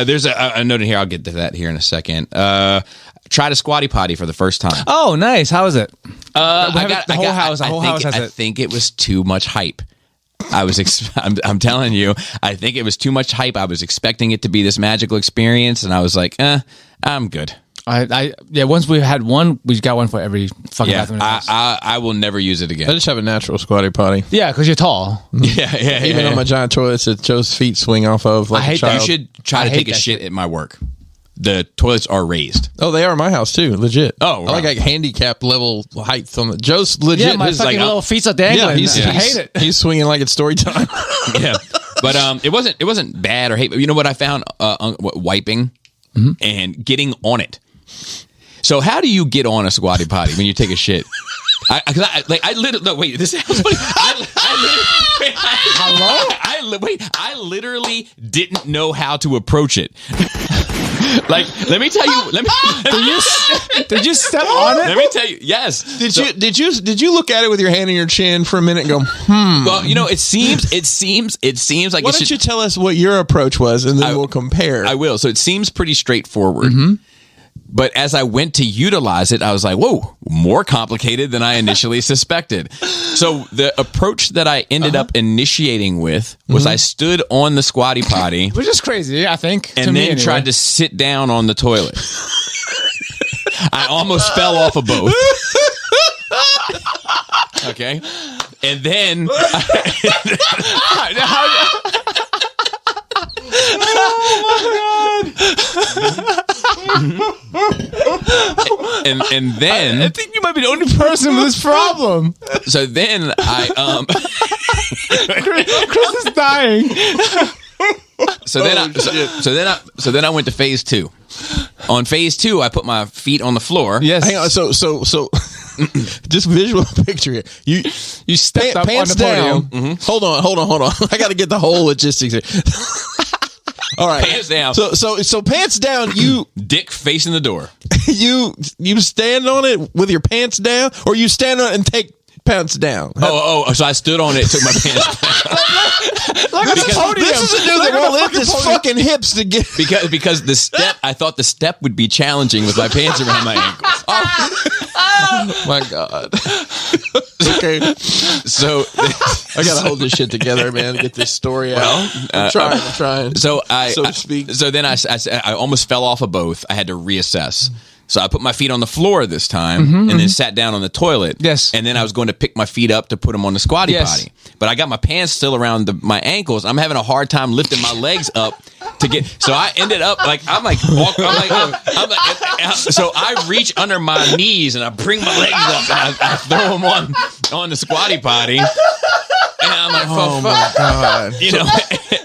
There's a note in here. I'll get to that here in a second. Tried a squatty potty for the first time. Oh, nice. How is it? I think it was too much hype. I'm telling you, I think it was too much hype. I was expecting it to be this magical experience, and I was like, I'm good. Once we had one, we got one for every fucking bathroom in the house. I will never use it again. I just have a natural squatty potty. Yeah, because you're tall. Yeah. Even on my giant toilets that Joe's feet swing off of like I hate a child. You should try to take a shit at my work. The toilets are raised. Oh, they are in my house too, legit. Oh, I like handicap level height on the Joe's legit. Yeah, my his, fucking like, little feet are dangling. I hate it. He's swinging like it's story time. Yeah, but it wasn't bad or hate. You know what I found? Wiping and getting on it. So how do you get on a squatty potty when you take a shit? I literally no, wait. This sounds like I literally didn't know how to approach it. Like, let me tell you. Did you step on it? Let me tell you. Yes. Did you look at it with your hand on your chin for a minute and go, Well, it seems like. Why don't you tell us what your approach was, and then we'll compare. I will. So it seems pretty straightforward. But as I went to utilize it, I was like, whoa, more complicated than I initially suspected. So the approach that I ended up initiating with was I stood on the squatty potty. Which is crazy, I think. And then tried to sit down on the toilet. I almost fell off a boat. Okay. And then... and then I think you might be the only person with this problem. So then Chris is dying. So then I went to phase 2. On phase 2, I put my feet on the floor. Yes. Hang on. So just visual picture here. You stepped up pants on the down. podium. Hold on. I got to get the whole logistics here. All right. Pants down. So pants down. You dick facing the door. You stand on it with your pants down, or you stand on it and take pants down. So I stood on it, took my pants down. This is a dude that won't lift his fucking hips to get because the step. I thought the step would be challenging with my pants around my ankles. Oh my god. Okay. So I gotta hold this shit together, man, to get this story out. I'm trying. So to speak. So then I almost fell off a boat. I had to reassess. So I put my feet on the floor this time and then sat down on the toilet. Yes. And then I was going to pick my feet up to put them on the squatty potty. But I got my pants still around my ankles. I'm having a hard time lifting my legs up to get. So I ended up so I reach under my knees and I bring my legs up and I throw them on the squatty potty. And I'm like, oh my god!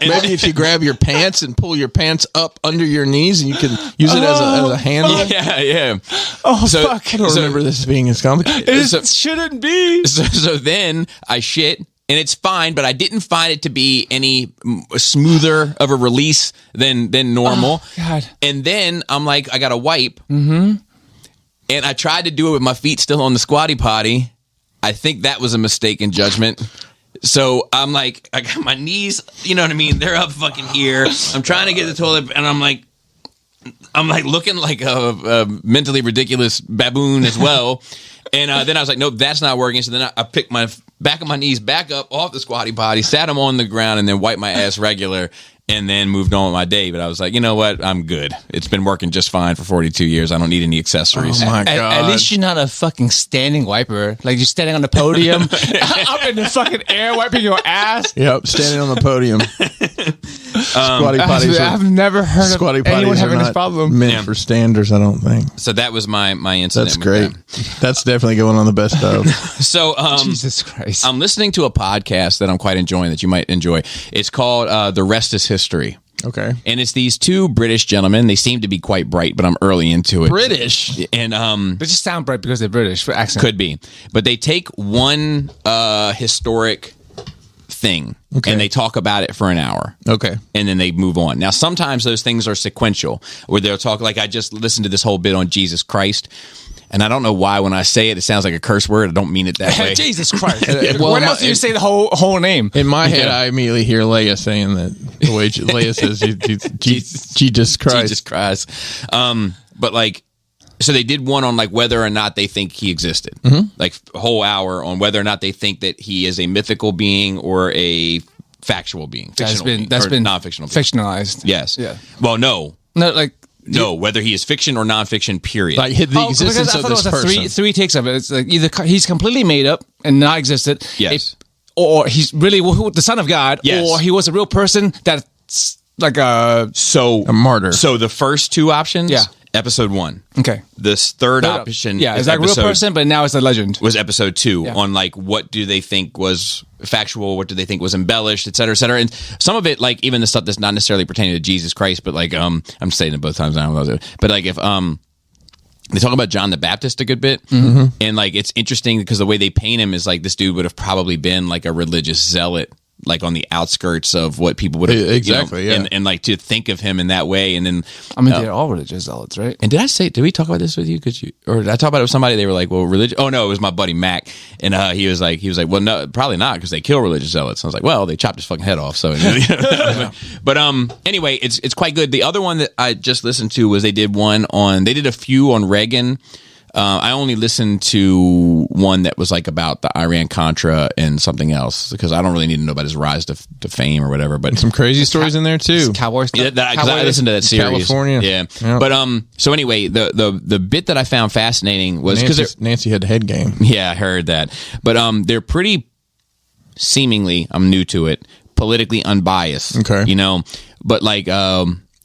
Maybe if you grab your pants and pull your pants up under your knees, and you can use it as a handle. Yeah. Oh fuck! I don't remember this being as complicated. It shouldn't be. So then I shit. And it's fine, but I didn't find it to be any smoother of a release than normal. Oh, God. And then I'm like, I got to wipe. And I tried to do it with my feet still on the squatty potty. I think that was a mistake in judgment. So I'm like, I got my knees, you know what I mean? They're up fucking here. I'm trying to get the toilet, and I'm like looking like a mentally ridiculous baboon as well. And then I was like, nope, that's not working. So then I picked my back of my knees back up off the squatty potty, sat them on the ground, and then wiped my ass regular, and then moved on with my day. But I was like, you know what? I'm good. It's been working just fine for 42 years. I don't need any accessories. Oh my god! At least you're not a fucking standing wiper. Like you're standing on the podium, up in the fucking air, wiping your ass. Yep, standing on the podium. Squatty potties. I've never heard of anyone having this problem. Meant for standers, I don't think. So that was my incident. That's great. That's definitely going on the best of. So Jesus Christ, I'm listening to a podcast that I'm quite enjoying that you might enjoy. It's called The Rest is History. Okay. And it's these two British gentlemen. They seem to be quite bright, but I'm early into it. British? And they just sound bright because they're British for accent. Could be. But they take one historic thing and they talk about it for an hour. Okay. And then they move on. Now, sometimes those things are sequential, where they'll talk, like I just listened to this whole bit on Jesus Christ. And I don't know why when I say it, it sounds like a curse word. I don't mean it that way. Jesus Christ. When else do you say the whole name? In my head, I immediately hear Leia saying that the way Leia says Jesus Christ. Jesus Christ. But like, So they did one on like whether or not they think he existed, like a whole hour on whether or not they think that he is a mythical being or a factual being. That's been non-fictional, fictionalized. Yes. Yeah. Well, no, whether he is fiction or non-fiction. Period. Like the existence of this person. Three takes of it. It's like either he's completely made up and not existed. Yes. Or he's really the son of God. Yes. Or he was a real person that's like a martyr. So the first two options. Yeah. Episode 1. Okay. This third option. Yeah, it's like a real person, but now it's a legend. Was episode 2 on like what do they think was factual, what do they think was embellished, et cetera, et cetera. And some of it, like even the stuff that's not necessarily pertaining to Jesus Christ, but like I'm saying it both times now. But like if they talk about John the Baptist a good bit, and like it's interesting because the way they paint him is like this dude would have probably been like a religious zealot, like on the outskirts of what people would have exactly, and like to think of him in that way, and then I mean they're all religious zealots, right? And did we talk about this with you? Or did I talk about it with somebody? They were like, well, religion. Oh no, it was my buddy Mac, and he was like, well, no, probably not because they kill religious zealots. And I was like, well, they chopped his fucking head off. So, but anyway, it's quite good. The other one that I just listened to was they did a few on Reagan. I only listened to one that was like about the Iran-Contra and something else because I don't really need to know about his rise to fame or whatever. But some crazy stories in there too. Cowboy stuff. Yeah, because I listened to that series. California. Yeah. But so anyway, the bit that I found fascinating was because Nancy had head game. Yeah, I heard that. But they're pretty seemingly, I'm new to it, politically unbiased. Okay. But like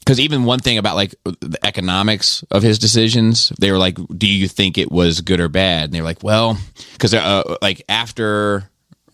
because even one thing about like the economics of his decisions, they were like, do you think it was good or bad? And they were like, well, because like after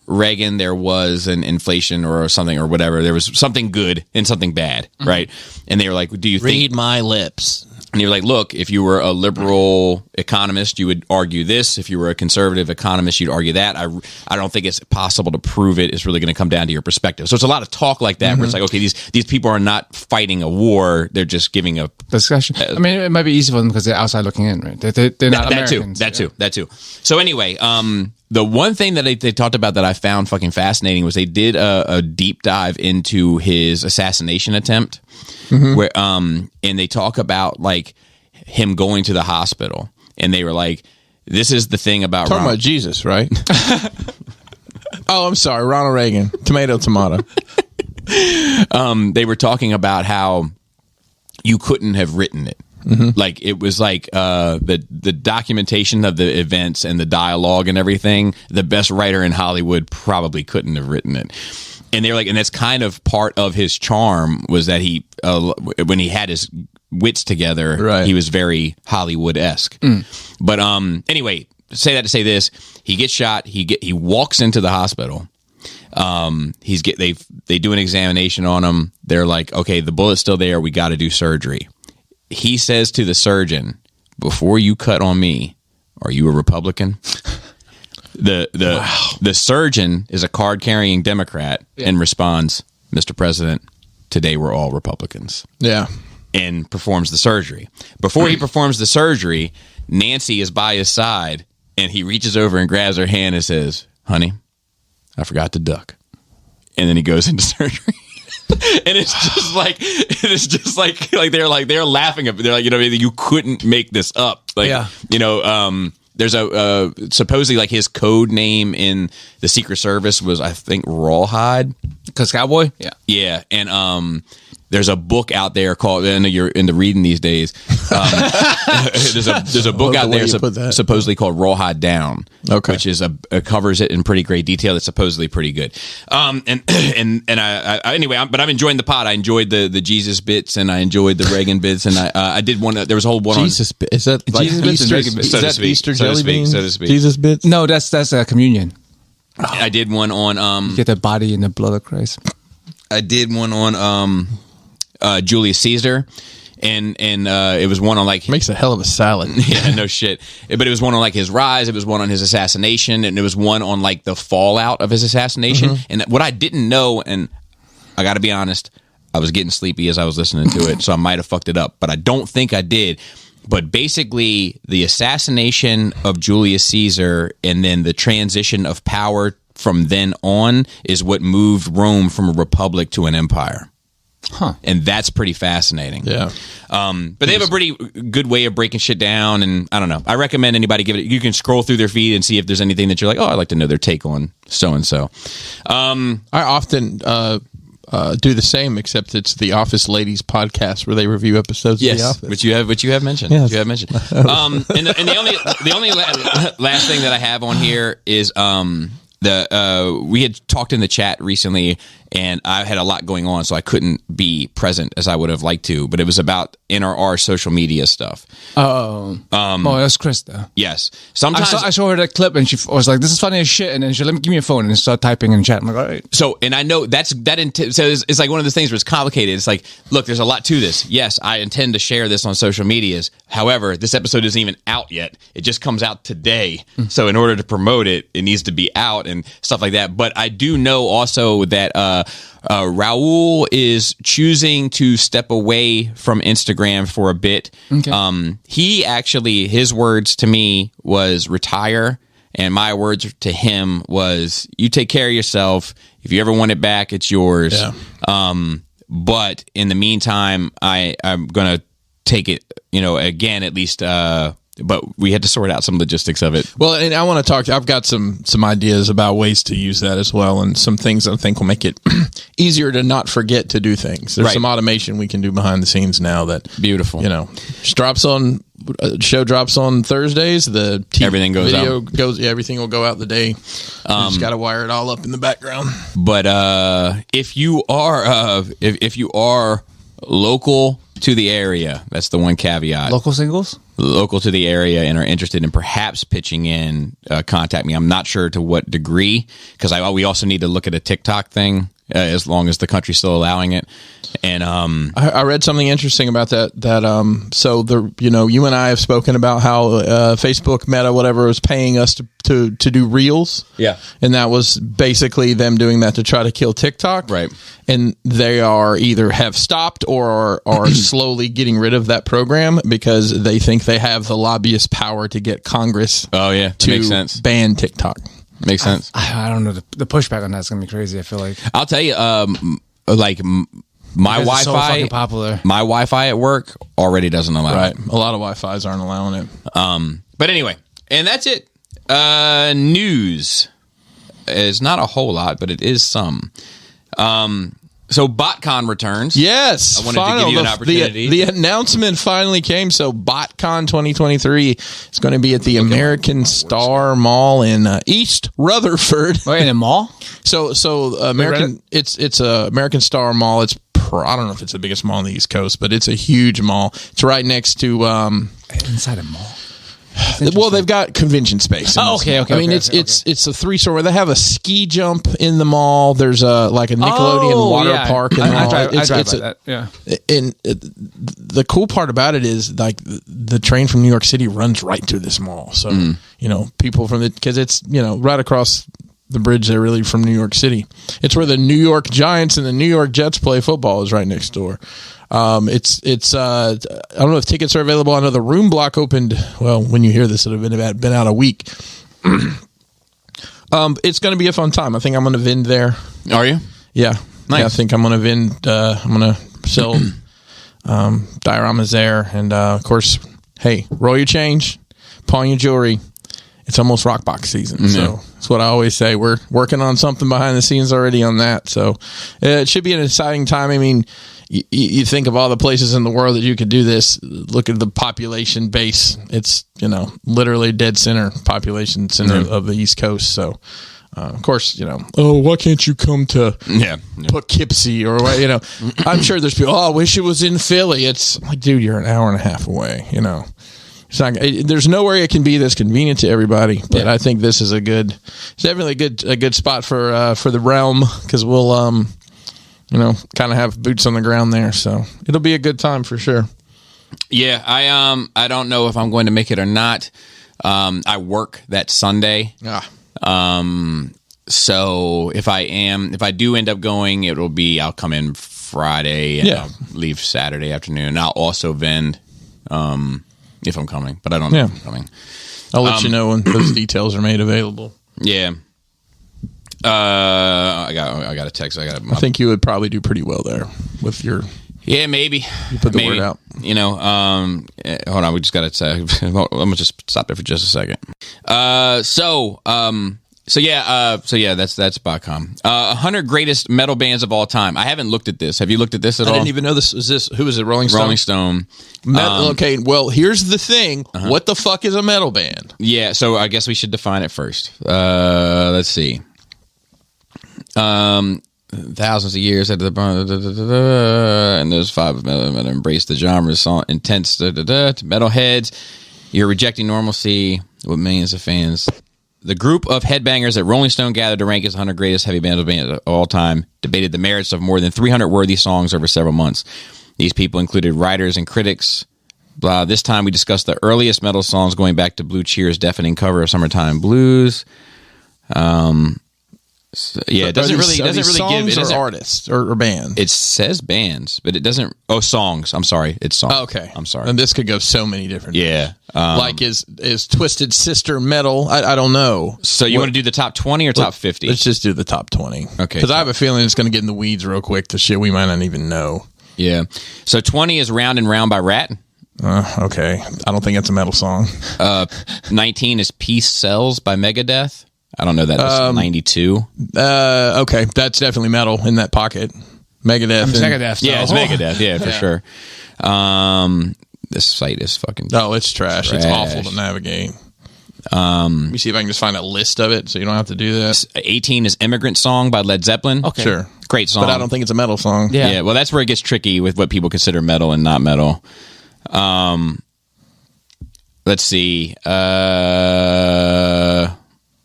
Reagan, there was an inflation or something or whatever. There was something good and something bad, right? And they were like, do you think... Read my lips. And you're like, look, if you were a liberal economist, you would argue this. If you were a conservative economist, you'd argue that. I don't think it's possible to prove it. It's really going to come down to your perspective. So it's a lot of talk like that where it's like, okay, these people are not fighting a war. They're just giving a discussion. I mean, it might be easy for them because they're outside looking in, right? They're not Americans. That too. So anyway, the one thing that they talked about that I found fucking fascinating was they did a deep dive into his assassination attempt, where and they talk about like him going to the hospital, and they were like, "This is the thing about talking about Jesus, right?" Oh, I'm sorry, Ronald Reagan. Tomato. They were talking about how you couldn't have written it. Like it was like the documentation of the events and the dialogue and everything. The best writer in Hollywood probably couldn't have written it. And they were like, and that's kind of part of his charm was that he when he had his wits together, right, he was very Hollywood-esque. But anyway, say that to say this: he gets shot. He walks into the hospital. They do an examination on him. They're like, okay, the bullet's still there. We got to do surgery. He says to the surgeon, "Before you cut on me, are you a Republican?" The surgeon is a card-carrying Democrat and responds, "Mr. President, today we're all Republicans." Yeah. And performs the surgery. Before he performs the surgery, Nancy is by his side, and he reaches over and grabs her hand and says, "Honey, I forgot to duck." And then he goes into surgery. And it's just like they're laughing at it. They're like, you couldn't make this up. Like, there's a supposedly like his code name in the Secret Service was, I think, Rawhide. Because cowboy? Yeah. And there's a book out there called, I know you're into reading these days. There's a book out there supposedly called Rawhide Down, which is covers it in pretty great detail. It's supposedly pretty good. And anyway, but I'm enjoying the pod. I enjoyed the Jesus bits and I enjoyed the Reagan bits, and I did one. There was a whole one Jesus on is that like Jesus bits Easter, and Reagan bits, is that Easter jelly beans? So to speak. Jesus bits? No, that's a communion. I did one on you get the body and the blood of Christ. I did one on Julius Caesar, and it was one on like makes a hell of a salad. Yeah, no shit. But it was one on like his rise. It was one on his assassination, and it was one on like the fallout of his assassination. And what I didn't know, and I got to be honest, I was getting sleepy as I was listening to it, so I might have fucked it up, but I don't think I did. But basically, the assassination of Julius Caesar and then the transition of power from then on is what moved Rome from a republic to an empire. And that's pretty fascinating. Yeah. But they have a pretty good way of breaking shit down, and I don't know. I recommend anybody give it. You can scroll through their feed and see if there's anything that you're like, oh, I'd like to know their take on so and so. I often do the same, except it's the Office Ladies podcast where they review episodes of The Office. which you have mentioned. Yes. You have mentioned. And the only last thing that I have on here is we had talked in the chat recently, and I had a lot going on, so I couldn't be present as I would have liked to. But it was about NRR social media stuff. That's Chris though. Yes, sometimes I showed her that clip, and she was like, "This is funny as shit." And then she let me give me a phone and start typing in chat. I'm like, "All right." So, and I know so it's like one of those things where it's complicated. It's like, look, there's a lot to this. Yes, I intend to share this on social medias. However, this episode isn't even out yet. It just comes out today. So in order to promote it, it needs to be out and stuff like that. But I do know also that Raul is choosing to step away from Instagram for a bit. Okay. He actually, his words to me was retire. And my words to him was, you take care of yourself. If you ever want it back, it's yours. Yeah. But in the meantime, I'm going to take it, again, at least, but we had to sort out some logistics of it. Well, and I want to talk. I've got some ideas about ways to use that as well, and some things I think will make it easier to not forget to do things. There's some automation we can do behind the scenes now that beautiful. Show drops on Thursdays. The everything goes video out. Everything will go out the day. Just got to wire it all up in the background. But if you are local to the area, that's the one caveat. Local singles? Local to the area and are interested in perhaps pitching in, contact me. I'm not sure to what degree, because we also need to look at a TikTok thing, as long as the country's still allowing it. And I read something interesting about that. So you and I have spoken about how Facebook, Meta, whatever, was paying us to do Reels. Yeah, and that was basically them doing that to try to kill TikTok. Right. And they are either have stopped or are slowly getting rid of that program because they think they have the lobbyist power to get Congress. Oh yeah, that makes sense. Ban TikTok. Makes sense. I don't know. The pushback on that's gonna be crazy. I feel like I'll tell you, my Wi-Fi, so fucking popular. My Wi-Fi at work already doesn't allow it. A lot of Wi-Fis aren't allowing it. But anyway, and that's it. News is not a whole lot, but it is some. So BOTCON returns. Yes, I wanted to give you an opportunity. The announcement finally came. So BOTCON 2023 is going to be at the American Star Mall in East Rutherford. Wait, in a mall? So American. It's a American Star Mall. It's I don't know if it's the biggest mall on the East Coast, but it's a huge mall. It's right next to inside a mall. Well, they've got convention space. Okay. I mean, it's a 3-story where they have a ski jump in the mall. There's a Nickelodeon water park in the mall. I drive by that. Yeah. And the cool part about it is like the train from New York City runs right to this mall. So people from because it's right across the bridge. They're really from New York City. It's where the New York Giants and the New York Jets play football. Is right next door. It's I don't know if tickets are available. I know the room block opened. Well, when you hear this, it'll have been out a week. It's going to be a fun time. I think I'm going to vend there. Are you? Yeah. Nice. Yeah, I think I'm going to vend. I'm going to sell dioramas there, and of course, hey, roll your change, pawn your jewelry. It's almost rock box season, so that's what I always say. We're working on something behind the scenes already on that, so it should be an exciting time. I mean, you think of all the places in the world that you could do this. Look at the population base. It's literally dead center population center of the East Coast. So of course, why can't you come to Poughkeepsie or what? I'm sure there's people. Oh, I wish it was in Philly. It's like, dude, you're an hour and a half away. It's not, there's nowhere it can be this convenient to everybody, but I think this is definitely a good spot for the realm, because we'll kind of have boots on the ground there, so it'll be a good time for sure. Yeah, I don't know if I'm going to make it or not. I work that Sunday. So if I do end up going, I'll come in Friday and I'll leave Saturday afternoon. I'll also vend if I'm coming, but I don't know if I'm coming. I'll let you know when those details are made available. Yeah. I got a text. I think you would probably do pretty well there. with your. Yeah, maybe. You put the word out. You know, hold on. We just got to say. I'm gonna just stop there for just a second. So yeah, that's BOTCON. 100 greatest metal bands of all time. I haven't looked at this. Have you looked at this at all? I didn't even know this. Who is it? Rolling Stone? Rolling Stone. Okay, well, here's the thing. What the fuck is a metal band? Yeah, so I guess we should define it first. Let's see. Thousands of years after and there's 5 of them that embrace the genre, song, intense to metalheads. You're rejecting normalcy with millions of fans. The group of headbangers that Rolling Stone gathered to rank as 100 greatest heavy bands of all time debated the merits of more than 300 worthy songs over several months. These people included writers and critics. This time we discussed the earliest metal songs going back to Blue Cheer's deafening cover of Summertime Blues. It doesn't really give it artists or bands. It says bands, but it doesn't. Oh, songs. I'm sorry, it's songs. Oh, okay, I'm sorry. And this could go so many different. Yeah, like is Twisted Sister metal? I don't know. So you want to do the top 20 or top 50? Let's just do the top 20. Okay, because I have a feeling it's going to get in the weeds real quick to shit we might not even know. Yeah. So 20 is Round and Round by Rat. Okay, I don't think it's a metal song. 19 is Peace Sells by Megadeth. I don't know that. That's 92. Okay, that's definitely metal in that pocket. Megadeth. Megadeth. Yeah, it's Megadeth. Yeah, for sure. This site is fucking. Oh, it's trash. It's awful to navigate. Let me see if I can just find a list of it so you don't have to do this. 18 is Immigrant Song by Led Zeppelin. Okay. Sure. Great song. But I don't think it's a metal song. Yeah. Well, that's where it gets tricky with what people consider metal and not metal. Let's see.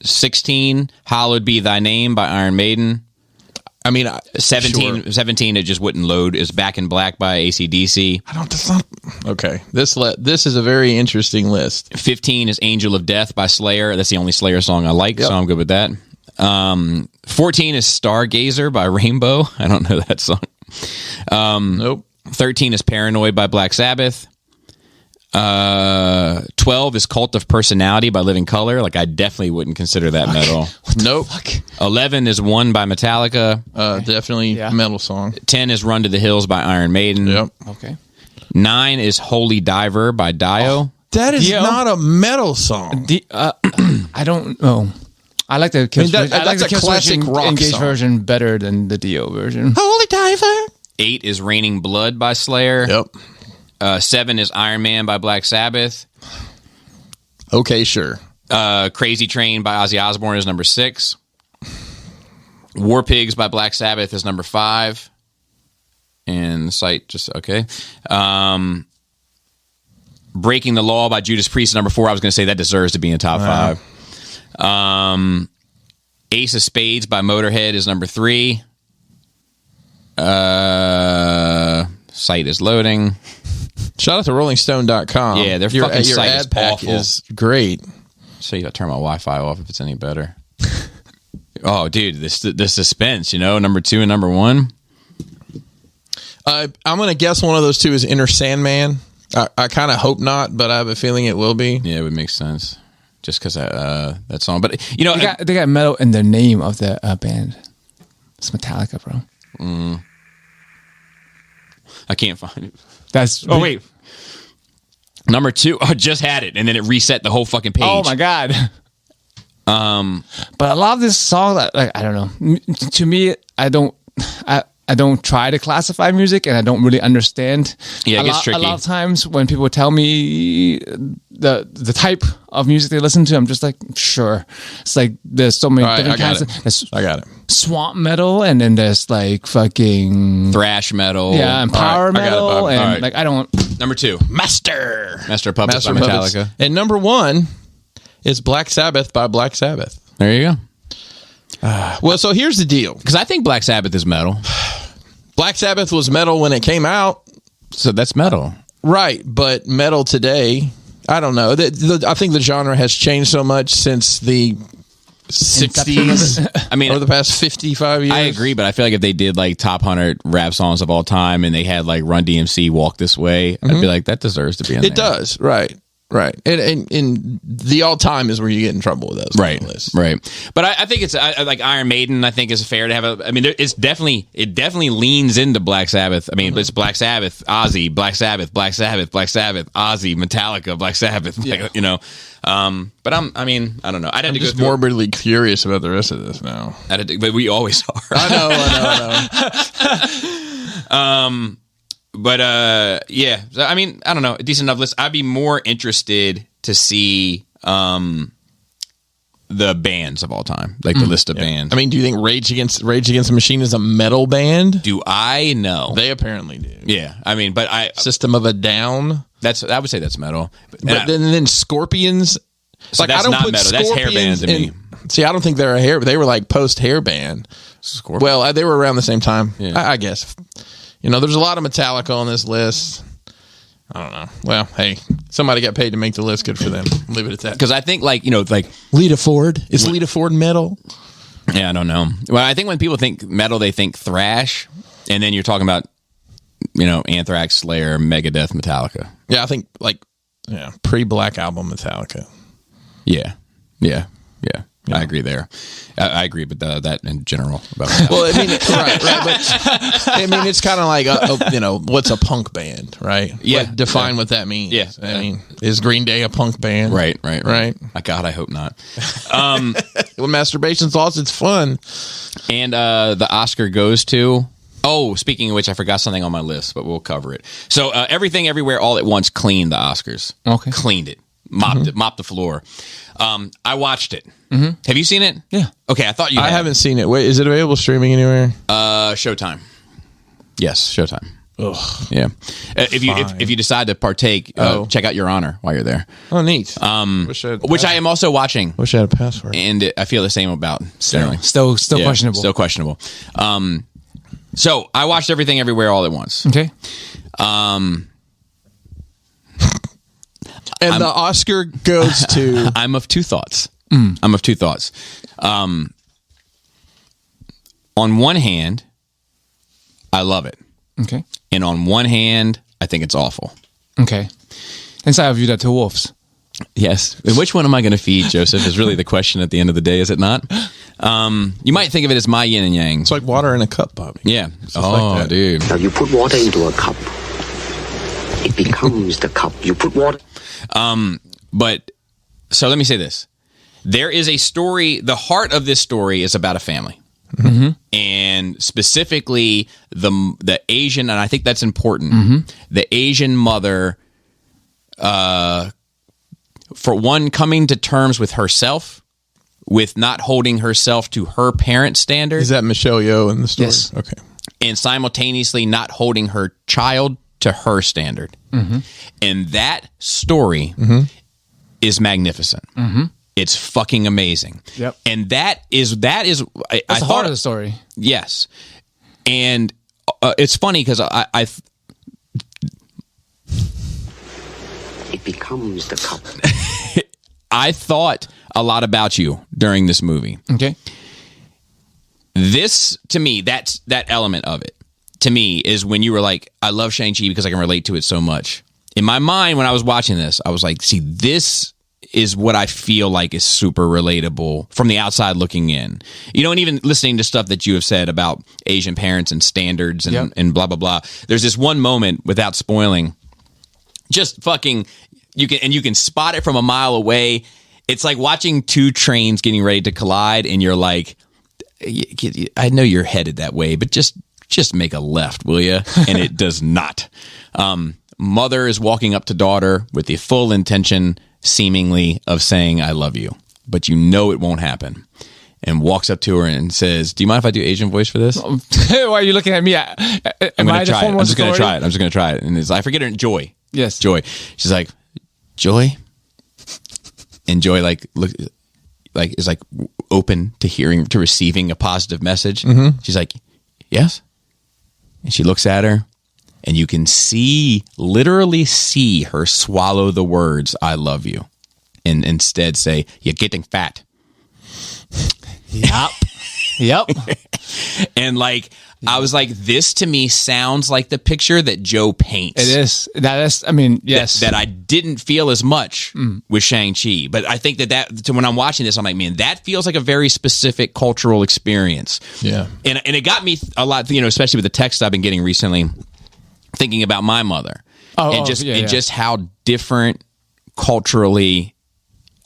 16, Hallowed Be Thy Name by Iron Maiden. I mean, 17, it just wouldn't load, is Back in Black by AC/DC. Okay. This is a very interesting list. 15 is Angel of Death by Slayer. That's the only Slayer song I like, so I'm good with that. 14 is Stargazer by Rainbow. I don't know that song. Nope. 13 is Paranoid by Black Sabbath. 12 is Cult of Personality by Living Colour. Like, I definitely wouldn't consider that metal. Nope. 11 is One by Metallica. Definitely metal song. 10 is Run to the Hills by Iron Maiden. Yep. Okay. 9 is Holy Diver by Dio. That is not a metal song. I don't know. I like the Kiss version. I like the Kiss classic rock Engage song. version better than the Dio version. Holy Diver. 8 is Raining Blood by Slayer. Yep. 7 is Iron Man by Black Sabbath. Okay, sure. Crazy Train by Ozzy Osbourne is number 6. War Pigs by Black Sabbath is number 5. And the site just, okay. Breaking the Law by Judas Priest is number 4. I was going to say that deserves to be in top 5. Ace of Spades by Motorhead is number 3. Site is loading. Shout out to RollingStone.com. Yeah, their fucking site ad is pack awful. is great. So you got to turn my Wi-Fi off if it's any better. Oh, dude, the suspense, number 2 and number 1. I'm going to guess one of those two is Inner Sandman. I kind of hope not, but I have a feeling it will be. Yeah, it would make sense. Just because that song. But, they got metal in the name of the band. It's Metallica, bro. I can't find it. Wait. Number 2. Oh, just had it, and then it reset the whole fucking page. Oh my god. But I love this song. Like, I don't know. To me, I don't try to classify music, and I don't really understand. Yeah, it gets tricky. A lot of times when people tell me the type of music they listen to, I'm just like, sure. It's like there's so many different kinds. I got it. Swamp metal, and then there's like fucking thrash metal. Yeah, and power metal, I got it, and like I don't. Number 2, Master of Puppets by Metallica. And number 1 is Black Sabbath by Black Sabbath. There you go. Well, so here's the deal. Because I think Black Sabbath is metal. Black Sabbath was metal when it came out. So that's metal. Right, but metal today, I don't know. I think the genre has changed so much since the 60s. I mean, over the past 55 years. I agree, but I feel like if they did like top 100 rap songs of all time and they had like Run DMC Walk This Way, I'd be like, that deserves to be in there. It does, right. Right. And the all time is where you get in trouble with those. Right. Lists. Right. But I think it's like Iron Maiden, I think is fair to have I mean, it definitely leans into Black Sabbath. I mean, it's Black Sabbath, Ozzy, Black Sabbath, Black Sabbath, Black Sabbath, Ozzy, Metallica, Black Sabbath, Yeah. you know. But I mean, I don't know. I'd have I'm to go just through morbidly curious about the rest of this now. but we always are. I know. But yeah. So, I mean, I don't know. A decent enough list. I'd be more interested to see the bands of all time, like the list of bands. I mean, do you think Rage Against the Machine is a metal band? Do I know? They apparently do. Yeah. I mean, but System of a Down. I would say that's metal. But then Scorpions. It's So that's not metal. That's hair band to me. See, I don't think they're a hair. They were like post hair band. Scorpions. Well, they were around the same time. Yeah. I guess. You know, there's a lot of Metallica on this list. I don't know. Well, hey, somebody got paid to make the list. Good for them. Leave it at that. Because I think, like, you know, like Lita Ford. Is Lita Ford metal? yeah, I don't know. Well, I think when people think metal, they think thrash, and then you're talking about, you know, Anthrax, Slayer, Megadeth, Metallica. Yeah, I think pre-Black Album Metallica. Yeah. I agree there. I agree with that in general. About Well, I mean, right. But I mean, it's kind of like you know, what's a punk band, right? Yeah. Define what that means. Yeah. I mean, is Green Day a punk band? right. God, I hope not. Well, masturbation thoughts. It's fun. And the Oscar goes to. Oh, speaking of which, I forgot something on my list, but we'll cover it. So, Everything Everywhere All at Once cleaned the Oscars. Okay. Cleaned it. Mopped the floor. I watched it. Mm-hmm. Have you seen it? Yeah. Okay, I thought you I had. haven't seen it. Wait, is it available streaming anywhere? Showtime. Yes, Showtime. Ugh. Yeah. If you decide to partake, check out Your Honor while you're there. Oh, neat. Which I am also watching, wish I had a password. and I feel the same about Sterling. Still Yeah, questionable. Still questionable. So I watched Everything Everywhere All at Once. Okay. And the Oscar goes to. I'm of two thoughts. I'm of two thoughts. On one hand, I love it. Okay. And on one hand, I think it's awful. Okay. Inside of you, that two wolves. Yes. And which one am I going to feed, Joseph, is really the question at the end of the day, is it not? You might think of it as my yin and yang. It's like water in a cup, Bobby. Yeah. like that. Dude. Now you put water into a cup. It becomes the cup. You put water. But so let me say this. There is a story. The heart of this story is about a family. Mm-hmm. And specifically the Asian, and I think that's important, the Asian mother, for one, coming to terms with herself, with not holding herself to her parents' standards. Is that Michelle Yeoh in the story? Yes. Okay. And simultaneously not holding her child to her standard. Mm-hmm. And that story is magnificent. Mm-hmm. It's fucking amazing. Yep. And that is That's the heart of the story. Yes. And it's funny because I It becomes the cup. I thought a lot about you during this movie. Okay. This, to me, that element of it, to me, is when you were like, I love Shang-Chi because I can relate to it so much. In my mind, when I was watching this, I was like, see, this is what I feel like is super relatable from the outside looking in. You know, and even listening to stuff that you have said about Asian parents and standards and blah, blah, blah. There's this one moment, without spoiling, just fucking, you can spot it from a mile away. It's like watching two trains getting ready to collide, and you're like, I know you're headed that way, but just make a left, will you? And it does not. Mother is walking up to daughter with the full intention, seemingly, of saying, I love you, but you know it won't happen. And walks up to her and says, do you mind if I do Asian voice for this? Why are you looking at me? I'm going to try it. I'm just going to try it. And I forget her, Joy. Yes. Joy. She's like, Joy? And Joy is like open to receiving a positive message. Mm-hmm. She's like, yes. And she looks at her, and you can literally see her swallow the words, I love you, and instead say, you're getting fat. Yep. And like, I was like, this to me sounds like the picture that Joe paints. It is. That is, I mean, yes. That I didn't feel as much with Shang-Chi. But I think that when I'm watching this, I'm like, man, that feels like a very specific cultural experience. Yeah. And it got me a lot, especially with the text I've been getting recently, thinking about my mother. And just how different culturally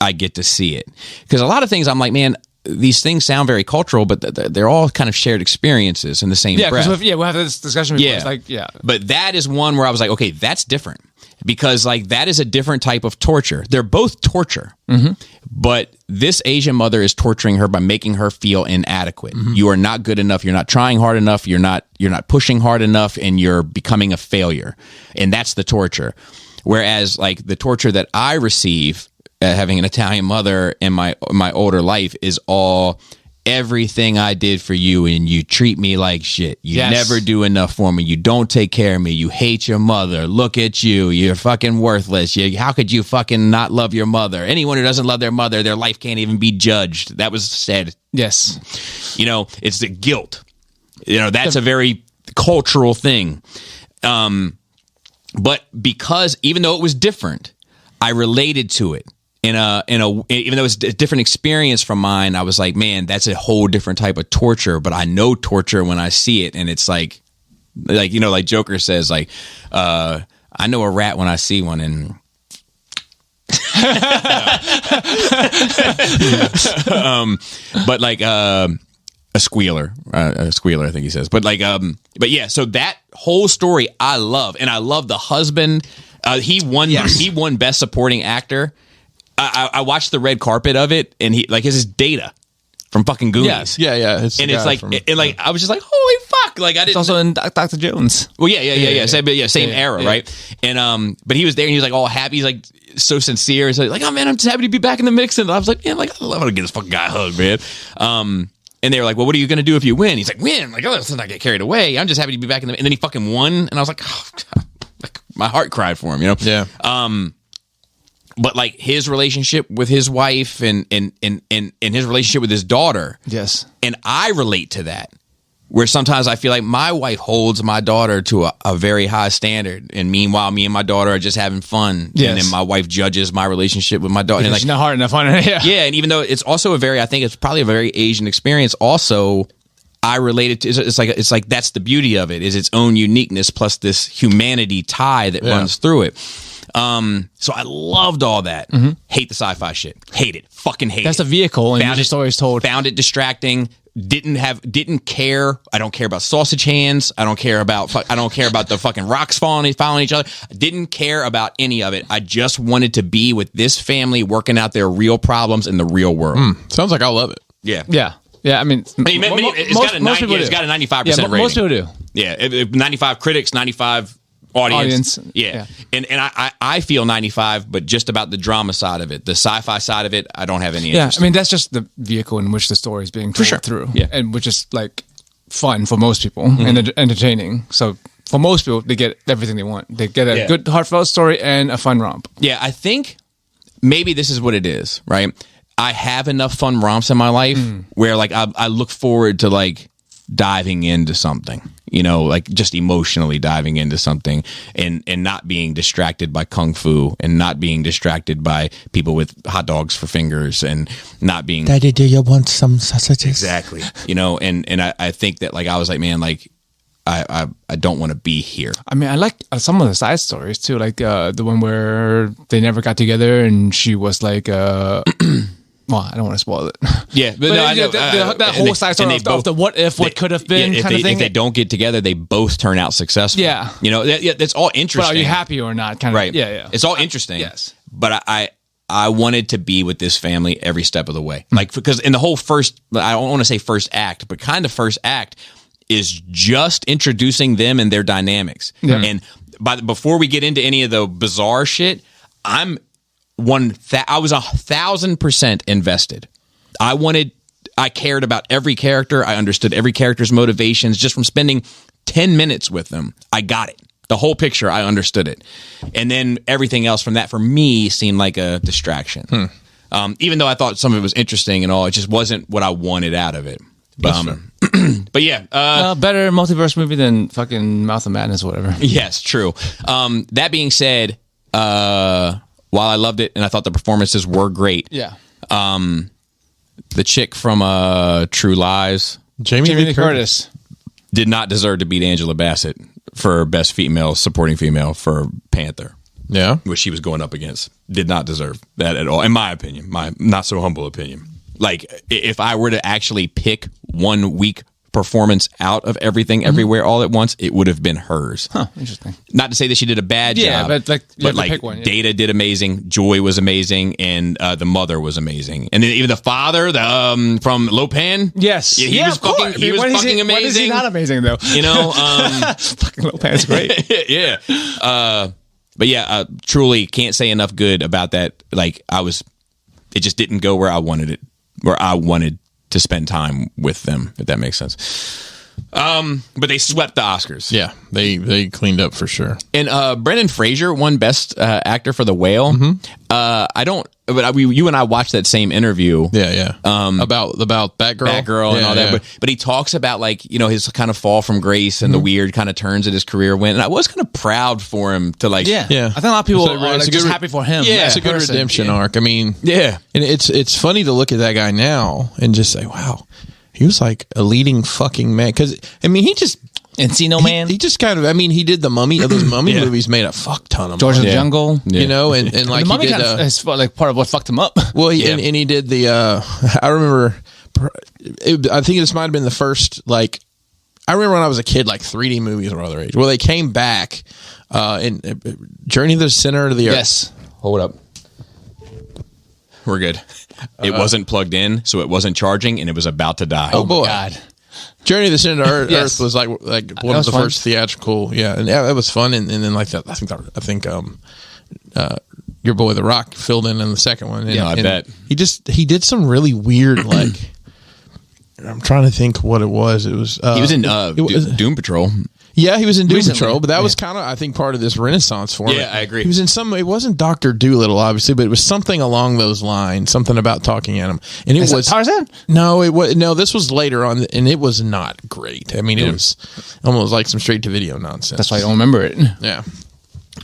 I get to see it. Because a lot of things I'm like, man, these things sound very cultural, but they're all kind of shared experiences in the same breath. We'll have this discussion before. It's like, But that is one where I was like, okay, that's different. Because like that is a different type of torture. They're both torture. But this Asian mother is torturing her by making her feel inadequate. You are not good enough. You're not trying hard enough. You're not pushing hard enough, and you're becoming a failure. And that's the torture. Whereas like the torture that I receive having an Italian mother in my older life is all everything I did for you, and you treat me like shit. You never do enough for me. You don't take care of me. You hate your mother. Look at you. You're fucking worthless. How could you fucking not love your mother? Anyone who doesn't love their mother, their life can't even be judged. That was said. Yes. It's the guilt. That's a very cultural thing. But because even though it was different, I related to it. Even though it's a different experience from mine, I was like, man, that's a whole different type of torture. But I know torture when I see it, and it's like Joker says, like, I know a rat when I see one, and but like a squealer, I think he says. But like, but yeah, so that whole story I love, and I love the husband. He won Best Supporting Actor. I watched the red carpet of it, and this is Data from fucking Goonies. Yeah. I was just like, holy fuck! Like I didn't. It's also in Dr. Jones. Well, yeah. Same era, right? And but he was there, and he was like all happy. He's like so sincere. So like, oh man, I'm just happy to be back in the mix. And I was like, man, like I love to get this fucking guy a hug, man. And they were like, well, what are you going to do if you win? He's like, win? Like, oh, let's not get carried away. I'm just happy to be back in the. And then he fucking won, and I was like, oh, like my heart cried for him, Yeah. But like his relationship with his wife and his relationship with his daughter. Yes. And I relate to that. Where sometimes I feel like my wife holds my daughter to a very high standard. And meanwhile, me and my daughter are just having fun. Yes. And then my wife judges my relationship with my daughter. Because and like, she's not hard enough on her. Yeah. And even though it's also I think it's probably a very Asian experience also, I related to, it's like that's the beauty of it, is its own uniqueness plus this humanity tie that runs through it. So I loved all that. Hate the sci-fi shit. Hate it. Fucking hate it. That's the vehicle and the story is told. Found it distracting. Didn't care. I don't care about sausage hands. I don't care about the fucking rocks falling each other. I didn't care about any of it. I just wanted to be with this family working out their real problems in the real world. Sounds like I love it. Yeah. Yeah, I mean, it's got a 95% rating. Most people do. Yeah, 95 critics, 95 audience. Yeah. And I feel 95, but just about the drama side of it. The sci-fi side of it, I don't have any interest. I mean, that's just the vehicle in which the story is being told through. Yeah. And which is like fun for most people and entertaining. So for most people, they get everything they want. They get a good heartfelt story and a fun romp. Yeah, I think maybe this is what it is, right? I have enough fun romps in my life where like I look forward to like diving into something, like just emotionally diving into something and not being distracted by kung fu and not being distracted by people with hot dogs for fingers and not being. Daddy, do you want some sausages? Exactly. And I think that like I was like, man, like I don't want to be here. I mean, I like some of the side stories too, like the one where they never got together and she was like well, I don't want to spoil it. Yeah, but no, I know, that whole side story of the what if, what could have been kind of thing. If they don't get together, they both turn out successful. Yeah. That's all interesting. But are you happy or not? Kind of. Right. Yeah. It's all interesting. Yes. But I wanted to be with this family every step of the way. Like, because in the whole I don't want to say first act, but kind of first act is just introducing them and their dynamics. Yeah. And before we get into any of the bizarre shit, I was 1,000% invested. I cared about every character. I understood every character's motivations just from spending 10 minutes with them. I got it. The whole picture, I understood it. And then everything else from that for me seemed like a distraction. Even though I thought some of it was interesting and all, it just wasn't what I wanted out of it. But yeah, better multiverse movie than fucking Mouth of Madness or whatever. yes, true. That being said, while I loved it and I thought the performances were great, Yeah. the chick from True Lies, Jamie Lee Curtis. did not deserve to beat Angela Bassett for best female supporting female for Panther, Yeah. which she was going up against. Did not deserve that at all, in my opinion, my not so humble opinion. Like, if I were to actually pick 1 week performance out of everything, everywhere, all at once, it would have been hers. Huh, interesting. Not to say that she did a bad Yeah, job, but, like, you have to like pick one, yeah. Data did amazing, Joy was amazing, and the mother was amazing, and then even the father, the from Lopan, Yes. yeah, he was of course. fucking, he was When is fucking amazing. When is he not amazing, though? You know, Fucking Lopan's great. yeah. But yeah, truly can't say enough good about that. Like, it just didn't go where I wanted it, where I wanted to spend time with them, if that makes sense. But they swept the Oscars. Yeah, they cleaned up for sure. And Brendan Fraser won Best Actor for The Whale. You and I watched that same interview. Yeah. About Batgirl And all that. But he talks about, like, you know, his kind of fall from grace and the weird kind of turns that his career went. And I was kind of proud for him to, like, Yeah. Yeah. I think a lot of people It's a- are it's a just good- happy for him. Yeah, It's a good person. redemption arc. I mean, yeah. and it's funny to look at that guy now and just say, wow, he was like a leading fucking man. Because I mean, Encino Man. He just kind of, I mean, he did the Mummy. Those Mummy movies made a fuck ton of George of money. the Jungle. Yeah. You know, and like The Mummy he did. kind of is like part of what fucked him up. Well, Yeah. and he did the. I remember. I think this might have been the first. Like, I remember when I was a kid, like 3D movies were all the rage. Well, they came back in Journey to the Center of the Earth. Yes. Hold up. We're good. It wasn't plugged in, so it wasn't charging, and it was about to die. Oh boy. God. Journey to the Center of Earth, Yes. was like one of was the fun. first theatrical. Yeah, and yeah, it was fun. And then like that, I think your boy The Rock filled in the second one. And, Yeah, I and bet. he did some really weird like. I'm trying to think what it was. It was He was in it was- Doom Patrol. Yeah, he was in Doom Recently. Patrol, but that was kind of, I think, part of this renaissance for him. Yeah, I agree. He was in some. It wasn't Dr. Doolittle, obviously, but it was something along those lines. Something about talking at him, and it Is was that Tarzan? No, it was no. This was later on, and it was not great. I mean, it was almost like some straight to video nonsense. That's why I don't remember it. Yeah,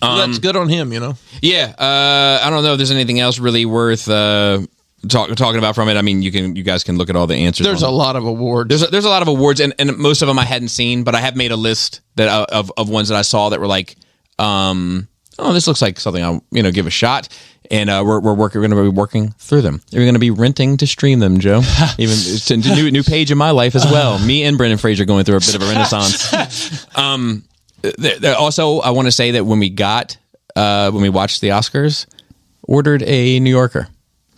that's good on him. You know. Yeah, I don't know if there's anything else really worth talking about from it. I mean, you guys can look at all the answers. There's a lot of awards. There's a lot of awards, and most of them I hadn't seen, but I have made a list that of ones that I saw that were like, this looks like something I'll give a shot, and we're going to be working through them. We're going to be renting to stream them, Joe. Even it's a new page in my life as well. Me and Brendan Fraser going through a bit of a renaissance. Also, I want to say that when we watched the Oscars, ordered a New Yorker.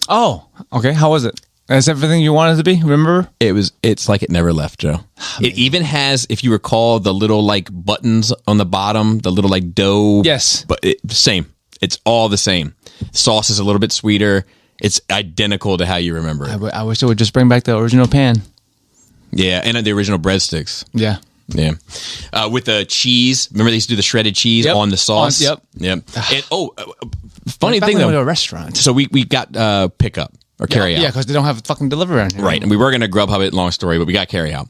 Oh, okay. How was it? Is everything you wanted it to be? Remember? It's like it never left, Joe. It even has, if you recall, the little like buttons on the bottom, the little like dough. Yes. But same. It's all the same. Sauce is a little bit sweeter. It's identical to how you remember it. I wish it would just bring back the original pan. Yeah, and the original breadsticks. Yeah. Yeah. With the cheese. Remember they used to do the shredded cheese Yep. on the sauce? Yep. And, funny Back thing when we were though. a restaurant. So we got pickup or carry out. Yeah, because they don't have fucking delivery around here. Right, and we were going to Grubhub it. Long story, but we got carry out.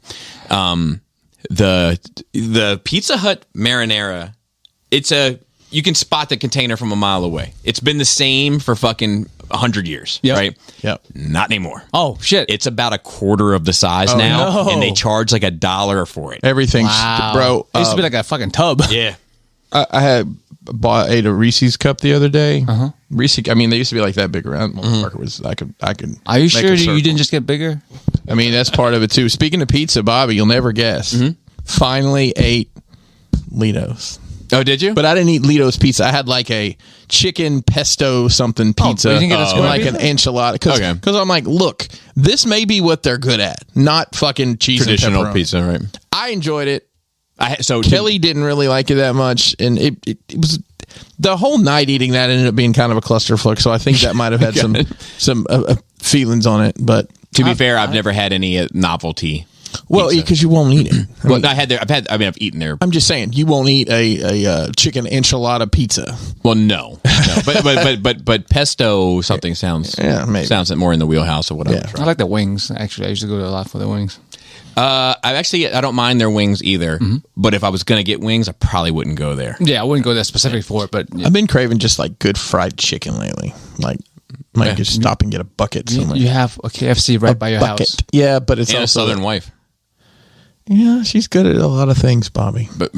The Pizza Hut marinara. You can spot the container from a mile away. It's been the same for fucking 100 years. Yep. Right. Yep. Not anymore. Oh shit! It's about a quarter of the size now, no. and they charge like $1 for it. Everything's Wow, bro. It used to be like a fucking tub. Yeah. I ate a Reese's cup the other day. Reese's. I mean, they used to be like that big around. Motherfucker was. I could. Are you make sure a you circle. didn't just get bigger? I mean, that's part of it too. Speaking of pizza, Bobby, you'll never guess. Finally ate Lito's. Oh, did you? But I didn't eat Lito's pizza. I had like a chicken pesto something pizza you didn't get a and square like pizza? an enchilada. Because Okay. I'm like, look, this may be what they're good at, not fucking cheese traditional and pepperoni. pizza, right? I enjoyed it. So Kelly didn't really like it that much, and it was the whole night eating that ended up being kind of a clusterfuck. So I think that might have had some feelings on it. But to be fair, I've never had any novelty. well, pizza. because you won't eat it. Well, I've eaten there. I'm just saying you won't eat a chicken enchilada pizza. Well, no. But pesto something sounds Yeah, maybe. sounds more in the wheelhouse of what I'm Yeah. trying. I like the wings. Actually, I used to go to a lot for the wings. I don't mind their wings either. But if I was going to get wings, I probably wouldn't go there. Yeah, I wouldn't go there specifically for it, but I've been craving just like good fried chicken lately. Like, might just stop and get a bucket somewhere. you have a KFC right by your house. Yeah, but it's And a also Southern wife. Yeah, she's good at a lot of things, Bobby. But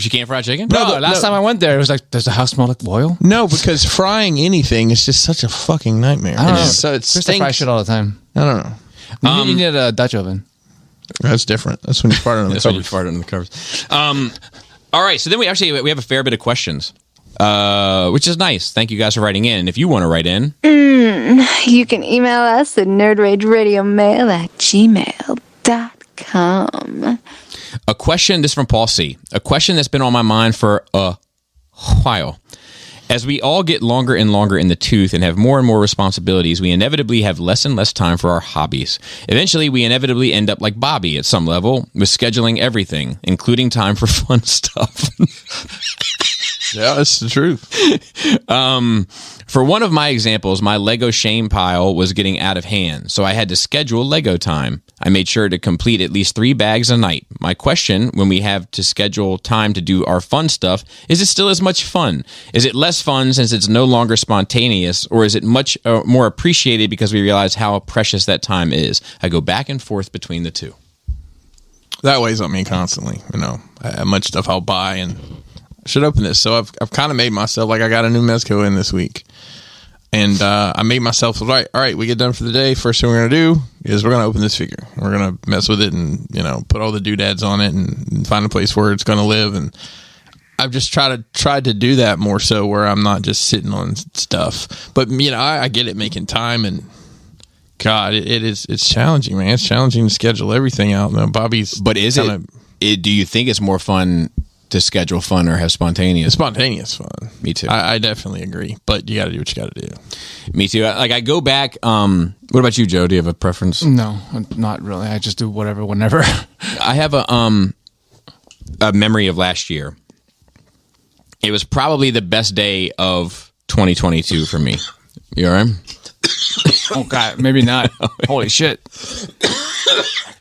she can't fry chicken? No, last time I went there, it was like, does the house smell like oil? No, because frying anything is just such a fucking nightmare. I don't know. So it Krista fries shit all the time. I don't know. You need a Dutch oven. That's different. That's when you fart under the That's when you covers. fart under the covers. All right, so then we have a fair bit of questions, which is nice. Thank you guys for writing in. And if you want to write in, You can email us at nerdrageradiomail@gmail.com. a question, this is from Paul C., a question that's been on my mind for a while. As we all get longer and longer in the tooth and have more and more responsibilities, we inevitably have less and less time for our hobbies. Eventually, we inevitably end up like Bobby at some level, with scheduling everything, including time for fun stuff. Yeah, that's the truth. For one of my examples, my Lego shame pile was getting out of hand, so I had to schedule Lego time. I made sure to complete at least 3 bags a night. My question, when we have to schedule time to do our fun stuff, is it still as much fun? Is it less fun since it's no longer spontaneous, or is it much more appreciated because we realize how precious that time is? I go back and forth between the two. That weighs on me constantly. How much stuff I'll buy, and I should open this. So I've kind of made myself, like, I got a new Mezco in this week. And I made myself, all right, we get done for the day. First thing we're going to do is we're going to open this figure. We're going to mess with it and, put all the doodads on it and find a place where it's going to live. And I've just tried to do that more so where I'm not just sitting on stuff. But, I get it, making time. And, God, it's challenging, man. It's challenging to schedule everything out. Bobby's. But do you think it's more fun to schedule fun or have spontaneous? Spontaneous fun. Me too. I definitely agree, but you got to do what you got to do. Me too. I go back. What about you, Joe? Do you have a preference? No, not really. I just do whatever, whenever. I have a memory of last year. It was probably the best day of 2022 for me. You all right? Oh, God, maybe not. Holy shit.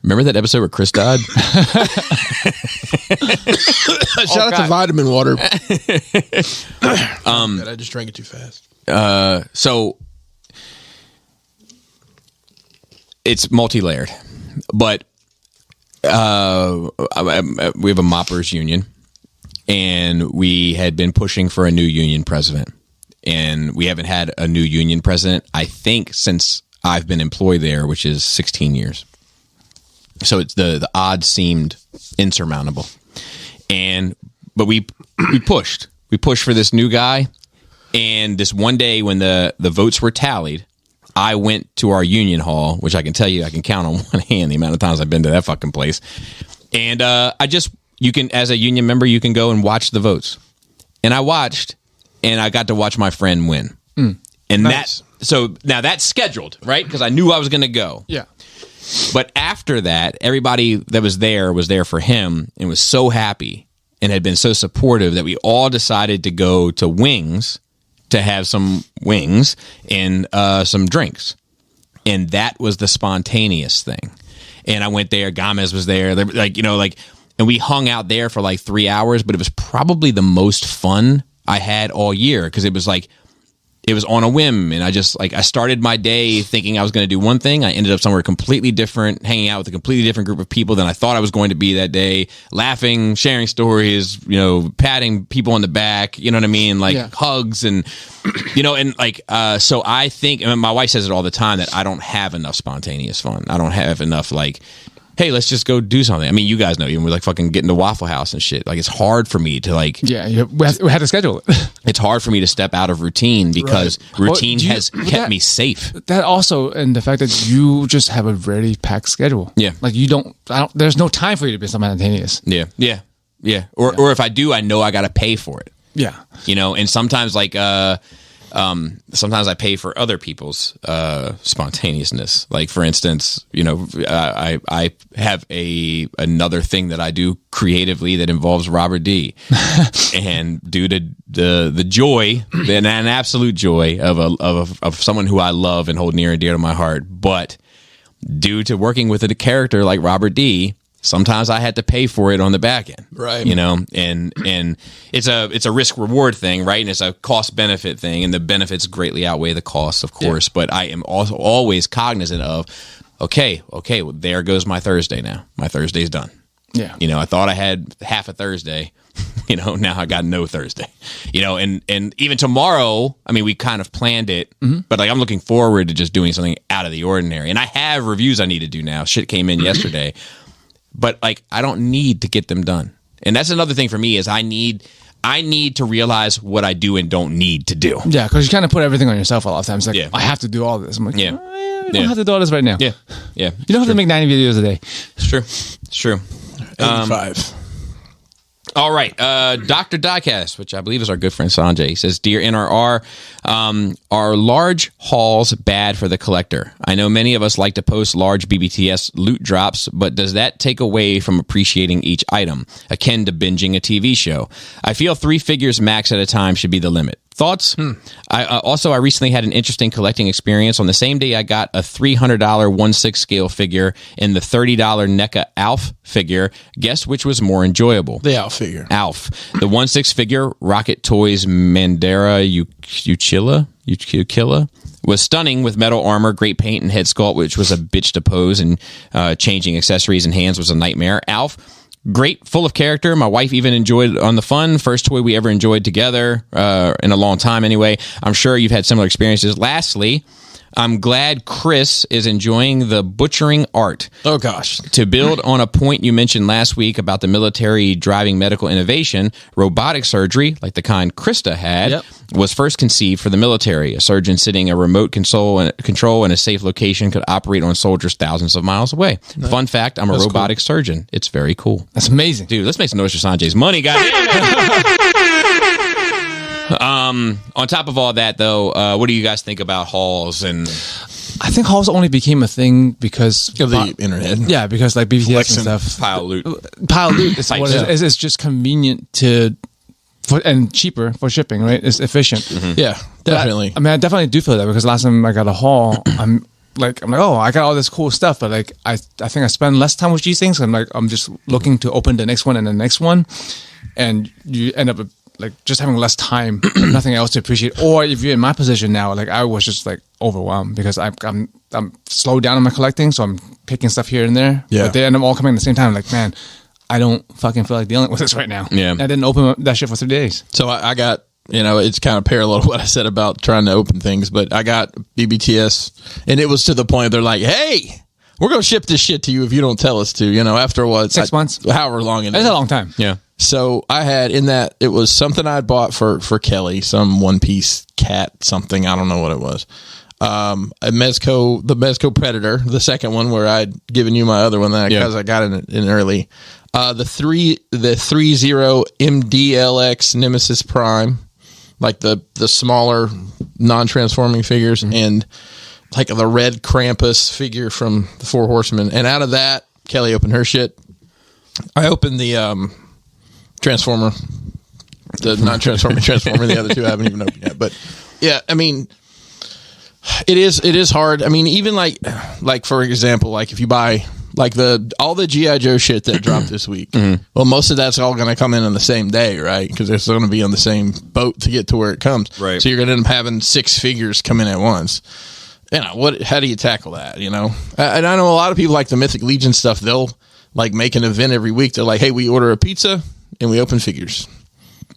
Remember that episode where Chris died? Shout out to Vitamin Water. I just drank it too fast. So it's multi-layered, but we have a moppers union, and we had been pushing for a new union president, and we haven't had a new union president, I think, since I've been employed there, which is 16 years. So it's the odds seemed insurmountable, but we pushed for this new guy, and this one day when the votes were tallied, I went to our union hall, which I can tell you I can count on one hand the amount of times I've been to that fucking place, and you can, as a union member, you can go and watch the votes, and I watched, and I got to watch my friend win, and nice. So now that's scheduled, right? Because I knew I was going to go. Yeah. But after that, everybody that was there for him and was so happy and had been so supportive that we all decided to go to Wings to have some wings and some drinks. And that was the spontaneous thing. And I went there. Gomez was there. And we hung out there for like 3 hours, but it was probably the most fun I had all year because it was like, it was on a whim, and I started my day thinking I was going to do one thing. I ended up somewhere completely different, hanging out with a completely different group of people than I thought I was going to be that day, laughing, sharing stories, patting people on the back, you know what I mean? Hugs and, so I think, and my wife says it all the time, that I don't have enough spontaneous fun. I don't have enough, hey, let's just go do something. I mean, you guys know, even we're fucking getting to Waffle House and shit. It's hard for me to Yeah, we had to schedule it. It's hard for me to step out of routine because routine has kept me safe. That also, and the fact that you just have a very packed schedule. Yeah. There's no time for you to be spontaneous. Yeah. Or if I do, I know I got to pay for it. Yeah. And sometimes sometimes I pay for other people's spontaneousness. For instance, I have another thing that I do creatively that involves Robert D. And due to the joy, an absolute joy of someone who I love and hold near and dear to my heart, but due to working with a character like Robert D., sometimes I had to pay for it on the back end, right? You know, and it's a risk reward thing, right? And it's a cost benefit thing, and the benefits greatly outweigh the costs, of course. Yeah. But I am also always cognizant of, okay, well, there goes my Thursday now. My Thursday's done. Yeah, you know, I thought I had half a Thursday. You know, now I got no Thursday. You know, and even tomorrow, I mean, we kind of planned it, but like I'm looking forward to just doing something out of the ordinary. And I have reviews I need to do now. Shit came in yesterday. But like I don't need to get them done. And that's another thing for me is I need to realize what I do and don't need to do. Yeah, because you kind of put everything on yourself a lot of times. Like, I have to do all this. I'm like, you don't have to do all this right now. Yeah. You don't have to make 90 videos a day. It's true. It's true. 85. All right. Dr. Diecast, which I believe is our good friend Sanjay, he says, Dear NRR, are large hauls bad for the collector? I know many of us like to post large BBTS loot drops, but does that take away from appreciating each item, akin to binging a TV show? I feel 3 figures max at a time should be the limit. Thoughts? I recently had an interesting collecting experience. On the same day, I got a $300 1/6 scale figure and the $30 NECA Alf figure. Guess which was more enjoyable? The Alf figure. Alf. The 1/6 figure, Rocket Toys Mandara Uchilla, was stunning with metal armor, great paint, and head sculpt, which was a bitch to pose, and changing accessories and hands was a nightmare. Alf, great, full of character. My wife even enjoyed on the fun. First toy we ever enjoyed together in a long time anyway. I'm sure you've had similar experiences. Lastly, I'm glad Chris is enjoying the butchering art. Oh, gosh. To build on a point you mentioned last week about the military driving medical innovation, robotic surgery, like the kind Krista had, was first conceived for the military. A surgeon sitting a remote control in a safe location could operate on soldiers thousands of miles away. Nice. Fun fact, I'm a robotic surgeon. It's very cool. That's amazing. Dude, let's make some noise for Sanjay's money, guys. On top of all that, though, what do you guys think about hauls? And I think hauls only became a thing because of the internet. Yeah, because like BBTS and stuff. Pile loot is what it is. It's just convenient and cheaper for shipping, right? It's efficient. Mm-hmm. Yeah, definitely. I definitely do feel that because last time I got a haul, I'm like, oh, I got all this cool stuff, but like, I think I spend less time with these things. I'm just looking to open the next one and the next one, and you end up like just having less time, nothing else to appreciate. Or if you're in my position now, like I was just like overwhelmed because I'm slowed down in my collecting, so I'm picking stuff here and there. Yeah, but they end up all coming at the same time. Like, man, I don't fucking feel like dealing with this right now. Yeah, I didn't open that shit for 3 days. So I got, it's kind of parallel to what I said about trying to open things, but I got BBTS, and it was to the point they're like, hey, we're going to ship this shit to you if you don't tell us to, after what? 6 months? However long it is. It's a long time. Yeah. So I had in that, it was something I'd bought for Kelly, some one-piece cat something, I don't know what it was. The Mezco Predator, the second one where I'd given you my other one because I got it in early. The 30 MDLX Nemesis Prime, like the smaller non-transforming figures, and like the red Krampus figure from the Four Horsemen. And out of that, Kelly opened her shit. I opened the Transformer, the non-transforming Transformer. The other two I haven't even opened yet. But yeah, it is hard. Even like for example, like if you buy like all the G.I. Joe shit that dropped this week, well, most of that's all going to come in on the same day, right? Because it's going to be on the same boat to get to where it comes. Right. So you're going to end up having 6 figures come in at once. How do you tackle that? And I know a lot of people like the Mythic Legion stuff. They'll like make an event every week. They're like, hey, we order a pizza and we open figures.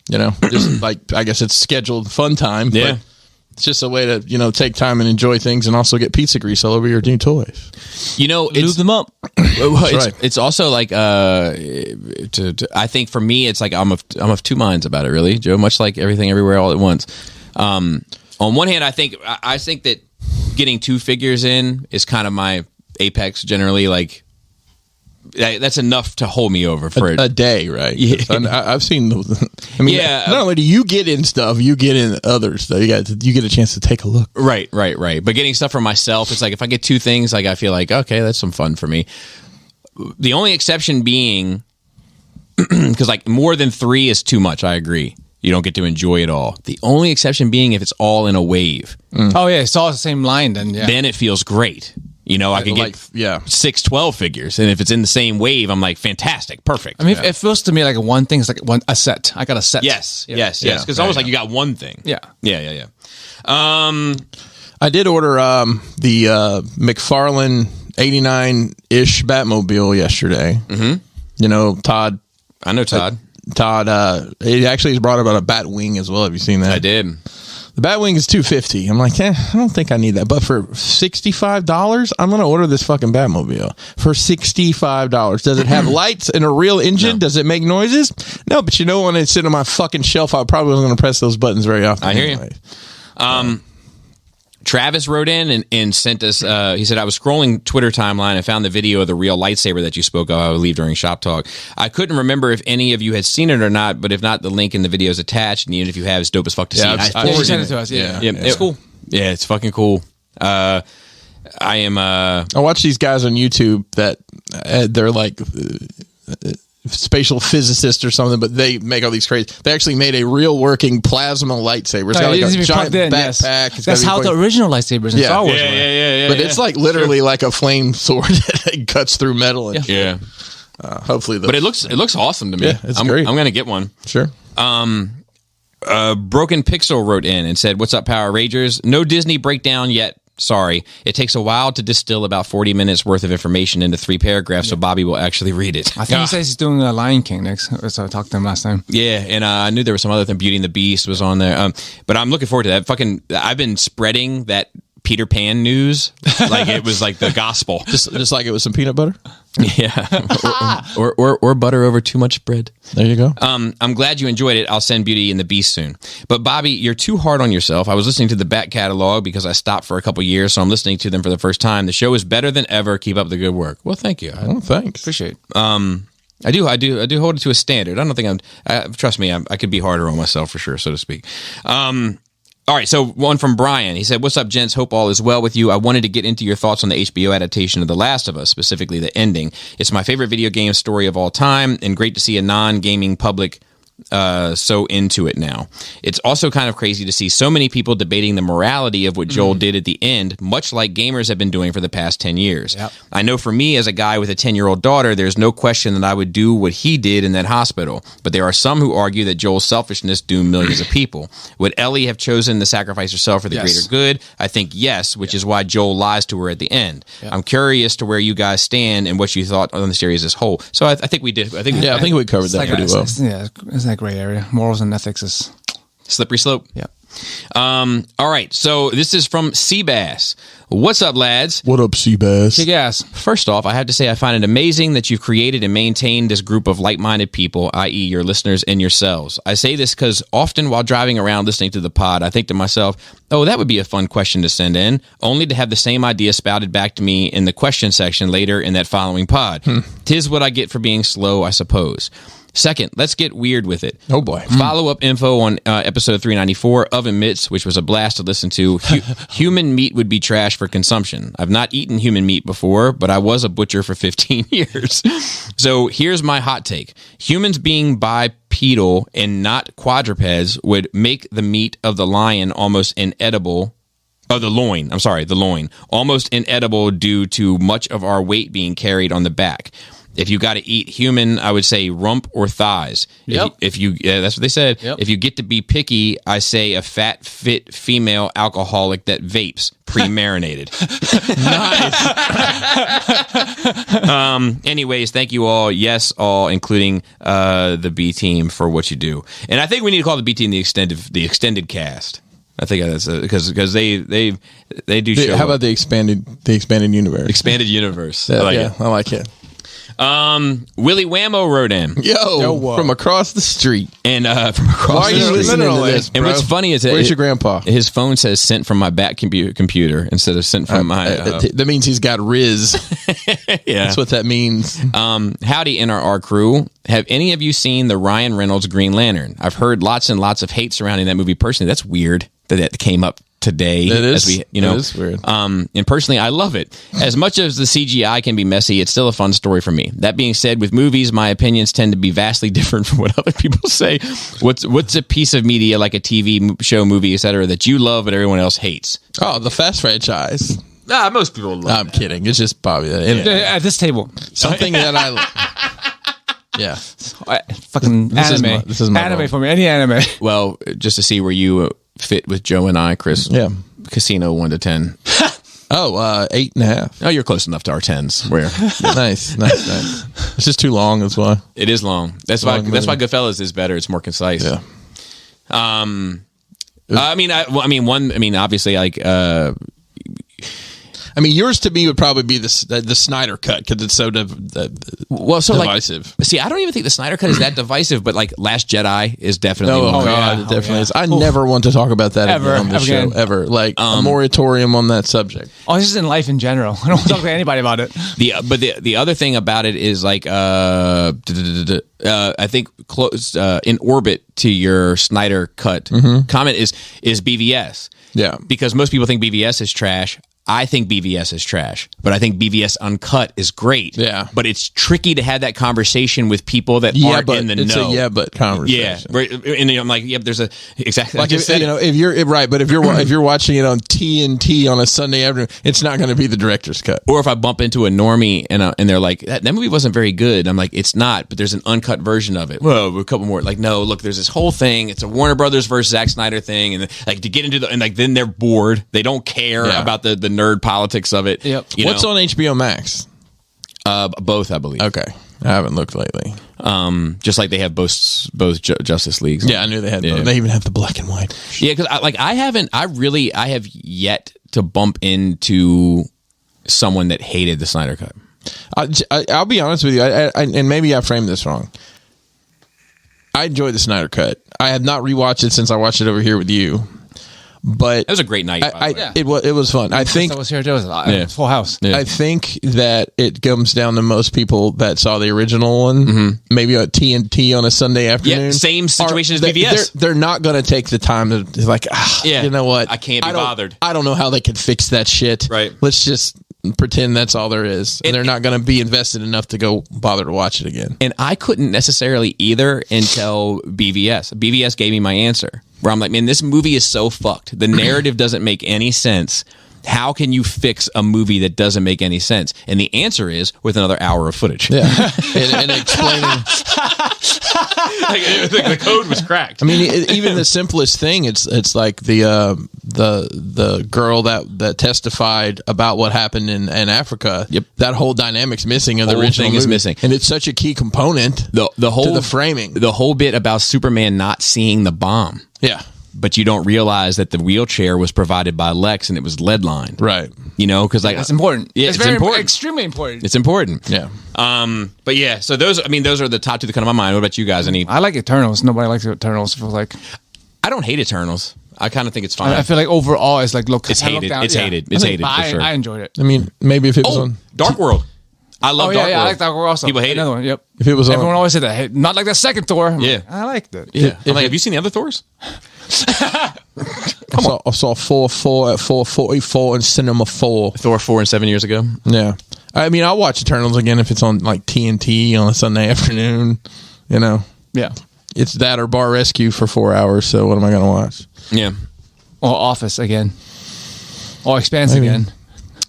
Just like, I guess it's scheduled fun time. Yeah. But it's just a way to, take time and enjoy things and also get pizza grease all over your new toys. Lube them up. It's also like, I think for me, it's like I'm of two minds about it, really, Joe, much like Everything Everywhere All at Once. On one hand, I think that getting 2 figures in is kind of my apex generally. Like, that's enough to hold me over for a day, right? Yeah. I've seen those. Not only do you get in stuff, you get in others. So you get a chance to take a look. Right. But getting stuff for myself, it's like if I get 2 things, like I feel like, okay, that's some fun for me. The only exception being, because like more than 3 is too much. I agree. You don't get to enjoy it all. The only exception being if it's all in a wave. Oh yeah, it's all the same line. Then it feels great. You know, I could like, get 6 12 figures, and if it's in the same wave, I'm like, fantastic, perfect. I mean, it feels to me like one thing is like a set. I got a set. Yes, yes. Because it's almost like you got one thing. Yeah. I did order the McFarlane 89-ish Batmobile yesterday. Mm-hmm. You know, Todd. I know Todd. He actually has brought about a Batwing as well. Have you seen that? I did. The Batwing is $250. I'm like, I don't think I need that. But for $65, I'm going to order this fucking Batmobile for $65. Does it have lights and a real engine? No. Does it make noises? No, but you know, when it's sitting on my fucking shelf, I probably wasn't going to press those buttons very often. I hear you. Travis wrote in and sent us, he said, I was scrolling Twitter timeline and found the video of the real lightsaber that you spoke of, I believe, during Shop Talk. I couldn't remember if any of you had seen it or not, but if not, the link in the video is attached, and even if you have, it's dope as fuck to see. I sent it to us. Yeah. It's cool. Yeah, it's fucking cool. I watch these guys on YouTube that they're like spatial physicist or something, but they make all these crazy. They actually made a real working plasma lightsaber. It's got like a giant backpack. Yes. That's how the original lightsabers in Star Wars were. Yeah. But it's like literally like a flame sword that cuts through metal. And, hopefully, but it looks awesome to me. Yeah, it's great. I'm gonna get one. Sure. Broken Pixel wrote in and said, "What's up, Power Rangers? No Disney breakdown yet. Sorry, it takes a while to distill about 40 minutes worth of information into 3 paragraphs, so Bobby will actually read it." I think he says he's doing Lion King next, so I talked to him last time. Yeah, and I knew there was some other thing. Beauty and the Beast was on there, but I'm looking forward to that. I've been spreading that Peter Pan news like it was like the gospel, just like it was some peanut butter. Yeah, or butter over too much bread. There you go. I'm glad you enjoyed it. I'll send Beauty and the Beast soon. But Bobby, you're too hard on yourself. I was listening to the back catalog because I stopped for a couple years, so I'm listening to them for the first time. The show is better than ever. Keep up the good work. Well, thank you. Thanks. Appreciate it. I do hold it to a standard. I don't think trust me, I could be harder on myself for sure, so to speak. All right, so one from Brian. He said, "What's up, gents? Hope all is well with you. I wanted to get into your thoughts on the HBO adaptation of The Last of Us, specifically the ending. It's my favorite video game story of all time, and great to see a non-gaming public so into it now. It's also kind of crazy to see so many people debating the morality of what Joel did at the end, much like gamers have been doing for the past 10 years. Yep. I know for me, as a guy with a 10-year-old daughter, there's no question that I would do what he did in that hospital. But there are some who argue that Joel's selfishness doomed millions of people. Would Ellie have chosen to sacrifice herself for the greater good? I think yes, which is why Joel lies to her at the end. I'm curious to where you guys stand and what you thought on the series as a whole. So I think we did. I think we covered that pretty well. It's that gray area. Morals and ethics is slippery slope. Yeah. All right. So this is from Seabass. What's up, lads? What up, Seabass? Kick ass. First off, I have to say I find it amazing that you've created and maintained this group of like-minded people, i.e. your listeners and yourselves. I say this because often while driving around listening to the pod, I think to myself, oh, that would be a fun question to send in, only to have the same idea spouted back to me in the question section later in that following pod. Tis what I get for being slow, I suppose. Second, let's get weird with it. Oh, boy. Follow-up info on episode 394, Oven Mitts, which was a blast to listen to. Human meat would be trash for consumption. I've not eaten human meat before, but I was a butcher for 15 years. So here's my hot take. Humans being bipedal and not quadrupeds would make the meat of the lion almost inedible. Oh, the loin. I'm sorry, the loin. Almost inedible due to much of our weight being carried on the back. If you got to eat human, I would say rump or thighs. Yep. If you that's what they said. Yep. If you get to be picky, I say a fat, fit female alcoholic that vapes, pre-marinated. Nice. Anyways, thank you all. Yes, all, including the B team for what you do. And I think we need to call the B team the extended cast. I think that's because they do show. How about the expanded universe? Expanded universe. I like it. I like it. Willie Whammo wrote in. Yo, from across the street. And from across the street. Why are you listening to this, bro? And what's funny is where's your grandpa? His phone says sent from my back computer instead of sent from my... that means he's got Riz. Yeah. That's what that means. Howdy, NRR crew. Have any of you seen the Ryan Reynolds Green Lantern? I've heard lots and lots of hate surrounding that movie personally. That's weird that came up today. It is. It is weird. And personally, I love it. As much as the CGI can be messy, it's still a fun story for me. That being said, with movies, my opinions tend to be vastly different from what other people say. What's a piece of media like a TV show, movie, etc., that you love but everyone else hates? Oh, the Fast franchise. Most people love I'm kidding. It's just Bobby. At this table. Something that I. Yeah. Fucking anime. This is my anime role. for me. Any anime. Well, just to see where you fit with Joe and I, Chris. Yeah. Casino 1 to 10. Oh, 8.5. Oh, you're close enough to our 10s. Where Nice. It's just too long. That's why. it is long. That's why Goodfellas is better. It's more concise. Yeah. Obviously, like. I mean, yours to me would probably be the Snyder cut because it's so divisive. See, I don't even think the Snyder Cut is that divisive, but like Last Jedi is definitely Oh, one. God, it definitely is. I never want to talk about that Ever, again on the show, again. ever. Like a moratorium on that subject. Oh, this is in life in general. I don't want to talk to anybody about it. The other thing about it is like I think close in orbit to your Snyder Cut comment is BVS. Yeah. Because most people think BVS is trash. I think BVS is trash, but I think BVS Uncut is great. Yeah. But it's tricky to have that conversation with people that aren't in the it's know. a but conversation. Yeah. Right. And I'm like, there's a exactly Like if you're right, but if you're watching it on TNT on a Sunday afternoon, it's not going to be the director's cut. Or if I bump into a normie and they're like, that movie wasn't very good. I'm like, it's not, but there's an uncut version of it. Well, a couple more. Like, no, look, there's this whole thing. It's a Warner Brothers versus Zack Snyder thing, and like to get into and like then they're bored. They don't care about the nerd politics of it. Yep. What's on HBO Max? Both, I believe. Okay, I haven't looked lately. Just like they have both Justice Leagues. Yeah, I knew they had. Yeah. They even have the black and white. Yeah, because I have yet to bump into someone that hated the Snyder Cut. I'll be honest with you, and maybe I framed this wrong. I enjoyed the Snyder Cut. I have not rewatched it since I watched it over here with you. But It was a great night. by the way. it was fun. I think I was here. It was full house. Yeah. I think that it comes down to most people that saw the original one, maybe at TNT on a Sunday afternoon. Yeah, same situation as BVS. They're not going to take the time to like, you know what? I can't be bothered. I don't know how they could fix that shit. Right. Let's just pretend that's all there is. And they're not going to be invested enough to go bother to watch it again. And I couldn't necessarily either until BVS. BVS gave me my answer. Where I'm like, man, this movie is so fucked. The narrative doesn't make any sense. How can you fix a movie that doesn't make any sense? And the answer is with another hour of footage. Yeah. and explaining. The code was cracked. I mean, even the simplest thing, it's like the girl that testified about what happened in Africa. Yep. That whole dynamic's missing of the Whole original thing is movie. missing. And it's such a key component the whole to the framing. The whole bit about Superman not seeing the bomb. Yeah. But you don't realize that the wheelchair was provided by Lex and it was lead lined. Right. You know, because like That's important. Yeah, it's it's very important. extremely important. It's important. Yeah. But yeah, so those are the top two that come to my mind. What about you guys? I like Eternals. Nobody likes Eternals. I feel like I don't hate Eternals. I kind of think it's fine. I feel like overall it's like look. It's I look hated. down- It's yeah. hated. It's I think- hated, but for sure. I enjoyed it. I mean, maybe if it was on. Dark World. I love Dark World. I like Dark World also. People hate Another it. one. Yep. If it was on. Everyone always said that. Hey, not like the second Thor. I'm Yeah. like, I liked it. Yeah. I'm like, have you seen the other Thors? I saw 4 at 4:44 in Cinema 4. Thor 4 and 7 years ago. Yeah. I mean, I'll watch Eternals again if it's on like TNT on a Sunday afternoon. You know, Yeah. it's that or Bar Rescue for 4 hours. So what am I going to watch? Yeah. Or Office again. Or Expanse again.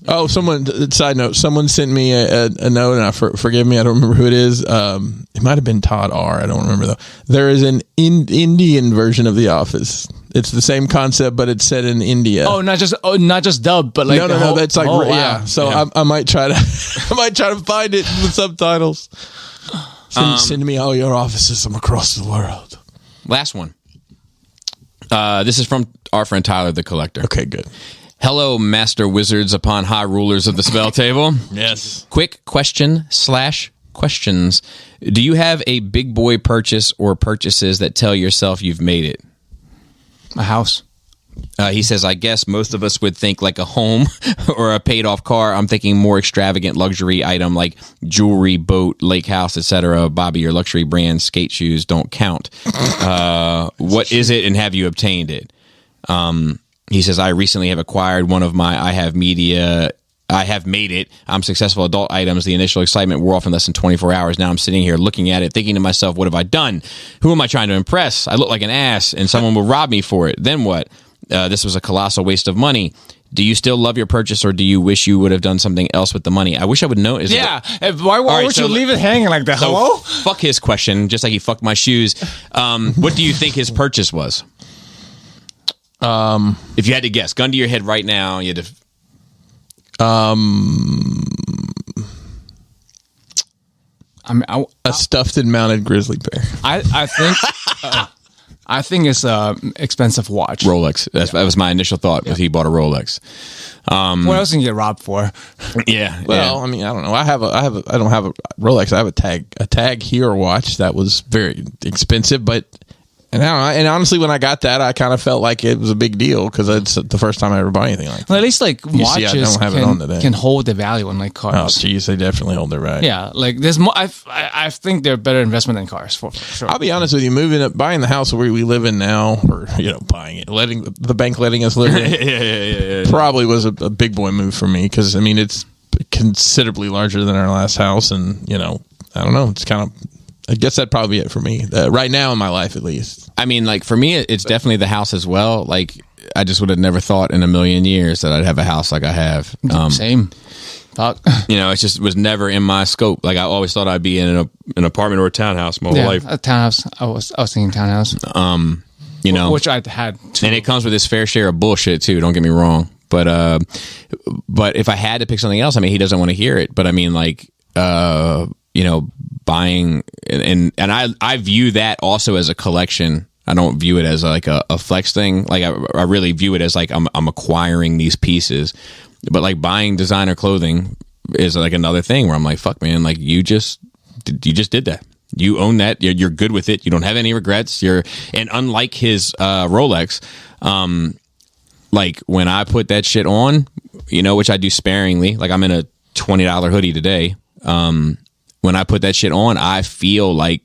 Oh, side note, someone sent me a note, and forgive me, I don't remember who it is. It might have been Todd R. I don't remember, though. There is an Indian version of The Office. It's the same concept, but it's set in India. Oh, not just dub, but like no, that's like, wow. yeah. So Yeah. I might try to, find it with subtitles. Send me all your offices from across the world. Last one. This is from our friend Tyler the Collector. Okay, good. Hello, master wizards upon high rulers of the spell table. Yes. Quick question/questions. Do you have a big boy purchase or purchases that tell yourself you've made it? A house. He says, I guess most of us would think like a home or a paid off car. I'm thinking more extravagant luxury item like jewelry, boat, lake house, etc. Bobby, your luxury brand skate shoes don't count. What is it and have you obtained it? He says, I recently have acquired one of my I have made it. I'm successful adult items. The initial excitement wore off in less than 24 hours. Now I'm sitting here looking at it, thinking to myself, what have I done? Who am I trying to impress? I look like an ass and someone will rob me for it. Then what? This was a colossal waste of money. Do you still love your purchase, or do you wish you would have done something else with the money? I wish I would know. Why would you leave it hanging like that? Hello? Fuck his question, just like he fucked my shoes. What do you think his purchase was? If you had to guess, gun to your head right now, you had to. A stuffed and mounted grizzly bear. I think. I think it's expensive watch. Rolex. That was my initial thought. Was he bought a Rolex? What else can you get robbed for? Yeah. Well, I mean, I don't know. I don't have a Rolex. I have a Tag Heuer watch that was very expensive, but. And I don't know, and honestly, when I got that, I kind of felt like it was a big deal because it's the first time I ever buy anything like that. Well, at least like watches can hold the value on like cars. Oh, geez, they definitely hold their value. Yeah, like there's more. I think they're better investment than cars for sure. I'll be honest with you, buying the house where we live in now, or buying it, letting the bank letting us live in, probably was a big boy move for me because I mean it's considerably larger than our last house, and I don't know, it's kind of. I guess that'd probably be it for me right now in my life, at least. I mean, like for me, it's definitely the house as well. Like I just would have never thought in a million years that I'd have a house like I have. Same. Fuck. It just was never in my scope. Like I always thought I'd be in an apartment or a townhouse my whole life. A townhouse. I was thinking townhouse. Which I had too. And it comes with its fair share of bullshit too. Don't get me wrong. But if I had to pick something else, I mean, he doesn't want to hear it. But I mean, like, buying and I view that also as a collection. I don't view it as like a flex thing. Like I really view it as like I'm acquiring these pieces. But like buying designer clothing is like another thing where I'm like, fuck man, like you just did that. You own that. You're good with it. You don't have any regrets. And unlike his Rolex, like when I put that shit on, which I do sparingly, like I'm in a $20 hoodie today. When I put that shit on, I feel like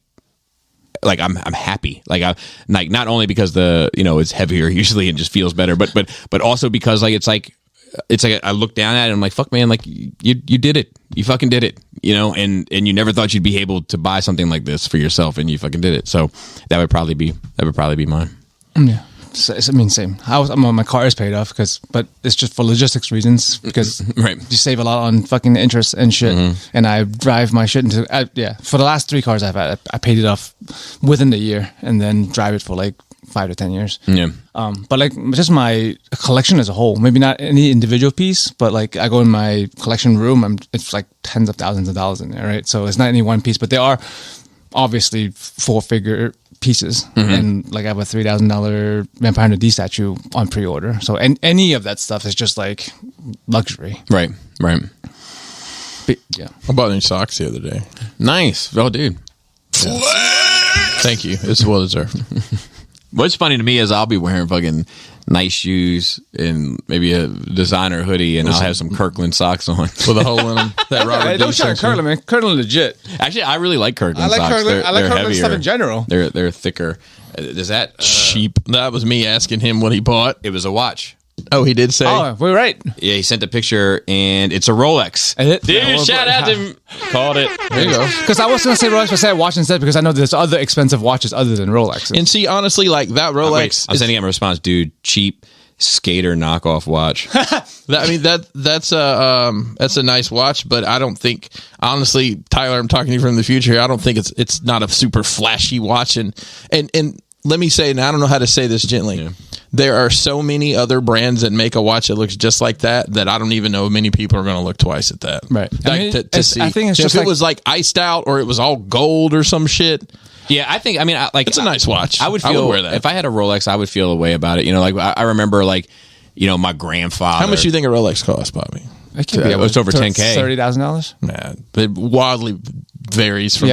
I'm happy. Like not only because it's heavier usually and just feels better, but also because like it's like I look down at it and I'm like, fuck man, like you did it. You fucking did it. And you never thought you'd be able to buy something like this for yourself, and you fucking did it. So that would probably be mine. Yeah. I mean, same. My car is paid off but it's just for logistics reasons because right. You save a lot on fucking interest and shit. And I drive my shit into for the last 3 cars I've had, I paid it off within the year and then drive it for like 5 to 10 years. Yeah. But like just my collection as a whole, maybe not any individual piece, but like I go in my collection room, it's like tens of thousands of dollars in there, right? So it's not any one piece, but they are obviously 4-figure pieces, and like I have a $3,000 Vampire Hunter D statue on pre-order. So any of that stuff is just like luxury, right? But, yeah, I bought new socks the other day. Nice, well, dude. Yeah. Thank you. It's well deserved. What's funny to me is I'll be wearing fucking nice shoes and maybe a designer hoodie, and I'll have some Kirkland socks on with a hole in them. That Robert don't shout Kirkland, man. Kirkland legit. Actually, I really like Kirkland socks. I like Kirkland stuff in general. They're thicker. Is that cheap? That was me asking him what he bought. It was a watch. Oh, he did say. Oh, we're right. Yeah, he sent a picture, and it's a Rolex. Dude, shout out to him. Called it. There you go. Because I was going to say Rolex, but I said watch instead because I know there's other expensive watches other than Rolex. And see, honestly, like that Rolex. I'm sending him a response, dude. Cheap skater knockoff watch. That's a nice watch, but I don't think, honestly, Tyler, I'm talking to you from the future here. I don't think it's not a super flashy watch, and let me say, and I don't know how to say this gently. Yeah. There are so many other brands that make a watch that looks just like that I don't even know many people are going to look twice at that. Right. Like, to see. I think it's if it was like iced out or it was all gold or some shit. Yeah, it's a nice watch. I would wear that. If I had a Rolex, I would feel a way about it. Like I remember, like my grandfather. How much do you think a Rolex costs, Bobby? It's over $10,000. $30,000. Nah, it wildly varies from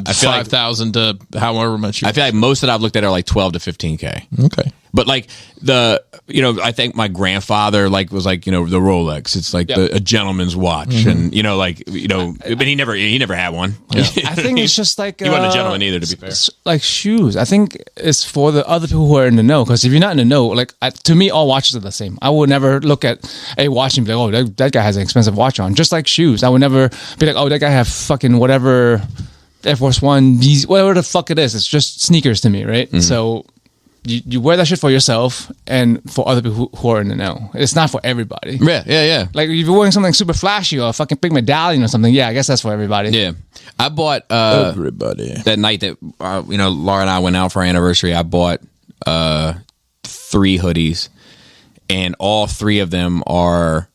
5,000 to however much. I feel like most that I've looked at are like 12 to 15K. Okay, but like I think my grandfather was the Rolex. It's like a gentleman's watch, and but he never had one. Yeah. I think it's just like he wasn't a gentleman either. To be fair, like shoes. I think it's for the other people who are in the know. Because if you're not in the know, to me, all watches are the same. I would never look at a watch and be like, oh, that guy has an expensive watch on. Just like shoes, I would never be like, oh, that guy have fucking whatever Air Force One, whatever the fuck it is. It's just sneakers to me, right? Mm-hmm. So you wear that shit for yourself and for other people who are in the know. It's not for everybody. Yeah. Like if you're wearing something super flashy or a fucking big medallion or something, I guess that's for everybody. Yeah. I bought Everybody. that night that Laura and I went out for our anniversary. I bought 3 hoodies, and all 3 of them are.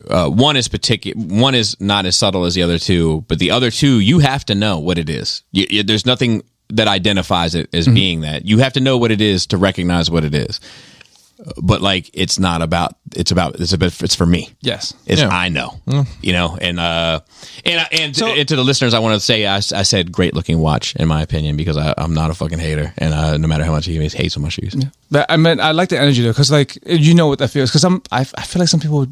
One is not as subtle as the other 2, but the other 2 you have to know what it is. There's nothing that identifies it as being that. You have to know what it is to recognize what it is. But like, it's for me. Yes. I know, and to the listeners, I want to say, I said great looking watch in my opinion, because I'm not a fucking hater, and no matter how much he hates on my shoes. Yeah. But I mean, I like the energy though, because like, what that feels, because I feel like some people,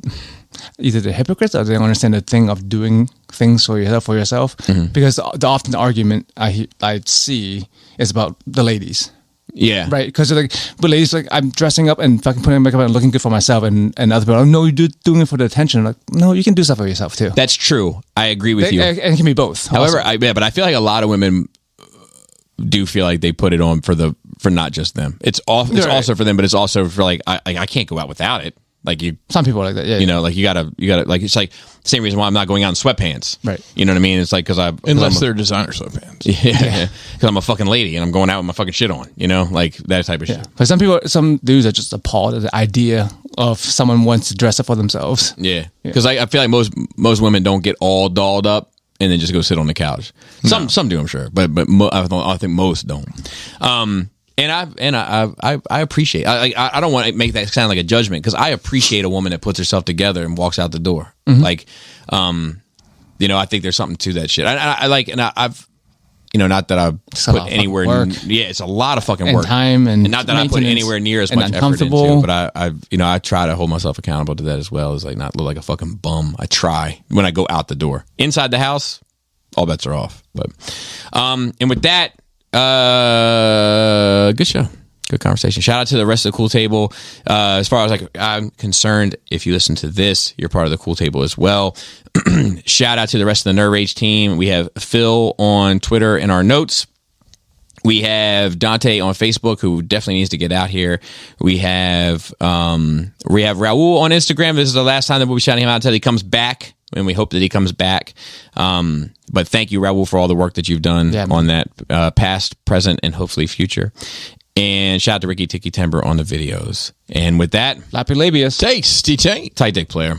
either they're hypocrites or they don't understand the thing of doing things for yourself, because the often argument I see is about the ladies. Yeah. Right. Because like, but ladies, like, I'm dressing up and fucking putting makeup on and looking good for myself, and other people, no, you're doing it for the attention. I'm like, no, you can do stuff for yourself too. That's true. I agree with you. And it can be both. However, but I feel like a lot of women do feel like they put it on for not just them. It's also for them, but it's also for like, I can't go out without it. Like some people are like that. Yeah. Like you gotta like, it's like the same reason why I'm not going out in sweatpants. Right. You know what I mean? It's like, unless they're designer sweatpants. Yeah. Because I'm a fucking lady and I'm going out with my fucking shit on. Like that type of shit. But some dudes are just appalled at the idea of someone wants to dress up for themselves. Yeah. Because I feel like most women don't get all dolled up and then just go sit on the couch. Some do, I'm sure, but I think most don't. And I appreciate. I don't want to make that sound like a judgment, because I appreciate a woman that puts herself together and walks out the door. Like, I think there's something to that shit. I like, and I've, not that I've put anywhere. It's a lot of fucking work, time, and not that I put anywhere near as much effort into. But I try to hold myself accountable to that as well, as like not look like a fucking bum. I try when I go out the door. Inside the house, all bets are off. But, and with that. Good show. Good conversation. Shout out to the rest of the Cool Table. As far as I'm concerned, if you listen to this, you're part of the Cool Table as well. Shout out to the rest of the Nerd Rage team. We have Phil on Twitter in our notes. We have Dante on Facebook, who definitely needs to get out here. We have Raul on Instagram. This is the last time that we'll be shouting him out until he comes back, and we hope that he comes back. But thank you, Raul, for all the work that you've done on that, past, present, and hopefully future. And shout out to Ricky Tiki Timber on the videos. And with that, Lappy Labius. Tasty taint. tight dick player.